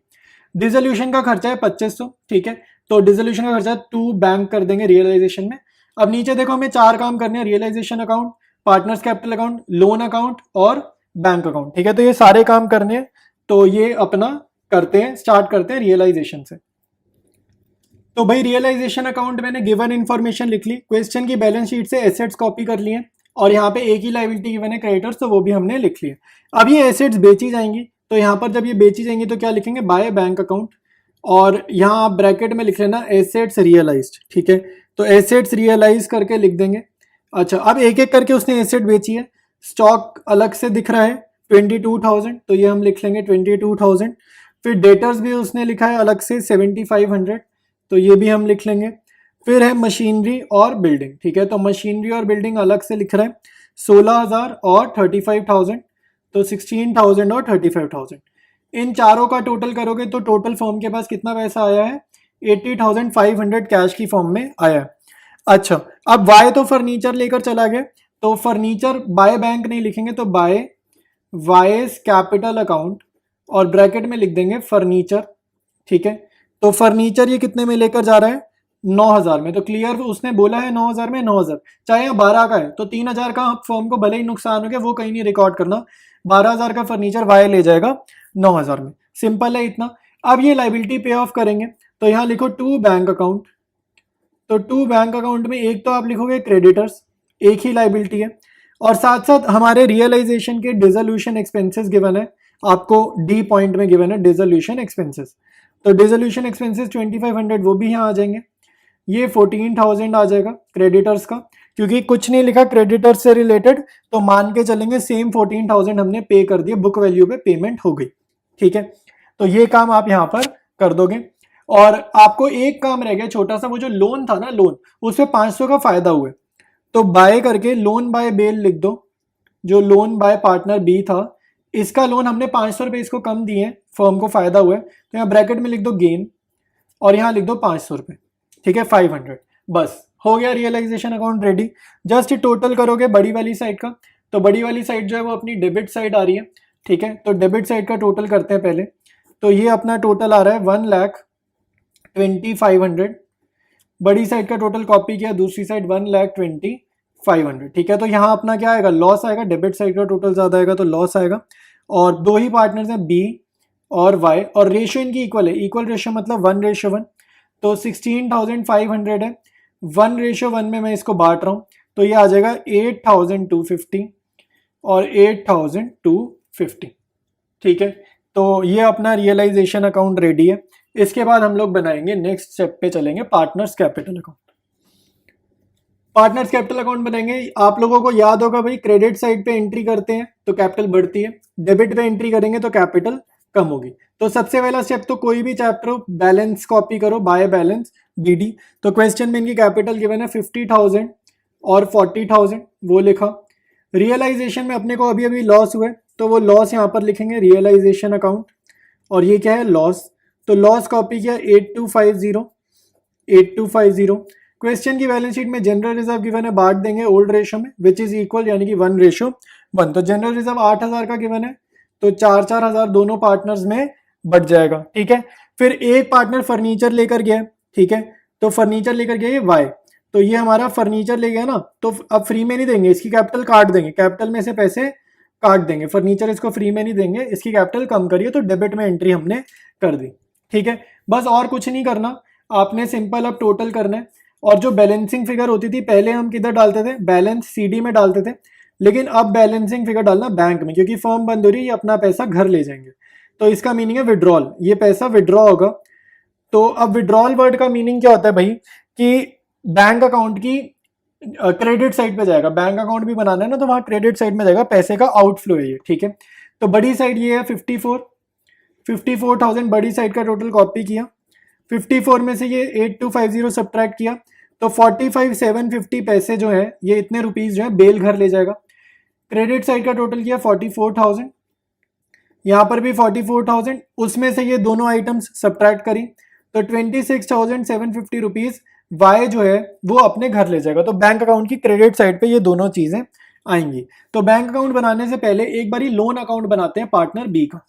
डिसोल्यूशन का खर्चा है 2,500। ठीक है, तो डिसोल्यूशन का खर्चा 2 बैंक कर देंगे रियलाइजेशन में। अब नीचे देखो हमें 4 काम करने हैं, realisation account, partners capital account, loan account और बैंक अकाउंट। ठीक है, तो ये सारे काम करने हैं, तो ये अपना करते हैं, स्टार्ट करते हैं रियलाइजेशन से। तो भाई रियलाइजेशन अकाउंट मैंने गिवन इन्फॉर्मेशन लिख ली, क्वेश्चन की बैलेंस शीट से एसेट्स कॉपी कर लिए और यहाँ पे एक ही लायबिलिटी गिवन है क्रेडिटर्स, तो वो भी हमने लिख लिया। अब ये एसेट्स बेची जाएंगी, तो यहाँ पर जब ये बेची जाएंगी तो क्या लिखेंगे बाय बैंक अकाउंट और यहाँ आप ब्रैकेट में लिख लेना एसेट्स रियलाइज्ड। ठीक है, तो एसेट्स रियलाइज करके लिख देंगे अच्छा, अब एक एक करके उसने एसेट बेची है। स्टॉक अलग से दिख रहा है 22,000, तो ये हम लिख लेंगे 22,000। फिर डेटर्स भी उसने लिखा है अलग से 7,500, तो ये भी हम लिख लेंगे। फिर है मशीनरी और बिल्डिंग, ठीक है, तो मशीनरी और बिल्डिंग अलग से लिख रहा है 16,000 और 35,000, तो 16,000 और 35,000। इन चारों का टोटल करोगे तो टोटल फॉर्म के पास कितना पैसा आया है, 80,500 कैश की फॉर्म में आया है। अच्छा, अब बाय तो फर्नीचर लेकर चला गया, तो फर्नीचर बाय बैंक नहीं लिखेंगे, तो बाय वाइज कैपिटल अकाउंट और ब्रैकेट में लिख देंगे फर्नीचर, ठीक है। तो फर्नीचर ये कितने में लेकर जा रहा है, 9,000 में। तो क्लियर, उसने बोला है 9,000 में, 9,000 चाहे यहाँ 12 का है तो 3,000 का फर्म को भले ही नुकसान हो गया, वो कहीं नहीं रिकॉर्ड करना। 12,000 का फर्नीचर वाई ले जाएगा 9,000 में, सिंपल है इतना। अब ये लाइबिलिटी पे ऑफ करेंगे, तो यहाँ लिखो टू बैंक अकाउंट। तो टू बैंक अकाउंट में एक तो आप लिखोगे क्रेडिटर्स, एक ही लाइबिलिटी है, और साथ साथ हमारे रियलाइजेशन के डिसोल्यूशन एक्सपेंसेस गिवन है, आपको डी पॉइंट में गिवन है डिसोल्यूशन एक्सपेंसेस। तो डिसोल्यूशन एक्सपेंसेस 2,500 वो भी यहाँ आ जाएंगे। ये 14,000 आ जाएगा क्रेडिटर्स का, क्योंकि कुछ नहीं लिखा क्रेडिटर्स से रिलेटेड, तो मान के चलेंगे सेम 14,000 हमने पे कर दिए, बुक वैल्यू पे पेमेंट हो गई, ठीक है। तो ये काम आप यहाँ पर कर दोगे। और आपको एक काम रह गया छोटा सा, वो जो लोन था ना, लोन, उसमें 500 का फायदा हुआ, तो बाय करके लोन बाय बेल लिख दो। जो लोन बाय पार्टनर बी था, इसका लोन हमने 500 रुपये इसको कम दिए, फर्म को फायदा हुआ है, तो यहाँ ब्रैकेट में लिख दो गेन, और यहाँ लिख दो 500 रुपये, ठीक है, 500। बस हो गया realisation account ready. Just total करोगे बड़ी वाली साइड का, तो बड़ी वाली साइड जो है वो अपनी डेबिट साइड आ रही है, ठीक है। तो डेबिट साइड का टोटल करते हैं पहले, तो ये अपना टोटल आ रहा है 1,20,500। बड़ी साइड का टोटल कॉपी किया, दूसरी साइड 1,20,500, ठीक है। तो यहाँ अपना क्या आएगा, लॉस आएगा, डेबिट साइड का टोटल ज़्यादा आएगा तो लॉस आएगा। और दो ही पार्टनर्स हैं बी और वाई, और रेशियो इनकी इक्वल है, इक्वल रेशियो मतलब 1:1, तो 16,500 है, 1:1 में मैं इसको बांट रहा हूँ, तो ये आ जाएगा 8,250 और 8,250, ठीक है। तो ये अपना रियलाइजेशन अकाउंट रेडी है। इसके बाद हम लोग बनाएंगे, नेक्स्ट स्टेप पे चलेंगे, partners capital account. Partners capital account बनाएंगे, आप लोगों को याद होगा भाई, क्रेडिट साइड पे एंट्री करते हैं तो कैपिटल बढ़ती है, डेबिट पे एंट्री करेंगे तो कैपिटल कम होगी। तो सबसे पहला स्टेप, तो कोई भी चैप्टर हो, बैलेंस कॉपी करो, बाय बैलेंस बीडी। तो क्वेश्चन में इनकी कैपिटल गिवन है 50,000 और 40,000, वो लिखा। रियलाइजेशन में अपने को अभी अभी लॉस हुए, तो वो लॉस यहाँ पर लिखेंगे रियलाइजेशन अकाउंट, और ये क्या है, लॉस। तो लॉस कॉपी किया 8,250। क्वेश्चन की बैलेंस शीट में जनरल रिजर्व गिवन है, बांट देंगे ओल्ड रेशो में, विच इज इक्वल, यानी कि 1:1। तो जनरल रिजर्व 8,000 का गिवन है, तो 4,000 दोनों पार्टनर्स में बढ़ जाएगा, ठीक है। फिर एक पार्टनर फर्नीचर लेकर गया, ठीक है, तो फर्नीचर लेकर गया ये वाई, तो ये हमारा फर्नीचर ले गया ना, तो अब फ्री में नहीं देंगे, इसकी कैपिटल काट देंगे, कैपिटल में से पैसे काट देंगे, फर्नीचर इसको फ्री में नहीं देंगे, इसकी कैपिटल कम करिए, तो डेबिट में एंट्री हमने कर दी, ठीक है। बस और कुछ नहीं करना आपने, सिंपल अब टोटल करना है। और जो बैलेंसिंग फिगर होती थी पहले हम किधर डालते थे, बैलेंस सीडी में डालते थे, लेकिन अब बैलेंसिंग फिगर डालना बैंक में, क्योंकि फर्म बंद हो रही है, ये अपना पैसा घर ले जाएंगे, तो इसका मीनिंग है विड्रॉल, ये पैसा विड्रॉ होगा। तो अब विड्रॉल वर्ड का मीनिंग क्या होता है भाई, कि बैंक अकाउंट की क्रेडिट साइड पे जाएगा, बैंक अकाउंट भी बनाना है ना, तो वहां क्रेडिट साइड में जाएगा, पैसे का आउटफ्लो है ये, ठीक है। तो बड़ी साइड ये है 54,000 बड़ी साइड का टोटल कॉपी किया, 54 में से ये 8,250 सब्ट्रैक्ट किया, तो 45,750 पैसे जो है, ये इतने रुपीस जो है बेल घर ले जाएगा। क्रेडिट साइड का टोटल किया 44,000, यहाँ पर भी 44,000, उसमें से ये दोनों आइटम्स सब्ट्रैक्ट करी, तो 26,750 रुपीज वाई जो है वो अपने घर ले जाएगा। तो बैंक अकाउंट की क्रेडिट साइड पे ये दोनों चीजें आएंगी। तो बैंक अकाउंट बनाने से पहले एक बारी लोन अकाउंट बनाते हैं पार्टनर बी का।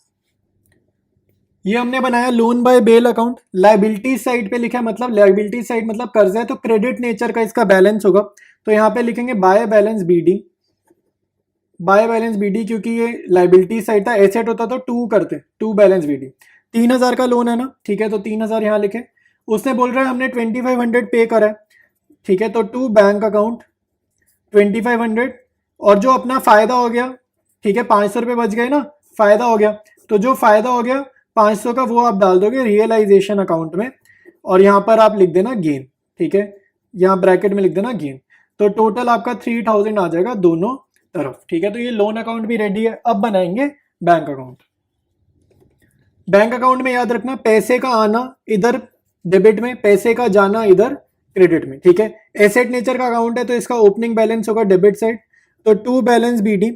ये हमने बनाया loan by bell account, liability side पे लिखा है, मतलब लायबिलिटी साइड मतलब कर्जा है, तो क्रेडिट नेचर का इसका बैलेंस होगा, तो यहाँ पे लिखेंगे by balance BD, by balance BD, क्योंकि ये लायबिलिटी साइड था, एसेट होता तो टू करते, टू बैलेंस बीडी। 3,000 का लोन है ना, ठीक है, तो 3,000 यहाँ लिखे। उसने बोल रहा है हमने 2,500 पे करा है, ठीक है, तो टू बैंक अकाउंट 2,500, और जो अपना फायदा हो गया, ठीक है, 500 रुपये बच गए ना, फायदा हो गया, तो जो फायदा हो गया 500 का वो आप डाल दोगे रियलाइजेशन अकाउंट में, और यहाँ पर आप लिख देना गेन, ठीक है, यहाँ ब्रैकेट में लिख देना गेन। तो टोटल आपका 3000 आ जाएगा दोनों तरफ, ठीक है। तो ये लोन अकाउंट भी रेडी है। अब बनाएंगे बैंक अकाउंट। बैंक अकाउंट में याद रखना पैसे का आना इधर डेबिट में, पैसे का जाना इधर क्रेडिट में, ठीक है। एसेट नेचर का अकाउंट है तो इसका ओपनिंग बैलेंस होगा डेबिट साइड, तो टू बैलेंस बीडी।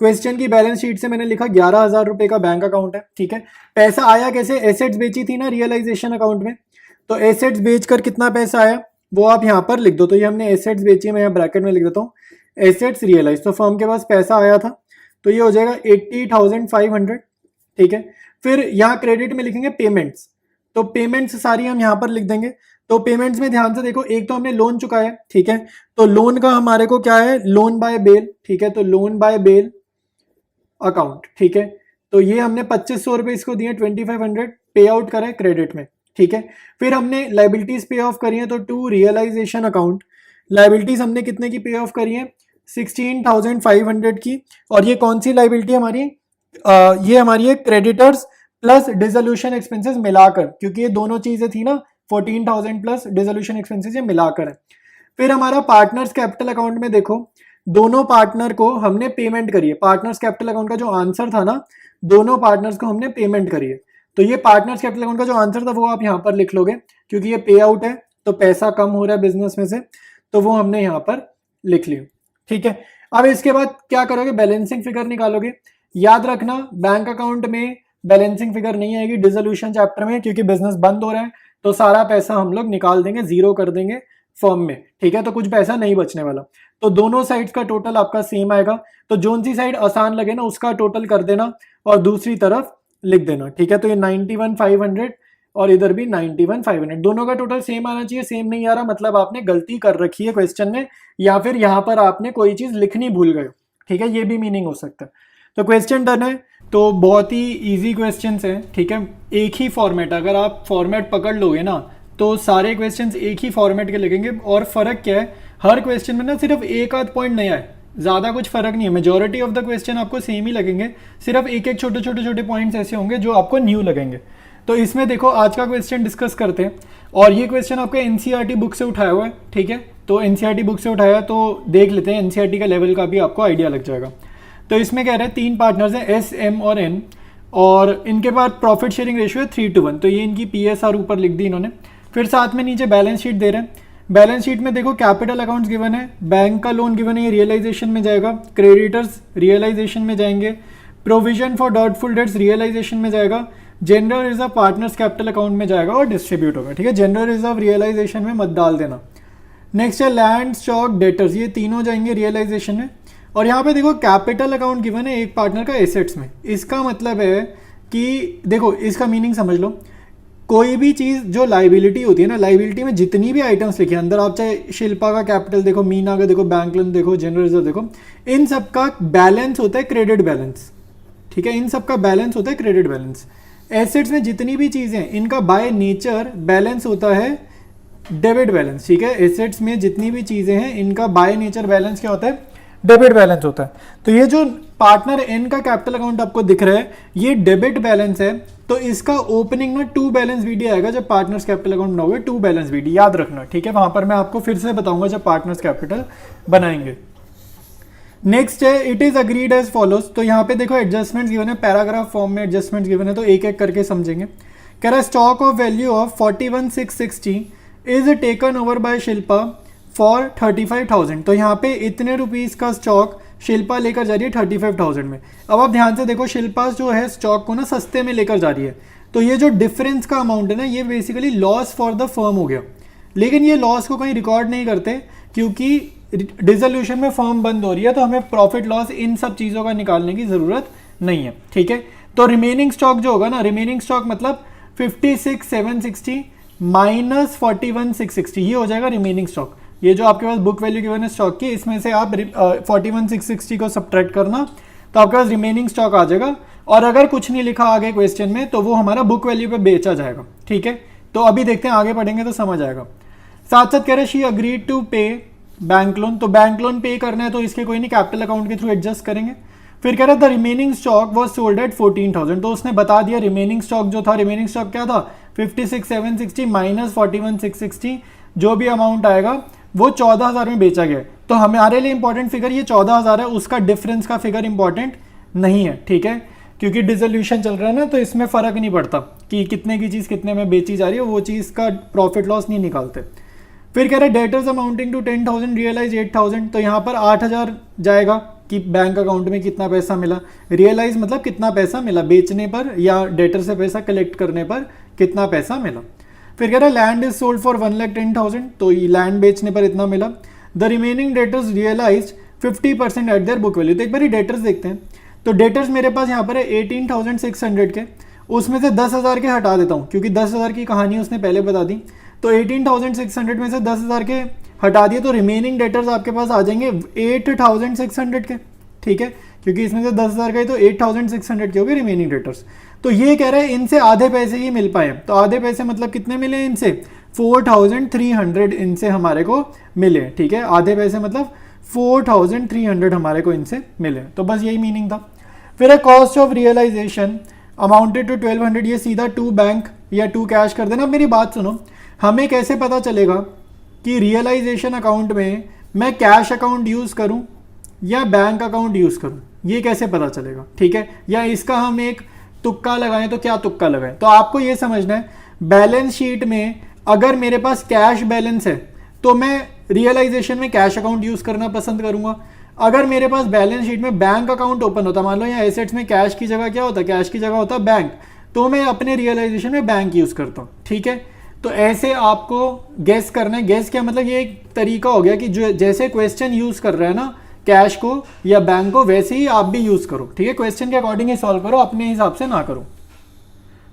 क्वेश्चन की बैलेंस शीट से मैंने लिखा 11,000 रुपए का बैंक अकाउंट है, ठीक है। पैसा आया कैसे, एसेट्स बेची थी ना रियलाइजेशन अकाउंट में, तो एसेट्स बेचकर कितना पैसा आया वो आप यहाँ पर लिख दो। तो ये हमने एसेट्स बेची है, मैं यहाँ ब्रैकेट में लिख देता हूँ एसेट्स रियलाइज। तो फर्म के पास पैसा आया था तो ये हो जाएगा 80,500, ठीक है। फिर यहाँ क्रेडिट में लिखेंगे पेमेंट्स, तो पेमेंट्स सारी हम यहाँ पर लिख देंगे। तो पेमेंट्स में ध्यान से देखो, एक तो हमने लोन चुकाया, ठीक है, तो लोन का हमारे को क्या है, लोन बाय बेल, ठीक है। तो लोन बाय बेल अकाउंट, ठीक है। तो ये हमने 2500 रुपए इसको दिए, 2500 पे आउट करा है क्रेडिट में, ठीक है। फिर हमने लाइबिलिटीज पे ऑफ करी है, तो टू रियलाइजेशन अकाउंट लाइबिलिटीज हमने कितने की पे ऑफ करी है, 16,500 की। और ये कौन सी लाइबिलिटी हमारी, ये हमारी है क्रेडिटर्स प्लस डिसोल्यूशन एक्सपेंसेस मिलाकर, क्योंकि ये दोनों चीजें थी ना, 14,000 प्लस डिसोल्यूशन एक्सपेंसेस ये मिलाकर है। फिर हमारा पार्टनर्स कैपिटल अकाउंट में देखो, दोनों पार्टनर को हमने पेमेंट करी है। पार्टनर्स कैपिटल अकाउंट का जो आंसर था ना, दोनों पार्टनर्स को हमने पेमेंट करी है। तो ये पार्टनर्स कैपिटल अकाउंट का जो आंसर था वो आप यहाँ पर लिख लोगे, क्योंकि ये पे आउट है तो पैसा कम हो रहा है बिजनेस में से, तो वो हमने यहाँ पर लिख लिया, ठीक है। अब इसके बाद क्या करोगे, बैलेंसिंग फिगर निकालोगे। याद रखना बैंक अकाउंट में बैलेंसिंग फिगर नहीं आएगी डिसोल्यूशन चैप्टर में, क्योंकि बिजनेस बंद हो रहा है तो सारा पैसा हम लोग निकाल देंगे, जीरो कर देंगे फर्म में, ठीक है। तो कुछ पैसा नहीं बचने वाला। तो दोनों साइड्स का टोटल आपका सेम आएगा, तो जोन सी साइड आसान लगे ना उसका टोटल कर देना और दूसरी तरफ लिख देना, ठीक है। तो ये 91,500 और इधर भी 91,500, दोनों का टोटल सेम आना चाहिए। सेम नहीं आ रहा मतलब आपने गलती कर रखी है क्वेश्चन में, या फिर यहाँ पर आपने कोई चीज लिखनी भूल गए, ठीक है, ये भी मीनिंग हो सकता है। तो क्वेश्चन डन है, तो बहुत ही इजी क्वेश्चंस हैं, ठीक है। एक ही फॉर्मेट, अगर आप फॉर्मेट पकड़ लोगे ना तो सारे क्वेश्चंस एक ही फॉर्मेट के लगेंगे। और फर्क क्या है, हर क्वेश्चन में ना सिर्फ एक आध पॉइंट नया है, ज़्यादा कुछ फर्क नहीं है। मेजॉरिटी ऑफ द क्वेश्चन आपको सेम ही लगेंगे, सिर्फ एक एक छोटे छोटे छोटे पॉइंट्स ऐसे होंगे जो आपको न्यू लगेंगे। तो इसमें देखो आज का क्वेश्चन डिस्कस करते हैं, और ये क्वेश्चन आपका एनसीईआरटी बुक से उठाया हुआ है, ठीक है। तो एनसीईआरटी बुक से उठाया तो देख लेते हैं, एनसीईआरटी का लेवल का भी आपको आइडिया लग जाएगा। तो इसमें कह रहे हैं 3 पार्टनर्स हैं एस, एम और एन, और इनके बाद प्रॉफिट शेयरिंग रेशियो है 3:1। तो ये इनकी पीएसआर ऊपर लिख दी इन्होंने। फिर साथ में नीचे बैलेंस शीट दे रहे हैं। बैलेंस शीट में देखो कैपिटल अकाउंट्स गिवन है, बैंक का लोन गिवन है, ये रियलाइजेशन में जाएगा, क्रेडिटर्स रियलाइजेशन में जाएंगे, provision for doubtful debts realisation में जाएगा, general reserve partners capital account में जाएगा और डिस्ट्रीब्यूट होगा, ठीक है। जनरल रिजर्व रियलाइजेशन में मत डाल देना। नेक्स्ट है लैंड स्टॉक डेटर्स, ये तीनों जाएंगे रियलाइजेशन में। और यहाँ पे देखो कैपिटल अकाउंट गिवन है एक पार्टनर का एसेट्स में। इसका मतलब है कि देखो इसका मीनिंग समझ लो, कोई भी चीज़ जो लाइबिलिटी होती है ना, लाइबिलिटी में जितनी भी आइटम्स लिखे अंदर, आप चाहे शिल्पा का कैपिटल देखो, मीना का देखो, बैंक लोन देखो, जनरल रिजर्व देखो, इन सब का बैलेंस होता है क्रेडिट बैलेंस, ठीक है। इन सब का बैलेंस होता है क्रेडिट बैलेंस। एसेट्स में जितनी भी चीज़ें, इनका बाय नेचर बैलेंस होता है डेबिट बैलेंस, ठीक है। एसेट्स में जितनी भी चीज़ें हैं इनका बाय नेचर बैलेंस क्या होता है, डेबिट बैलेंस होता है। तो ये जो पार्टनर एन का कैपिटल अकाउंट आपको दिख रहा है ये डेबिट बैलेंस है, तो इसका ओपनिंग ना टू बैलेंस बीडी आएगा जब पार्टनर्स कैपिटल अकाउंट बनाओगे, टू बैलेंस बीडी याद रखना, ठीक है। वहां पर मैं आपको फिर से बताऊंगा जब पार्टनर्स कैपिटल बनाएंगे। नेक्स्ट है it is agreed as follows. तो यहाँ पे देखो एडजस्टमेंट्स गिवन है, पैराग्राफ फॉर्म में एडजस्टमेंट्स गिवन है, तो एक एक करके समझेंगे। कह रहा है stock of value of 41,660 is taken over by Shilpa for 35,000। तो यहाँ पे इतने रुपीस का स्टॉक शिल्पा लेकर जा रही है 35,000 में। अब आप ध्यान से देखो, शिल्पा जो है स्टॉक को ना सस्ते में लेकर जा रही है, तो ये जो डिफरेंस का अमाउंट है ना, ये basically loss for the firm हो गया। लेकिन ये लॉस को कहीं रिकॉर्ड नहीं करते क्योंकि डिसोल्यूशन में फर्म बंद हो रही है, तो हमें प्रॉफिट लॉस इन सब चीज़ों का निकालने की ज़रूरत नहीं है, ठीक है। तो रिमेनिंग स्टॉक जो होगा ना, रिमेनिंग स्टॉक मतलब 56,760 माइनस 41,660, ये हो जाएगा रिमेनिंग स्टॉक। ये जो आपके पास बुक वैल्यू गिवन है स्टॉक की, इसमें से आप 41,660 को सब्ट्रैक्ट करना तो आपके पास रिमेनिंग स्टॉक आ जाएगा। और अगर कुछ नहीं लिखा आगे क्वेश्चन में तो वो हमारा बुक वैल्यू पे बेचा जाएगा, ठीक है। तो अभी देखते हैं, आगे पढ़ेंगे तो समझ आएगा। साथ साथ कह रहे शी अग्रीड टू पे बैंक लोन, तो बैंक लोन पे करना है तो इसके कोई नहीं, कैपिटल अकाउंट के थ्रू एडजस्ट करेंगे। फिर कह रहा था remaining stock was sold at 14,000, तो उसने बता दिया रिमेनिंग स्टॉक जो था, रिमेनिंग स्टॉक क्या था 56,760 माइनस 41,660, जो भी अमाउंट आएगा वो 14,000 में बेचा गया। तो हमारे लिए इंपॉर्टेंट फिगर ये 14,000 है, उसका डिफरेंस का फिगर इंपॉर्टेंट नहीं है, ठीक है, क्योंकि डिसोल्यूशन चल रहा है ना, तो इसमें फ़र्क नहीं पड़ता कि कितने की चीज़ कितने में बेची जा रही है, वो चीज़ का प्रॉफिट लॉस नहीं निकालते। फिर कह रहे हैं डेटर्स अमाउंटिंग टू 10,000 रियलाइज 8,000, तो यहाँ पर 8,000 जाएगा कि बैंक अकाउंट में कितना पैसा मिला, रियलाइज मतलब कितना पैसा मिला बेचने पर या डेटर से पैसा कलेक्ट करने पर कितना पैसा मिला। फिर कह रहा है लैंड इज सोल्ड फॉर 1,10,000, तो ये लैंड बेचने पर इतना मिला। The remaining debtors realise 50% at their book value. तो एक बार डेटर्स देखते हैं, तो डेटर्स मेरे पास यहाँ पर है 18,600 के, उसमें से 10,000 के हटा देता हूँ क्योंकि 10,000 की कहानी उसने पहले बता दी। तो 18,600 में से 10,000 के हटा दिए तो रिमेनिंग डेटर्स आपके पास आ जाएंगे 8,600 के, ठीक है, क्योंकि इसमें से 10,000 का ही तो 8,600 के हो गए रिमेनिंग डेटर्स। तो ये कह रहे हैं इनसे आधे पैसे ही मिल पाए, तो आधे पैसे मतलब कितने मिले इनसे, 4,300 इनसे हमारे को मिले, ठीक है, आधे पैसे मतलब 4,300 हमारे को इनसे मिले। तो बस यही मीनिंग था। फिर cost of realisation amounted to 1,200, ये सीधा टू बैंक या टू कैश कर देना। अब मेरी बात सुनो, हमें कैसे पता चलेगा कि रियलाइजेशन अकाउंट में मैं कैश अकाउंट यूज़ करूं या बैंक अकाउंट यूज़ करूं, ये कैसे पता चलेगा, ठीक है, या इसका हम एक तुक्का लगाएं तो क्या तुक्का लगाएं। तो आपको ये समझना है, बैलेंस शीट में अगर मेरे पास कैश बैलेंस है तो मैं रियलाइजेशन में कैश अकाउंट यूज़ करना पसंद करूंगा। अगर मेरे पास बैलेंस शीट में बैंक अकाउंट ओपन होता, मान लो यहाँ एसेट्स में कैश की जगह क्या होता है, कैश की जगह होता है बैंक, तो मैं अपने रियलाइजेशन में बैंक यूज़ करता हूँ, ठीक है। तो ऐसे आपको गेस करना है, गेस क्या मतलब ये एक तरीका हो गया कि जो जैसे क्वेश्चन यूज़ कर रहे हैं ना कैश को या बैंक को, वैसे ही आप भी यूज़ करो, ठीक है, क्वेश्चन के अकॉर्डिंग ही सॉल्व करो, अपने हिसाब से ना करो।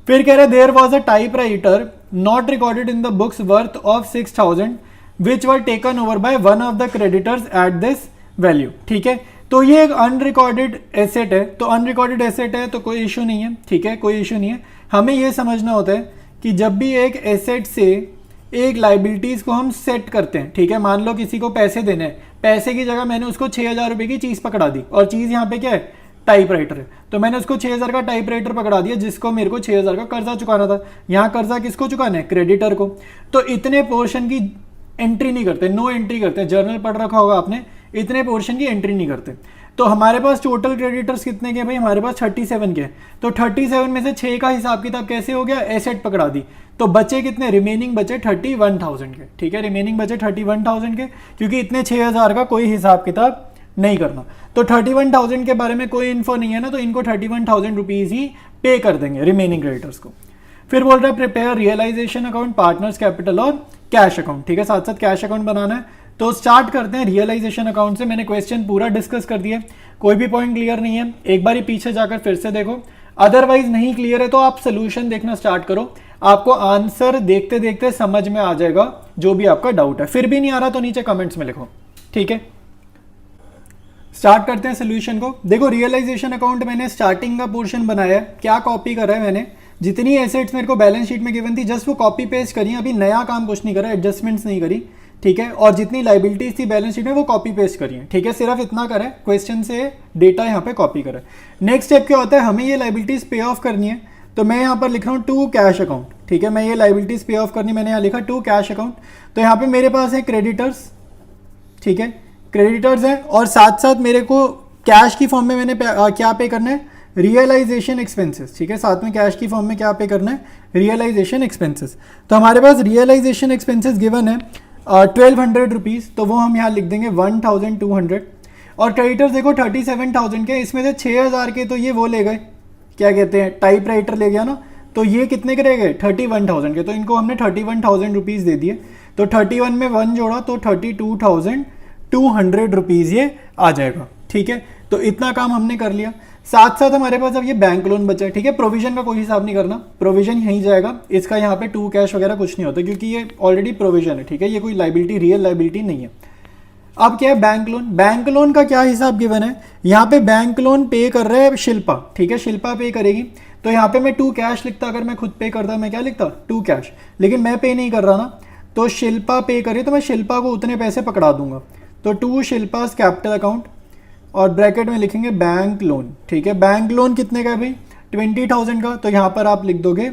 फिर कह रहे हैं there was a typewriter not recorded in the books worth of 6,000 which were taken over by one of the creditors at this value, ठीक है। तो ये एक अनरिकॉर्डेड एसेट है, तो अनरिकॉर्डेड एसेट है तो कोई इशू नहीं है, ठीक है, कोई इशू नहीं है। हमें ये समझना होता है कि जब भी एक एसेट से एक लाइबिलिटीज़ को हम सेट करते हैं, ठीक है, मान लो किसी को पैसे देने हैं, पैसे की जगह मैंने उसको 6,000 रुपये की चीज़ पकड़ा दी, और चीज़ यहाँ पे क्या है, टाइपराइटर है, तो मैंने उसको 6,000 का टाइपराइटर पकड़ा दिया जिसको मेरे को 6,000 का कर्जा चुकाना था। यहाँ कर्जा किसको चुकाना है, क्रेडिटर को। तो इतने पोर्शन की एंट्री नहीं करते, नो एंट्री करते, जर्नल पढ़ रखा होगा आपने, इतने पोर्शन की एंट्री नहीं करते। तो हमारे पास टोटल क्रेडिटर्स कितने के भाई, हमारे पास 37 के, तो 37 में से 6 का हिसाब किताब कैसे हो गया, एसेट पकड़ा दी, तो बचे कितने, रिमेनिंग बचे 31,000 के, ठीक है, रिमेनिंग बचे 31,000 के, क्योंकि इतने 6,000 का कोई हिसाब किताब नहीं करना। तो 31,000 के बारे में कोई इन्फो नहीं है ना, तो इनको 31,000 रुपीज़ ही पे कर देंगे रिमेनिंग क्रेडिटर्स को। फिर बोल रहा है prepare realisation account, partners capital और कैश अकाउंट, ठीक है, साथ साथ कैश अकाउंट बनाना है। तो स्टार्ट करते हैं रियलाइजेशन अकाउंट से। मैंने क्वेश्चन पूरा डिस्कस कर दिया, कोई भी पॉइंट क्लियर नहीं है, एक बार ही पीछे जाकर फिर से देखो, अदरवाइज नहीं क्लियर है तो आप सोल्यूशन देखना स्टार्ट करो, आपको आंसर देखते देखते समझ में आ जाएगा जो भी आपका डाउट है। फिर भी नहीं आ रहा तो नीचे कमेंट्स में लिखो, ठीक है। स्टार्ट करते हैं सोल्यूशन को। देखो रियलाइजेशन अकाउंट मैंने स्टार्टिंग का पोर्शन बनाया है, क्या कॉपी करा है मैंने, जितनी एसेट्स मेरे को बैलेंस शीट में गिवन थी जस्ट वो कॉपी पेस्ट करी, अभी नया काम कुछ नहीं करा, एडजस्टमेंट्स नहीं करी, ठीक है, और जितनी लाइबिलिटीज थी बैलेंस शीट में वो कॉपी पेस्ट करी है, ठीक है, सिर्फ इतना करा है, क्वेश्चन से डेटा यहाँ पे कॉपी करा है। नेक्स्ट स्टेप क्या होता है, हमें ये लाइबिलिटीज पे ऑफ करनी है, तो मैं यहाँ पर लिख रहा हूँ टू कैश अकाउंट, ठीक है, मैं ये लाइबिलिटीज पे ऑफ करनी, मैंने यहाँ लिखा टू कैश अकाउंट। तो यहाँ पे मेरे पास है क्रेडिटर्स, ठीक है, क्रेडिटर्स है, और साथ साथ मेरे को कैश की फॉर्म में मैंने क्या पे करना है, रियलाइजेशन एक्सपेंसेस, ठीक है, साथ में कैश की फॉर्म में क्या पे करना है, रियलाइजेशन एक्सपेंसेस। तो हमारे पास रियलाइजेशन एक्सपेंसेस गिवन है 1,200 रुपीज़, तो वो हम यहाँ लिख देंगे 1,200। और क्रेडिटर्स देखो 37,000 के, इसमें से 6,000 के तो ये वो ले गए, क्या कहते हैं, टाइप राइटर ले गया ना, तो ये कितने के रह गए 31,000 के, तो इनको हमने 31,000 रुपीज़ दे दिए, तो 31 में 1 जोड़ा तो 32,200 रुपीज़ ये आ जाएगा, ठीक है। तो इतना काम हमने कर लिया। साथ साथ हमारे पास अब ये बैंक लोन बचा है, ठीक है, प्रोविजन का कोई हिसाब नहीं करना, प्रोविजन यहीं जाएगा, इसका यहाँ पे टू कैश वगैरह कुछ नहीं होता क्योंकि ये ऑलरेडी प्रोविजन है, ठीक है, ये कोई लाइबिलिटी रियल लाइबिलिटी नहीं है। अब क्या है बैंक लोन, बैंक लोन का क्या हिसाब गिवन है, यहाँ पे बैंक लोन पे कर रहा है शिल्पा, ठीक है, शिल्पा पे करेगी, तो यहाँ पे मैं टू कैश लिखता, अगर मैं खुद पे करता मैं क्या लिखता, टू कैश, लेकिन मैं पे नहीं कर रहा ना, तो शिल्पा पे करे तो मैं शिल्पा को उतने पैसे पकड़ा दूंगा, तो टू शिल्पास कैपिटल अकाउंट, और ब्रैकेट में लिखेंगे बैंक लोन, ठीक है, बैंक लोन कितने का है भाई 20,000 का, तो यहाँ पर आप लिख दोगे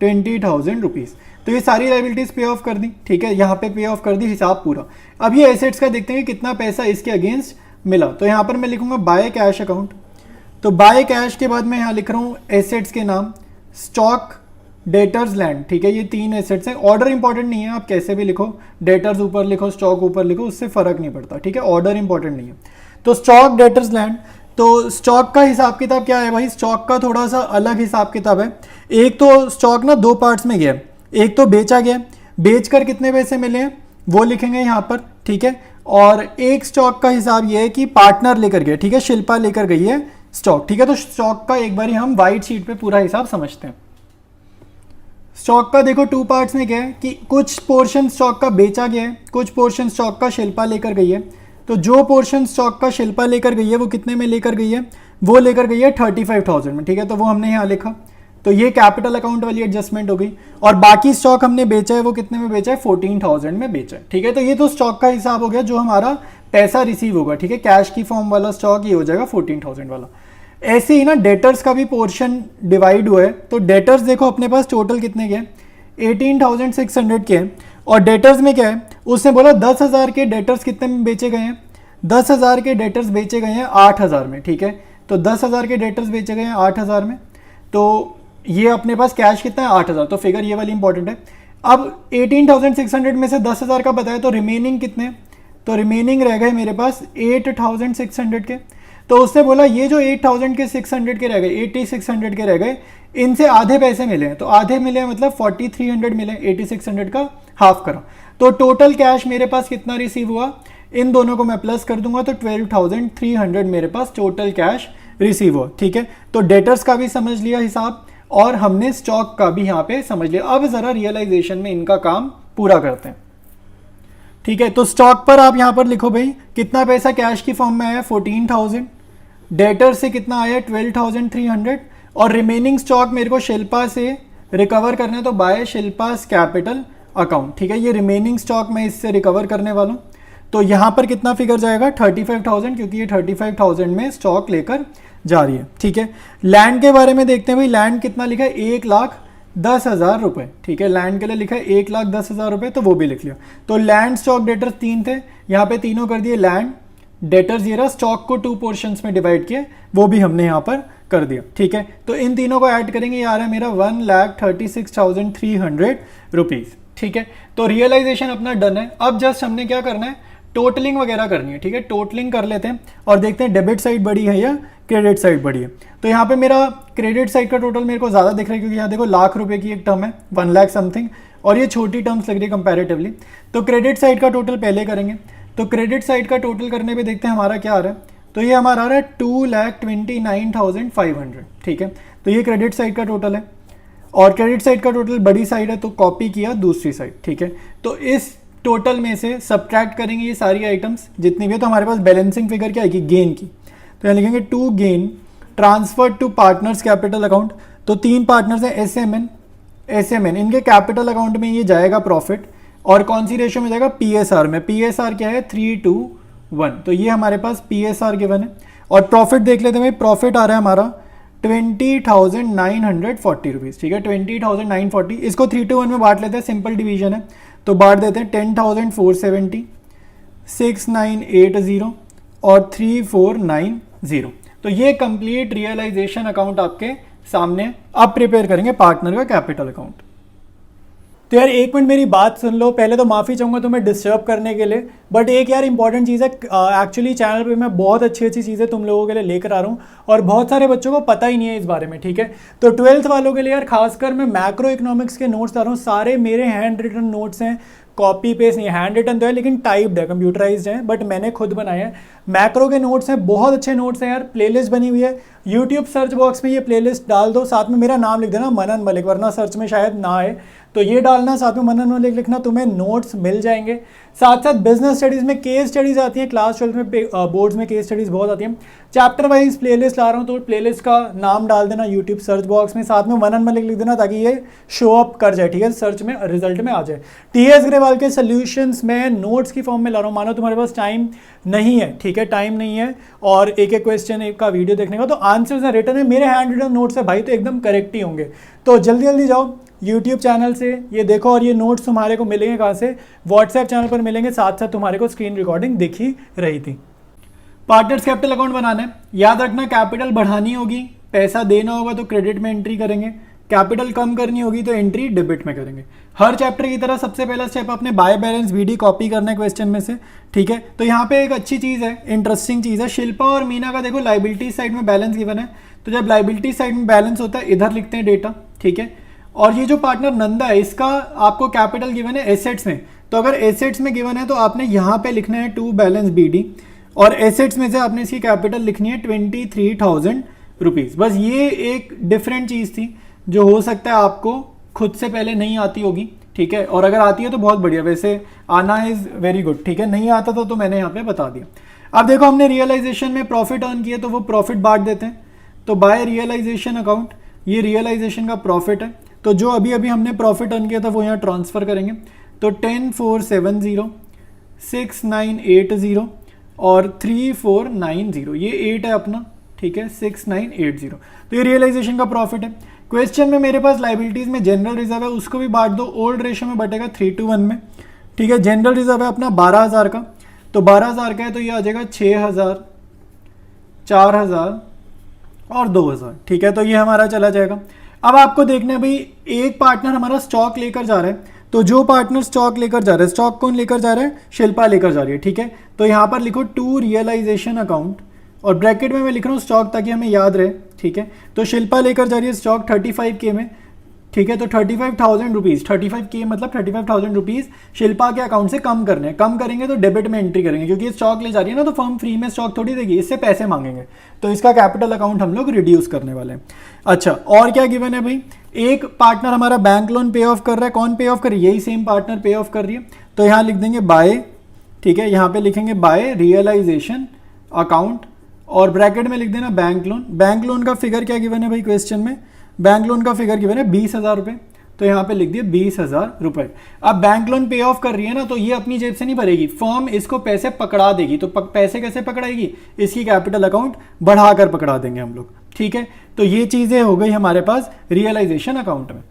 20,000 रुपीज़। तो ये सारी लाइबिलिटीज़ पे ऑफ कर दी, ठीक है, यहाँ पे पे ऑफ कर दी, हिसाब पूरा। अब ये एसेट्स का देखते हैं कि कितना पैसा इसके अगेंस्ट मिला। तो यहाँ पर मैं लिखूंगा बाय कैश अकाउंट। तो बाय कैश के बाद मैं यहाँ लिख रहा हूँ एसेट्स के नाम, स्टॉक, डेटर्स, लैंड, ठीक है, ये 3 एसेट्स हैं। ऑर्डर इंपॉर्टेंट नहीं है, आप कैसे भी लिखो, डेटर्स ऊपर लिखो, स्टॉक ऊपर लिखो, उससे फर्क नहीं पड़ता, ठीक है, ऑर्डर इंपॉर्टेंट नहीं है। तो स्टॉक, डेटर्स, लैंड। तो स्टॉक का हिसाब किताब क्या है भाई, स्टॉक का थोड़ा सा अलग हिसाब किताब है। एक तो स्टॉक ना 2 पार्ट्स में गया है, एक तो बेचा गया, बेचकर कितने पैसे मिले हैं वो लिखेंगे यहाँ पर, ठीक है। और एक स्टॉक का हिसाब ये है कि पार्टनर लेकर गया, ठीक है, शिल्पा लेकर गई है स्टॉक, ठीक है। तो स्टॉक का एक बार हम वाइट शीट पे पूरा हिसाब समझते हैं। स्टॉक का देखो 2 पार्ट्स में क्या है कि कुछ पोर्शन स्टॉक का बेचा गया है, कुछ पोर्शन स्टॉक का शिल्पा लेकर गई है। तो जो पोर्शन स्टॉक का शिल्पा लेकर गई है वो कितने में लेकर गई है, वो लेकर गई है 35,000 में, ठीक है, तो वो हमने यहाँ लिखा। तो ये कैपिटल अकाउंट वाली एडजस्टमेंट हो गई। और बाकी स्टॉक हमने बेचा है वो कितने में बेचा है, 14,000 में बेचा है, ठीक है। तो ये तो स्टॉक का हिसाब हो गया जो हमारा पैसा रिसीव होगा, ठीक है, कैश की फॉर्म वाला स्टॉक ये हो जाएगा 14,000 वाला। ऐसे ही ना डेटर्स का भी पोर्शन डिवाइड हुआ है। तो डेटर्स देखो अपने पास टोटल कितने के हैं, 18,600 के हैं। और डेटर्स में क्या है, उसने बोला 10,000 के डेटर्स कितने में बेचे गए हैं, 10,000 के डेटर्स बेचे गए हैं 8,000 में, ठीक है। तो 10,000 के डेटर्स बेचे गए हैं 8,000 में। तो ये अपने पास कैश कितना है 8,000, तो फिगर ये वाली इंपॉर्टेंट है। अब 18,600 में से 10,000 का बताया तो रिमेनिंग कितने, तो रिमेनिंग रह गए मेरे पास 8,600 के। तो उसने बोला ये जो 8,000 के 600 के रह गए, 8,600 के रह गए, इनसे आधे पैसे मिले हैं। तो आधे मिले मतलब 4,300 मिले, 8,600 का हाफ करा। तो टोटल कैश मेरे पास कितना रिसीव हुआ, इन दोनों को मैं प्लस कर दूंगा तो 12,300 मेरे पास टोटल कैश रिसीव हुआ, ठीक है। तो डेटर्स का भी समझ लिया हिसाब और हमने स्टॉक का भी यहाँ पे समझ लिया। अब जरा रियलाइजेशन में इनका काम पूरा करते हैं, ठीक है। तो स्टॉक पर आप यहाँ पर लिखो भाई कितना पैसा कैश की फॉर्म में आया 14,000, डेटर से कितना आया 12,300 और रिमेनिंग स्टॉक मेरे को शिल्पा से रिकवर करना है तो बाय शिल्पास कैपिटल अकाउंट, ठीक है। ये रिमेनिंग स्टॉक मैं इससे रिकवर करने वाला हूँ। तो यहाँ पर कितना फिगर जाएगा 35,000, क्योंकि ये 35,000 में स्टॉक लेकर जा रही है, ठीक है। लैंड के बारे में देखते हैं भाई, लैंड कितना लिखा है 1,10,000 रुपये, ठीक है। लैंड के लिए लिखा है 1,10,000 रुपये, तो वो भी लिख लिया। तो लैंड, स्टॉक, डेटर्स 3 थे, यहाँ पे तीनों कर दिए। लैंड, डेटर्स ये रहा, स्टॉक को 2 पोर्शंस में डिवाइड किए, वो भी हमने यहाँ पर कर दिया, ठीक है। तो इन तीनों को ऐड करेंगे, ये आ रहा है मेरा 1,36,300 रुपीज़, ठीक है। तो रियलाइजेशन अपना डन है। अब जस्ट हमने क्या करना है, टोटलिंग वगैरह करनी है, ठीक है। टोटलिंग कर लेते हैं और देखते हैं डेबिट साइड बड़ी है या क्रेडिट साइड बड़ी है। तो यहाँ पे मेरा क्रेडिट साइड का टोटल मेरे को ज़्यादा दिख रहा है, क्योंकि यहाँ देखो लाख रुपए की एक टर्म है, 1 लाख समथिंग, और ये छोटी टर्म्स लग रही है कंपैरेटिवली। तो क्रेडिट साइड का टोटल पहले करेंगे। तो क्रेडिट साइड का टोटल करने पे देखते हैं हमारा क्या आ रहा है। तो ये हमारा आ रहा है 2,29,500, ठीक है। तो ये क्रेडिट साइड का टोटल है और क्रेडिट साइड का टोटल बड़ी साइड है तो कॉपी किया दूसरी साइड, ठीक है। तो इस टोटल में से सब्ट्रैक्ट करेंगे ये सारी आइटम्स जितनी भी है, तो हमारे पास बैलेंसिंग फिगर क्या आएगी, गेन की। तो यहाँ लिखेंगे to gain transfer to partners capital account. तो 3 पार्टनर्स हैं एसएमएन, इनके कैपिटल अकाउंट में ये जाएगा प्रॉफिट, और कौन सी रेशियो में जाएगा, पीएसआर में। पीएसआर क्या है 3:1, तो ये हमारे पास पीएसआर गिवन है। और प्रॉफिट देख लेते हैं भाई, प्रॉफिट आ रहा है हमारा 20,940 रुपीज़, ठीक है, 20,940। इसको 3:1 में बांट लेते हैं, सिंपल डिवीजन है, तो बांट देते हैं 10,470, 6,980 और 3,490। तो ये कंप्लीट रियलाइजेशन अकाउंट आपके सामने। अब प्रिपेयर करेंगे पार्टनर का कैपिटल अकाउंट। तो यार एक मिनट मेरी बात सुन लो, पहले तो माफ़ी चाहूँगा तुम्हें डिस्टर्ब करने के लिए, बट एक यार इंपॉर्टेंट चीज़ है, एक्चुअली चैनल पे मैं बहुत अच्छी चीज़ें तुम लोगों के लिए लेकर आ रहा हूँ और बहुत सारे बच्चों को पता ही नहीं है इस बारे में, ठीक है। तो 12th वालों के लिए यार खासकर मैं मैक्रो इकोनॉमिक्स के नोट्स ला रहा हूँ, सारे मेरे हैंड रिटन नोट्स हैं, कॉपी पेस्ट नहीं, हैंड रिटन तो है लेकिन टाइप्ड है, कंप्यूटराइज्ड है, बट मैंने खुद बनाया है। मैक्रो के नोट्स हैं, बहुत अच्छे नोट्स हैं यार, प्लेलिस्ट बनी हुई है, यूट्यूब सर्च बॉक्स में ये प्लेलिस्ट डाल दो, साथ में मेरा नाम लिख देना मनन मलिक, वरना सर्च में शायद ना आए, तो ये डालना, साथ में मनन मलिक लिखना, तुम्हें नोट्स मिल जाएंगे। साथ साथ बिजनेस स्टडीज़ में केस स्टडीज़ आती हैं, क्लास 12 में बोर्ड्स में केस स्टडीज़ बहुत आती हैं। चैप्टर वाइज प्लेलिस्ट ला रहा हूँ, तो प्लेलिस्ट का नाम डाल देना यूट्यूब सर्च बॉक्स में, साथ में मनन मलिक लिख देना ताकि ये शो अप कर जाए, ठीक है, सर्च में रिजल्ट में आ जाए। टीएस ग्रेवाल के सॉल्यूशंस में नोट्स की फॉर्म में ला रहा हूँ, मानो तुम्हारे पास टाइम नहीं है, ठीक है, टाइम नहीं है और एक एक क्वेश्चन का वीडियो देखने का, तो आंसर्स रिटर्न है, मेरे हैंड रिटन नोट्स है भाई, तो एकदम करेक्ट ही होंगे। तो जल्दी जल्दी जाओ, यूट्यूब चैनल से, ये देखो। और ये नोट्स तुम्हारे को मिलेंगे कहाँ से? व्हाट्सएप चैनल पर मिलेंगे, साथ साथ तुम्हारे को स्क्रीन रिकॉर्डिंग दिख ही रही थी। पार्टनर्स कैपिटल अकाउंट बनाना है, याद रखना कैपिटल बढ़ानी होगी, पैसा देना होगा तो क्रेडिट में एंट्री करेंगे, कैपिटल कम करनी होगी तो एंट्री डेबिट में करेंगे। हर चैप्टर की तरह सबसे पहला स्टेप अपने बाय बैलेंस बीडी कॉपी करना है क्वेश्चन में से, ठीक है। तो यहाँ पे एक अच्छी चीज़ है, इंटरेस्टिंग चीज़ है, शिल्पा और मीना का देखो लाइबिलिटी साइड में बैलेंस गिवन है, तो जब लाइबिलिटी साइड में बैलेंस होता है इधर लिखते हैं डेटा, ठीक है। और ये जो पार्टनर नंदा है इसका आपको कैपिटल गिवन है एसेट्स में, तो अगर एसेट्स में गिवन है तो आपने यहाँ पे लिखना है टू बैलेंस बीडी, और एसेट्स में से आपने इसकी कैपिटल लिखनी है 23,000 रुपीज़। बस ये एक डिफरेंट चीज़ थी जो हो सकता है आपको खुद से पहले नहीं आती होगी, ठीक है। और अगर आती है तो बहुत बढ़िया, वैसे आना इज़ वेरी गुड, ठीक है। नहीं आता तो मैंने यहाँ पे बता दिया। अब देखो हमने रियलाइजेशन में प्रॉफिट अर्न किया तो वो प्रॉफिट बांट देते हैं, तो बाय रियलाइजेशन अकाउंट, ये रियलाइजेशन का प्रॉफिट है, तो जो अभी अभी हमने प्रॉफिट अर्न किया था वो यहाँ ट्रांसफ़र करेंगे। तो 10,470, 6,980 और 3,490, ये 8 है अपना, ठीक है, 6,980, तो ये रियलाइजेशन का प्रॉफिट है। क्वेश्चन में मेरे पास लाइबिलिटीज़ में जनरल रिजर्व है, उसको भी बांट दो, ओल्ड रेशो में बटेगा 3:1 में, ठीक है। जनरल रिजर्व है अपना 12,000 का, तो 12,000 का है तो ये आ जाएगा 6,000, 4,000 और 2,000, ठीक है। तो ये हमारा चला जाएगा। अब आपको देखना है भाई, एक पार्टनर हमारा स्टॉक लेकर जा रहा है, तो जो पार्टनर स्टॉक लेकर जा रहा है, स्टॉक कौन लेकर जा रहा है? शिल्पा लेकर जा रही है, ठीक है। तो यहाँ पर लिखो टू रियलाइजेशन अकाउंट, और ब्रैकेट में मैं लिख रहा हूँ स्टॉक ताकि हमें याद रहे, ठीक है। तो शिल्पा लेकर जा रही है स्टॉक 35K में, ठीक है। तो 35,000 रुपीज़, 35K मतलब 35,000 रुपीज़ शिल्पा के अकाउंट से कम करने हैं, कम करेंगे तो डेबिट में एंट्री करेंगे, क्योंकि ये स्टॉक ले जा रही है ना, तो फर्म फ्री में स्टॉक थोड़ी देगी, इससे पैसे मांगेंगे, तो इसका कैपिटल अकाउंट हम लोग रिड्यूस करने वाले हैं। अच्छा, और क्या गिवन है भाई? एक पार्टनर हमारा बैंक लोन पे ऑफ कर रहा है, कौन पे ऑफ कर रही है? यही सेम पार्टनर पे ऑफ कर रही है, तो यहाँ लिख देंगे बाय, ठीक है, यहाँ पे लिखेंगे बाय रियलाइजेशन अकाउंट, और ब्रैकेट में लिख देना बैंक लोन। बैंक लोन का फिगर क्या गिवन है भाई क्वेश्चन में? बैंक लोन का फिगर गिवन है 20,000 रुपये, तो यहाँ पे लिख दिए 20,000 रुपये। अब बैंक लोन पे ऑफ कर रही है ना, तो ये अपनी जेब से नहीं भरेगी, फर्म इसको पैसे पकड़ा देगी। तो पैसे कैसे पकड़ाएगी? इसकी कैपिटल अकाउंट बढ़ाकर पकड़ा देंगे हम लोग, ठीक है। तो ये चीज़ें हो गई हमारे पास रियलाइजेशन अकाउंट में।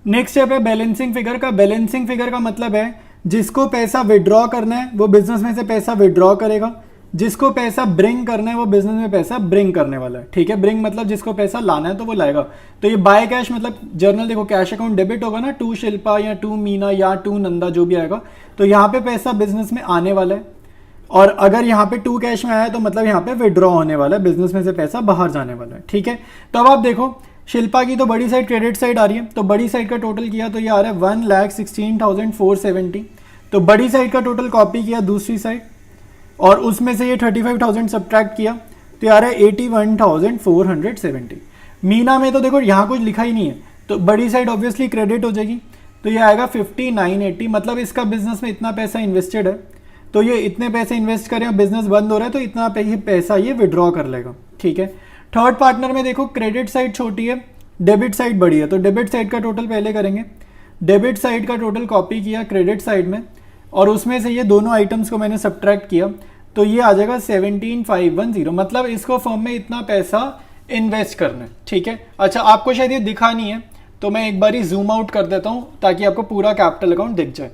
नेक्स्ट स्टेप है बैलेंसिंग फिगर का। बैलेंसिंग फिगर का मतलब है जिसको पैसा विड्रॉ करना है वो बिजनेस में से पैसा विड्रॉ करेगा, जिसको पैसा ब्रिंग करना है वो बिजनेस में पैसा ब्रिंग करने वाला है, ठीक है। ब्रिंग मतलब जिसको पैसा लाना है तो वो लाएगा। तो ये बाय कैश मतलब जर्नल देखो, कैश अकाउंट डेबिट होगा ना, टू शिल्पा या टू मीना या टू नंदा जो भी आएगा, तो यहाँ पे पैसा बिजनेस में आने वाला है, और अगर यहाँ पे टू कैश में आया तो मतलब यहाँ पे विड्रॉ होने वाला है, बिजनेस में से पैसा बाहर जाने वाला है, ठीक है। तो अब आप देखो शिल्पा की तो बड़ी साइड क्रेडिट साइड आ रही है, तो बड़ी साइड का टोटल किया तो ये आ रहा है 1,16,470, तो बड़ी साइड का टोटल कॉपी किया दूसरी साइड, और उसमें से ये 35,000 सब्ट्रैक्ट किया तो यार है 81,470। मीना में तो देखो यहाँ कुछ लिखा ही नहीं है, तो बड़ी साइड ऑब्वियसली क्रेडिट हो जाएगी, तो ये आएगा 59,80, मतलब इसका बिजनेस में इतना पैसा इन्वेस्टेड है, तो ये इतने पैसे इन्वेस्ट करें और बिजनेस बंद हो रहा है तो इतना पैसा ये विड्रॉ कर लेगा, ठीक है। थर्ड पार्टनर में देखो क्रेडिट साइड छोटी है, डेबिट साइड बड़ी है, तो डेबिट साइड का टोटल पहले करेंगे। डेबिट साइड का टोटल कॉपी किया क्रेडिट साइड में, और उसमें से ये दोनों आइटम्स को मैंने सब्ट्रैक्ट किया, तो ये आ जाएगा 17,510, मतलब इसको फर्म में इतना पैसा इन्वेस्ट करना है, ठीक है। अच्छा, आपको शायद ये दिखा नहीं है तो मैं एक बार ही जूम आउट कर देता हूँ ताकि आपको पूरा कैपिटल अकाउंट दिख जाए।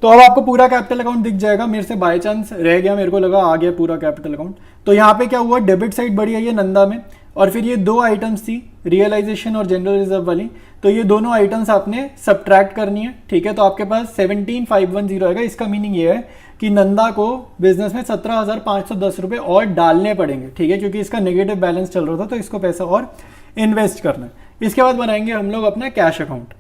तो अब आपको पूरा कैपिटल अकाउंट दिख जाएगा। मेरे से बाय चांस रह गया, मेरे को लगा आ गया पूरा कैपिटल अकाउंट। तो यहाँ पे क्या हुआ, डेबिट साइड बढ़ी है ये नंदा में, और फिर ये दो आइटम्स थी रियलाइजेशन और जनरल रिजर्व वाली, तो ये दोनों आइटम्स आपने सब्ट्रैक्ट करनी है, ठीक है। तो आपके पास 17,510 आएगा। इसका मीनिंग ये है कि नंदा को बिजनेस में 17,510 रुपये और डालने पड़ेंगे, ठीक है, क्योंकि इसका नेगेटिव बैलेंस चल रहा था तो इसको पैसा और इन्वेस्ट करना है। इसके बाद बनाएंगे हम लोग अपना कैश अकाउंट।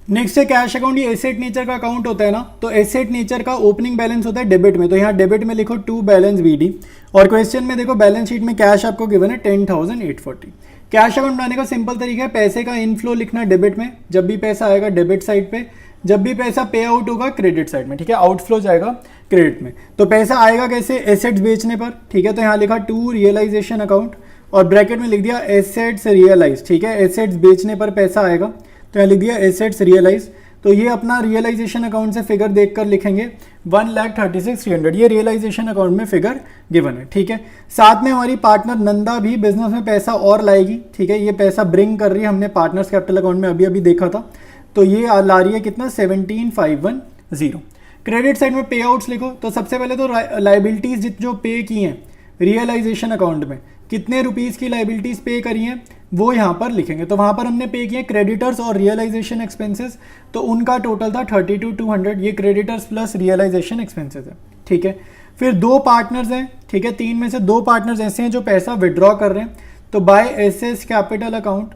नेक्स्ट है कैश अकाउंट। ये एसेट नेचर का अकाउंट होता है ना, तो एसेट नेचर का ओपनिंग बैलेंस होता है डेबिट में, तो यहाँ डेबिट में लिखो टू बैलेंस बीडी, और क्वेश्चन में देखो बैलेंस शीट में कैश आपको गिवन है 10,840। कैश अकाउंट बनाने का सिंपल तरीका है, पैसे का इनफ्लो लिखना डेबिट में, जब भी पैसा आएगा डेबिट साइड पे, जब भी पैसा पे आउट होगा क्रेडिट साइड में, ठीक है, आउटफ्लो जाएगा क्रेडिट में। तो पैसा आएगा कैसे, एसेट्स बेचने पर, ठीक है। तो यहाँ लिखा टू रियलाइजेशन अकाउंट, और ब्रैकेट में लिख दिया एसेट्स रियलाइज, ठीक है, एसेट्स बेचने पर पैसा आएगा, तो यहाँ लिख दिया एसेट्स रियलाइज। तो ये अपना रियलाइजेशन अकाउंट से फिगर देखकर लिखेंगे 1,36,300, ये रियलाइजेशन अकाउंट में फिगर गिवन है, ठीक है। साथ में हमारी पार्टनर नंदा भी बिजनेस में पैसा और लाएगी, ठीक है, ये पैसा ब्रिंग कर रही है, हमने पार्टनर्स कैपिटल अकाउंट में अभी अभी देखा था, तो ये ला रही है कितना 17,510। क्रेडिट साइड में पे आउट्स लिखो, तो सबसे पहले तो लाइबिलिटीज जो पे की हैं रियलाइजेशन अकाउंट में, कितने रुपीज़ की लाइबिलिटीज पे करी हैं वो यहाँ पर लिखेंगे। तो वहाँ पर हमने पे किए क्रेडिटर्स और रियलाइजेशन एक्सपेंसेस, तो उनका टोटल था 32,200, ये क्रेडिटर्स प्लस रियलाइजेशन एक्सपेंसेस है, ठीक है। फिर 2 पार्टनर्स हैं, ठीक है, 3 में से 2 पार्टनर्स ऐसे हैं जो पैसा विड्रॉ कर रहे हैं, तो बाय एसएस कैपिटल अकाउंट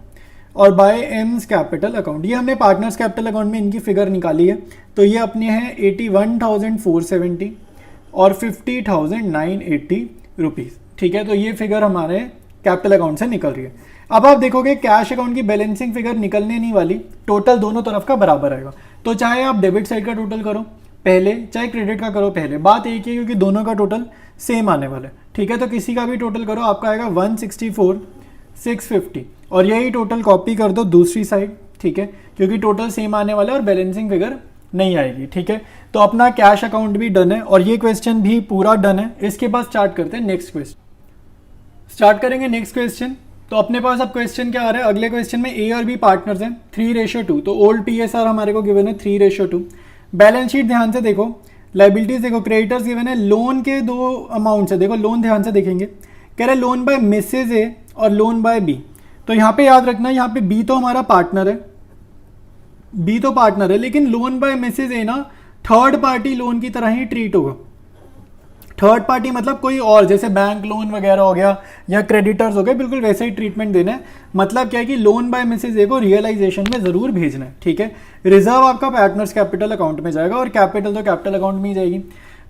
और बाय एम्स कैपिटल अकाउंट, ये हमने पार्टनर्स कैपिटल अकाउंट में इनकी फिगर निकाली है। तो ये अपने हैं 81,470 और 50,980 रुपीज़, ठीक है। तो ये फिगर हमारे कैपिटल अकाउंट से निकल रही है। अब आप देखोगे कैश अकाउंट की बैलेंसिंग फिगर निकलने नहीं वाली, टोटल दोनों तरफ का बराबर आएगा। तो चाहे आप डेबिट साइड का टोटल करो पहले, चाहे क्रेडिट का करो पहले, बात एक ही है क्योंकि दोनों का टोटल सेम आने वाला है, ठीक है। तो किसी का भी टोटल करो, आपका आएगा 164,650 और यही टोटल कॉपी कर दो दूसरी साइड, ठीक है, क्योंकि टोटल सेम आने वाला है और बैलेंसिंग फिगर नहीं आएगी, ठीक है। तो अपना कैश अकाउंट भी डन है और ये क्वेश्चन भी पूरा डन है। इसके बाद स्टार्ट करते हैं नेक्स्ट क्वेश्चन, स्टार्ट करेंगे नेक्स्ट क्वेश्चन। तो अपने पास अब क्वेश्चन क्या आ रहा है, अगले क्वेश्चन में ए और बी पार्टनर्स हैं 3:2, तो ओल्ड पीएसआर हमारे को गिवन है 3:2। बैलेंस शीट ध्यान से देखो, लाइबिलिटीज देखो, क्रेडिटर्स गिवन है, लोन के 2 अमाउंट्स है, देखो लोन ध्यान से देखेंगे, कह रहे लोन बाय मिसेज ए और लोन बाय बी। तो यहाँ पे याद रखना, यहाँ पे बी तो हमारा पार्टनर है, बी तो पार्टनर है, लेकिन लोन बाय मिसेज ए ना थर्ड पार्टी लोन की तरह ही ट्रीट होगा। थर्ड पार्टी मतलब कोई और, जैसे बैंक लोन वगैरह हो गया या क्रेडिटर्स हो गए, बिल्कुल वैसे ही ट्रीटमेंट देना है। मतलब क्या है कि लोन बाय मिसेज ए को रियलाइजेशन में जरूर भेजना है, ठीक है। रिजर्व आपका पार्टनर्स कैपिटल अकाउंट में जाएगा और कैपिटल तो कैपिटल अकाउंट में ही जाएगी।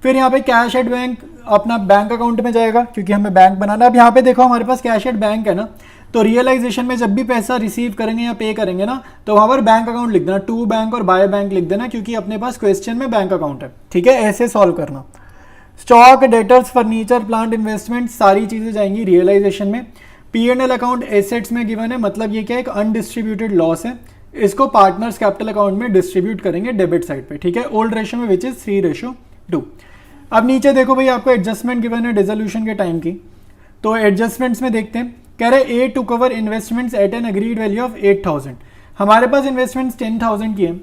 फिर यहाँ पे कैश एट बैंक अपना बैंक अकाउंट में जाएगा क्योंकि हमें बैंक बनाना है। अब यहाँ पे देखो हमारे पास कैश एट बैंक है ना, तो रियलाइजेशन में जब भी पैसा रिसीव करेंगे या पे करेंगे ना, तो वहाँ पर बैंक अकाउंट लिख देना, टू बैंक और बाय बैंक लिख देना, क्योंकि अपने पास क्वेश्चन में बैंक अकाउंट है, ठीक है, ऐसे सॉल्व करना। Stock, debtors, furniture, plant, investment, सारी चीजें जाएंगी रियलाइजेशन में। P&L अकाउंट एसेट्स में गिवन है, मतलब ये क्या एक अनडिस्ट्रीब्यूटेड लॉस है, इसको पार्टनर्स कैपिटल अकाउंट में डिस्ट्रीब्यूट करेंगे डेबिट साइड पे, ठीक है, ओल्ड रेशियो में विच इज 3:2। अब नीचे देखो भाई, आपको एडजस्टमेंट गिवन है डिसोल्यूशन के टाइम की, तो एडजस्टमेंट्स में देखते हैं, कह रहे A to cover investments at an agreed value of 8,000। हमारे पास इन्वेस्टमेंट्स 10,000 की है,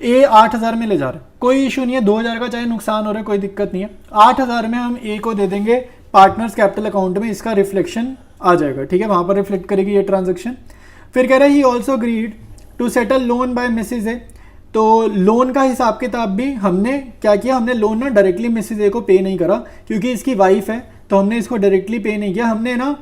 ए 8,000 में ले जा रहे हैं, कोई इशू नहीं है, 2,000 का चाहे नुकसान हो रहा है कोई दिक्कत नहीं है। 8,000 में हम ए को दे देंगे पार्टनर्स कैपिटल अकाउंट में, इसका रिफ्लेक्शन आ जाएगा, ठीक है, वहां पर रिफ्लेक्ट करेगी ये ट्रांजेक्शन। फिर कह रहा है he also agreed to settle loan by Mrs A, तो लोन का हिसाब किताब भी हमने क्या किया, हमने लोन ना डायरेक्टली मिसेज ए को पे नहीं करा क्योंकि इसकी वाइफ है, तो हमने इसको डायरेक्टली पे नहीं किया, हमने ना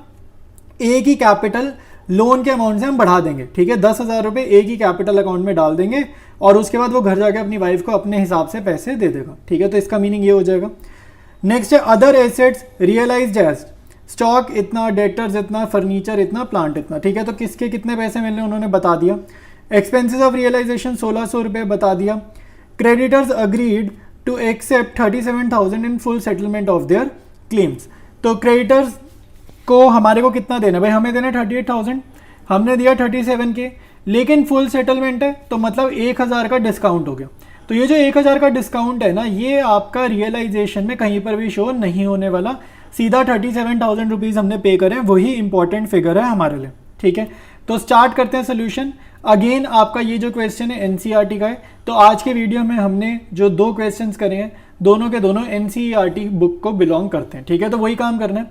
ए की कैपिटल लोन के अमाउंट से हम बढ़ा देंगे, ठीक है, 10,000 रुपये ए की कैपिटल अकाउंट में डाल देंगे और उसके बाद वो घर जाके अपनी वाइफ को अपने हिसाब से पैसे दे देगा, ठीक है, तो इसका मीनिंग ये हो जाएगा। नेक्स्ट है other assets realised as, stock इतना, डेटर्स इतना, फर्नीचर इतना, प्लांट इतना, ठीक है, तो किसके कितने पैसे मिलने उन्होंने बता दिया। एक्सपेंसेस ऑफ रियलाइजेशन 1,600 रुपये बता दिया। Creditors agreed to accept 37,000 in full settlement of their claims, तो क्रेडिटर्स को हमारे को कितना देना, भाई हमें देना 38,000, हमने दिया 37 के, लेकिन फुल सेटलमेंट है तो मतलब 1,000 का डिस्काउंट हो गया। तो ये जो 1,000 का डिस्काउंट है ना, ये आपका रियलाइजेशन में कहीं पर भी शो नहीं होने वाला, सीधा 37,000 रुपीज़ हमने पे करें, वही इंपॉर्टेंट फिगर है हमारे लिए, ठीक है। तो स्टार्ट करते हैं सोल्यूशन। अगेन आपका ये जो क्वेश्चन है एनसीईआरटी का है, तो आज के वीडियो में हमने जो 2 क्वेश्चंस करे हैं दोनों के दोनों एनसीईआरटी बुक को बिलोंग करते हैं, ठीक है, तो वही काम करना है,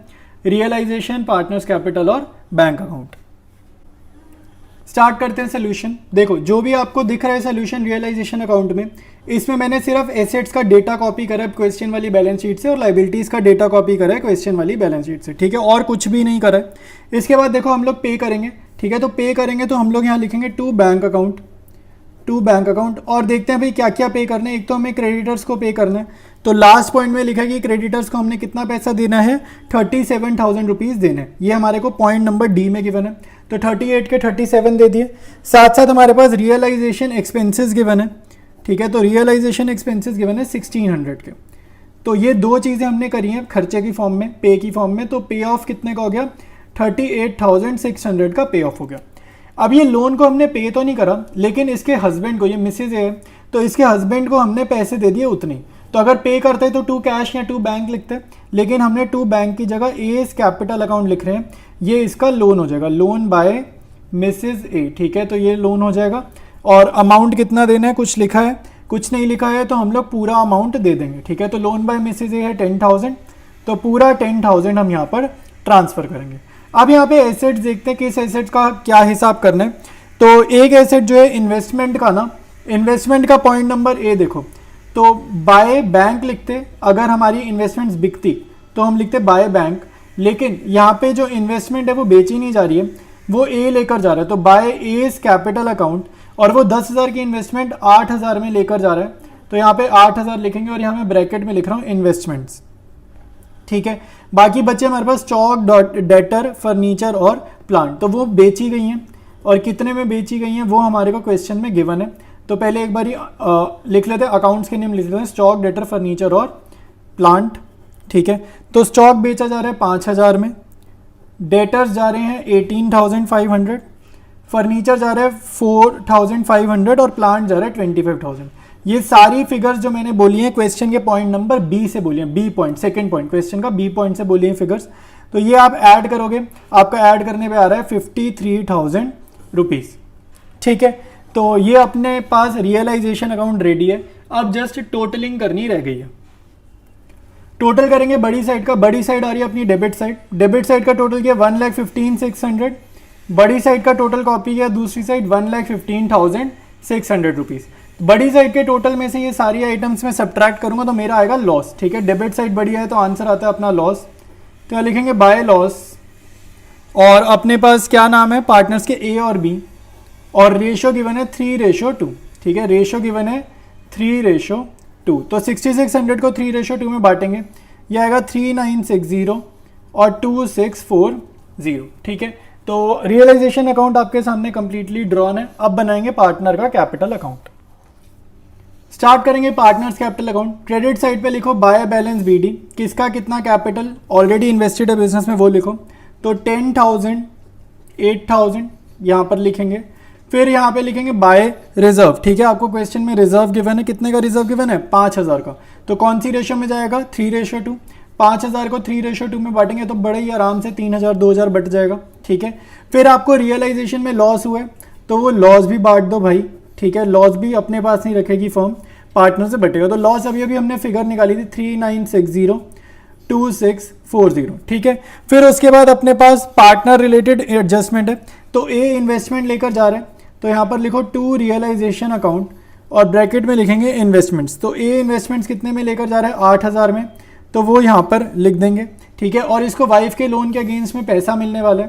रियलाइजेशन, पार्टनर्स कैपिटल और बैंक अकाउंट। स्टार्ट करते हैं सोल्यूशन। देखो जो भी आपको दिख रहा है सोल्यूशन रियलाइजेशन अकाउंट में, इसमें मैंने सिर्फ एसेट्स का डेटा कॉपी करा है क्वेश्चन वाली बैलेंस शीट से और लाइबिलिटीज का डेटा कॉपी करा है क्वेश्चन वाली बैलेंस शीट से, ठीक है, और कुछ भी नहीं करा है। इसके बाद देखो हम लोग पे करेंगे, ठीक है, तो पे करेंगे तो हम लोग यहाँ लिखेंगे to bank account, to bank account, और देखते हैं भाई क्या क्या पे करना है। एक तो हमें क्रेडिटर्स को पे करना है, तो लास्ट पॉइंट में लिखा है कि क्रेडिटर्स को हमने कितना पैसा देना है, 37,000 रुपीज़ देना है, ये हमारे को पॉइंट नंबर डी में गिवन है, तो 38 के 37 दे दिए। साथ साथ हमारे पास रियलाइजेशन एक्सपेंसेस गिवन है, ठीक है, तो रियलाइजेशन एक्सपेंसेस गिवन है 1,600 के। तो ये 2 चीज़ें हमने करी हैं खर्चे की फॉर्म में, पे की फॉर्म में, तो पे ऑफ कितने का हो गया, 38,600 का पे ऑफ हो गया। अब ये लोन को हमने पे तो नहीं करा, लेकिन इसके हस्बैंड को, ये मिसेज है, तो इसके हस्बैंड को हमने पैसे दे दिए उतने। तो अगर पे करते तो टू कैश या टू बैंक लिखते, लेकिन हमने टू बैंक की जगह एज कैपिटल अकाउंट लिख रहे हैं। ये इसका लोन हो जाएगा, लोन बाय मिसेज ए, ठीक है। तो ये लोन हो जाएगा और अमाउंट कितना देना है कुछ लिखा है, कुछ नहीं लिखा है, तो हम लोग पूरा अमाउंट दे देंगे, ठीक है। तो लोन बाय मिसेज ए है 10,000, तो पूरा 10,000 हम यहाँ पर ट्रांसफ़र करेंगे। अब यहाँ पे एसेट्स देखते हैं कि इस एसेट का क्या हिसाब करना है। तो एक एसेट जो है इन्वेस्टमेंट का ना, इन्वेस्टमेंट का पॉइंट नंबर ए देखो, तो बाय बैंक लिखते, अगर हमारी इन्वेस्टमेंट्स बिकती तो हम लिखते बाय बैंक, लेकिन यहाँ पे जो इन्वेस्टमेंट है वो बेची नहीं जा रही है, वो ए लेकर जा रहा है, तो बाय एज कैपिटल अकाउंट, और वो 10,000 की इन्वेस्टमेंट 8,000 में लेकर जा रहा है, तो यहाँ पे 8,000 लिखेंगे और यहाँ मैं ब्रैकेट में लिख रहा हूँ इन्वेस्टमेंट्स, ठीक है। बाकी बच्चे हमारे पास स्टॉक, डेटर, फर्नीचर और प्लांट, तो वो बेची गई हैं और कितने में बेची गई हैं वो हमारे को क्वेश्चन में गिवन है। तो पहले एक बारी लिख लेते हैं, अकाउंट्स के नेम लिख लेते हैं, स्टॉक, डेटर, फर्नीचर और प्लांट, ठीक है। तो स्टॉक बेचा जा रहा है 5,000 में, डेटर्स जा रहे हैं 18,500, फर्नीचर जा रहा है 4,500 और प्लांट जा रहा है 25,000। ये सारी फिगर्स जो मैंने बोली हैं क्वेश्चन के पॉइंट नंबर बी से बोली हैं, B point, second point question का बी पॉइंट से बोली हैं फिगर्स। तो ये आप ऐड करोगे, आपका ऐड करने पे आ रहा है 53,000 रुपीज़, ठीक है। तो ये अपने पास रियलाइजेशन अकाउंट रेडी है, अब जस्ट टोटलिंग करनी रह गई है। टोटल करेंगे बड़ी साइड का, बड़ी साइड आ रही है अपनी डेबिट साइड, डेबिट साइड का टोटल किया 1,15,600, बड़ी साइड का टोटल कॉपी किया दूसरी साइड 1,15,600 रुपीज़। बड़ी साइड के टोटल में से ये सारी आइटम्स में सब्ट्रैक्ट करूंगा तो मेरा आएगा लॉस, ठीक है। डेबिट साइड बढ़िया है तो आंसर आता है अपना लॉस, तो लिखेंगे बाय लॉस, और अपने पास क्या नाम है पार्टनर्स के ए और बी, और रेशो गिवन है 3:2, ठीक है। रेशो गिवन है 3:2, तो 6600 को 3:2 में बांटेंगे, यह आएगा 3960 और 2640, ठीक है। तो रियलाइजेशन अकाउंट आपके सामने कंप्लीटली ड्रॉन है। अब बनाएंगे पार्टनर का कैपिटल अकाउंट। स्टार्ट करेंगे partners capital account. Credit side पे लिखो बाय बैलेंस बीडी, किसका कितना कैपिटल ऑलरेडी इन्वेस्टेड है बिजनेस में वो लिखो, तो 10,000, 8,000 यहाँ पर लिखेंगे। फिर यहाँ पे लिखेंगे बाय रिजर्व, ठीक है। आपको क्वेश्चन में रिजर्व गिवन है, कितने का रिजर्व गिवन है 5,000 का, तो कौन सी रेशो में जाएगा 3:2, 5,000 को 3:2 में बांटेंगे तो बड़े ही आराम से 3,000 2,000 बट जाएगा, ठीक है। फिर आपको रियलाइजेशन में लॉस हुआ है तो वो लॉस भी बांट दो भाई, ठीक है। लॉस भी अपने पास नहीं रखेगी फर्म, पार्टनर से बटेगा। तो लॉस अभी अभी हमने फिगर निकाली थी 3960, 2640, ठीक है। फिर उसके बाद अपने पास पार्टनर रिलेटेड एडजस्टमेंट है, तो ए इन्वेस्टमेंट लेकर जा रहे हैं तो यहाँ पर लिखो टू रियलाइजेशन अकाउंट और ब्रैकेट में लिखेंगे इन्वेस्टमेंट्स। तो ए इन्वेस्टमेंट्स कितने में लेकर जा रहा है 8,000 में, तो वो यहाँ पर लिख देंगे, ठीक है। और इसको वाइफ के लोन के अगेंस्ट में पैसा मिलने वाला है,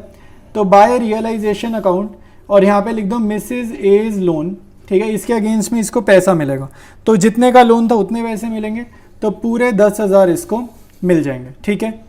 तो बाय रियलाइजेशन अकाउंट और यहाँ पे लिख दो मिसेज एज लोन, ठीक है। इसके अगेंस्ट में इसको पैसा मिलेगा, तो जितने का लोन था उतने पैसे मिलेंगे, तो पूरे 10,000 इसको मिल जाएंगे, ठीक है।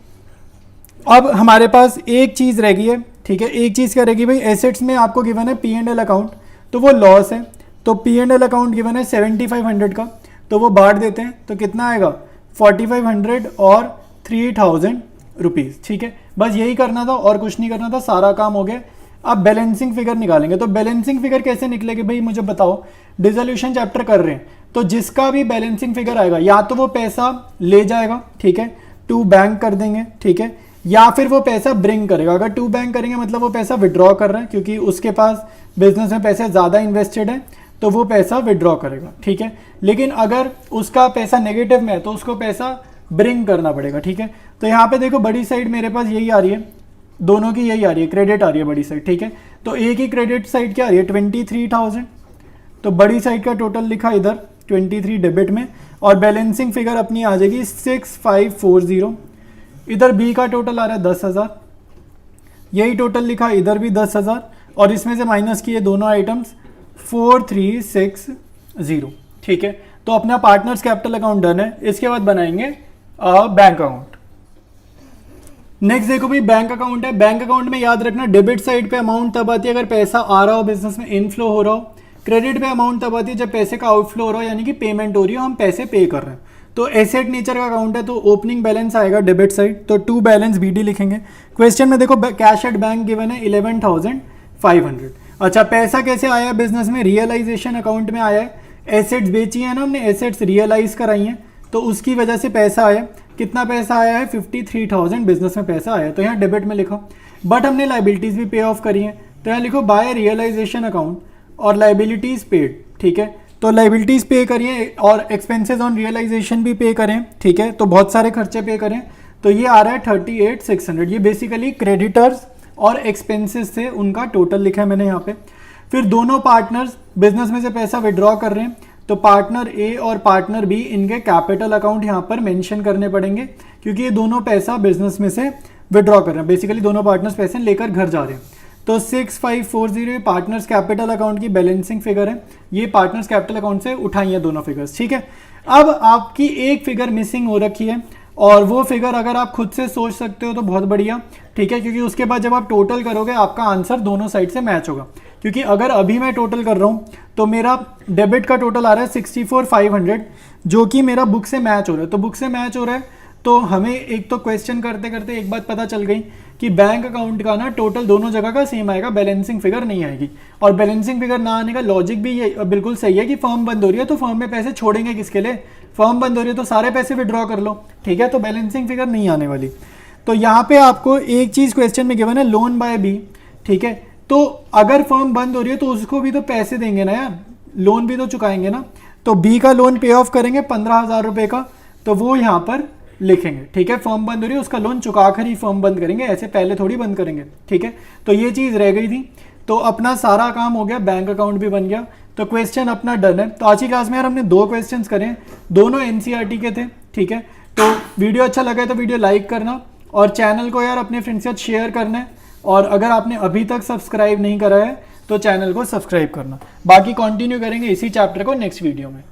अब हमारे पास एक चीज़ रह गई है, ठीक है। एक चीज़ क्या रहेगी भाई, एसेट्स में आपको गिवन है P&L अकाउंट, तो वो लॉस है, तो P&L अकाउंट गिवन है 7,500 का, तो वो बांट देते हैं, तो कितना आएगा 4,500 और 3,000 रुपीज़, ठीक है। बस यही करना था और कुछ नहीं करना था, सारा काम हो गया। अब बैलेंसिंग फिगर निकालेंगे, तो बैलेंसिंग फिगर कैसे निकलेगी भाई मुझे बताओ। डिसोल्यूशन चैप्टर कर रहे हैं तो जिसका भी बैलेंसिंग फिगर आएगा या तो वो पैसा ले जाएगा, ठीक है, टू बैंक कर देंगे, ठीक है, या फिर वो पैसा ब्रिंग करेगा। अगर टू बैंक करेंगे मतलब वो पैसा विड्रॉ कर रहा है, क्योंकि उसके पास बिजनेस में पैसे ज़्यादा इन्वेस्टेड है तो वो पैसा विड्रॉ करेगा, ठीक है। लेकिन अगर उसका पैसा नेगेटिव में है तो उसको पैसा ब्रिंग करना पड़ेगा, ठीक है। तो यहाँ पे देखो बड़ी साइड मेरे पास यही आ रही है, दोनों की यही आ रही है, क्रेडिट आ रही है बड़ी साइड, ठीक है। तो एक ही क्रेडिट साइड क्या आ रही है 23,000, तो बड़ी साइड का टोटल लिखा इधर 23 डेबिट में, और बैलेंसिंग फिगर अपनी आ जाएगी 6,540। इधर बी का टोटल आ रहा है 10,000, यही टोटल लिखा इधर भी 10,000, और इसमें से माइनस किए दोनों आइटम्स 4,360, ठीक है। तो अपना पार्टनर्स कैपिटल अकाउंट डन है। इसके बाद बनाएंगे बैंक अकाउंट। नेक्स्ट देखो भाई बैंक अकाउंट है। बैंक अकाउंट में याद रखना डेबिट साइड पे अमाउंट तब आती है अगर पैसा आ रहा हो, बिजनेस में इनफ्लो हो रहा हो। क्रेडिट पे अमाउंट तब आती है जब पैसे का आउटफ्लो हो रहा हो, यानी कि पेमेंट हो रही हो, हम पैसे पे कर रहे हैं। तो एसेट नेचर का अकाउंट है तो ओपनिंग बैलेंस आएगा डेबिट साइड, तो टू बैलेंस बीडी लिखेंगे। क्वेश्चन में देखो कैश एट बैंक गिवन है 11,500। अच्छा पैसा कैसे आया बिजनेस में, रियलाइजेशन अकाउंट में आया है, एसेट्स बेची है ना हमने, एसेट्स रियलाइज कराई हैं, तो उसकी वजह से पैसा आया। कितना पैसा आया है? 53,000 बिजनेस में पैसा आया, तो यहाँ डेबिट में लिखो। बट हमने लाइबिलिटीज़ भी पे ऑफ करी हैं, तो यहाँ लिखो बाय रियलाइजेशन अकाउंट और लाइबिलिटीज़ पेड। ठीक है, तो लाइबिलिटीज़ पे करिए और एक्सपेंसेस ऑन रियलाइजेशन भी पे करें। ठीक है, तो बहुत सारे खर्चे पे करें, तो ये आ रहा है 38,600। ये बेसिकली क्रेडिटर्स और एक्सपेंसेस से उनका टोटल लिखा है मैंने यहाँ पे। फिर दोनों पार्टनर्स बिजनेस में से पैसा विड्रॉ कर रहे हैं, तो पार्टनर ए और पार्टनर बी इनके कैपिटल अकाउंट यहाँ पर मेंशन करने पड़ेंगे, क्योंकि ये दोनों पैसा बिजनेस में से विड्रॉ कर रहे हैं। बेसिकली दोनों पार्टनर्स पैसे लेकर घर जा रहे हैं। तो 6540 पार्टनर्स कैपिटल अकाउंट की बैलेंसिंग फिगर है, ये पार्टनर्स कैपिटल अकाउंट से उठाई है दोनों फिगर्स। ठीक है, अब आपकी एक फिगर मिसिंग हो रखी है, और वो फिगर अगर आप खुद से सोच सकते हो तो बहुत बढ़िया। ठीक है, क्योंकि उसके बाद जब आप टोटल करोगे आपका आंसर दोनों साइड से मैच होगा। क्योंकि अगर अभी मैं टोटल कर रहा हूँ तो मेरा डेबिट का टोटल आ रहा है 64,500, जो कि मेरा बुक से मैच हो रहा है। तो बुक से मैच हो रहा है तो हमें एक तो क्वेश्चन करते करते एक बात पता चल गई कि बैंक अकाउंट का ना टोटल दोनों जगह का सेम आएगा, बैलेंसिंग फिगर नहीं आएगी। और बैलेंसिंग फिगर ना आने का लॉजिक भी ये बिल्कुल सही है कि फर्म बंद हो रही है, तो फर्म में पैसे छोड़ेंगे किसके लिए? फर्म बंद हो रही है तो सारे पैसे विड्रॉ कर लो। ठीक है, तो बैलेंसिंग फिगर नहीं आने वाली। तो यहाँ पे आपको एक चीज़ क्वेश्चन में गिवन है, लोन बाय बी। ठीक है, तो अगर फर्म बंद हो रही है तो उसको भी तो पैसे देंगे ना यार, लोन भी तो चुकाएंगे ना। तो बी का लोन पे ऑफ करेंगे 15,000 रुपये का, तो वो यहाँ पर लिखेंगे। ठीक है, फर्म बंद हो रही है, उसका लोन चुका कर ही फर्म बंद करेंगे, ऐसे पहले थोड़ी बंद करेंगे। ठीक है, तो ये चीज़ रह गई थी। तो अपना सारा काम हो गया, बैंक अकाउंट भी बन गया, तो क्वेश्चन अपना डन है। तो आज की क्लास में यार हमने 2 क्वेश्चंस करे, दोनों एनसीईआरटी के थे। ठीक है, तो वीडियो अच्छा लगा है तो वीडियो लाइक करना, और चैनल को यार अपने फ्रेंड्स के साथ शेयर करना है, और अगर आपने अभी तक सब्सक्राइब नहीं करा है तो चैनल को सब्सक्राइब करना। बाकी कंटिन्यू करेंगे इसी चैप्टर को नेक्स्ट वीडियो में।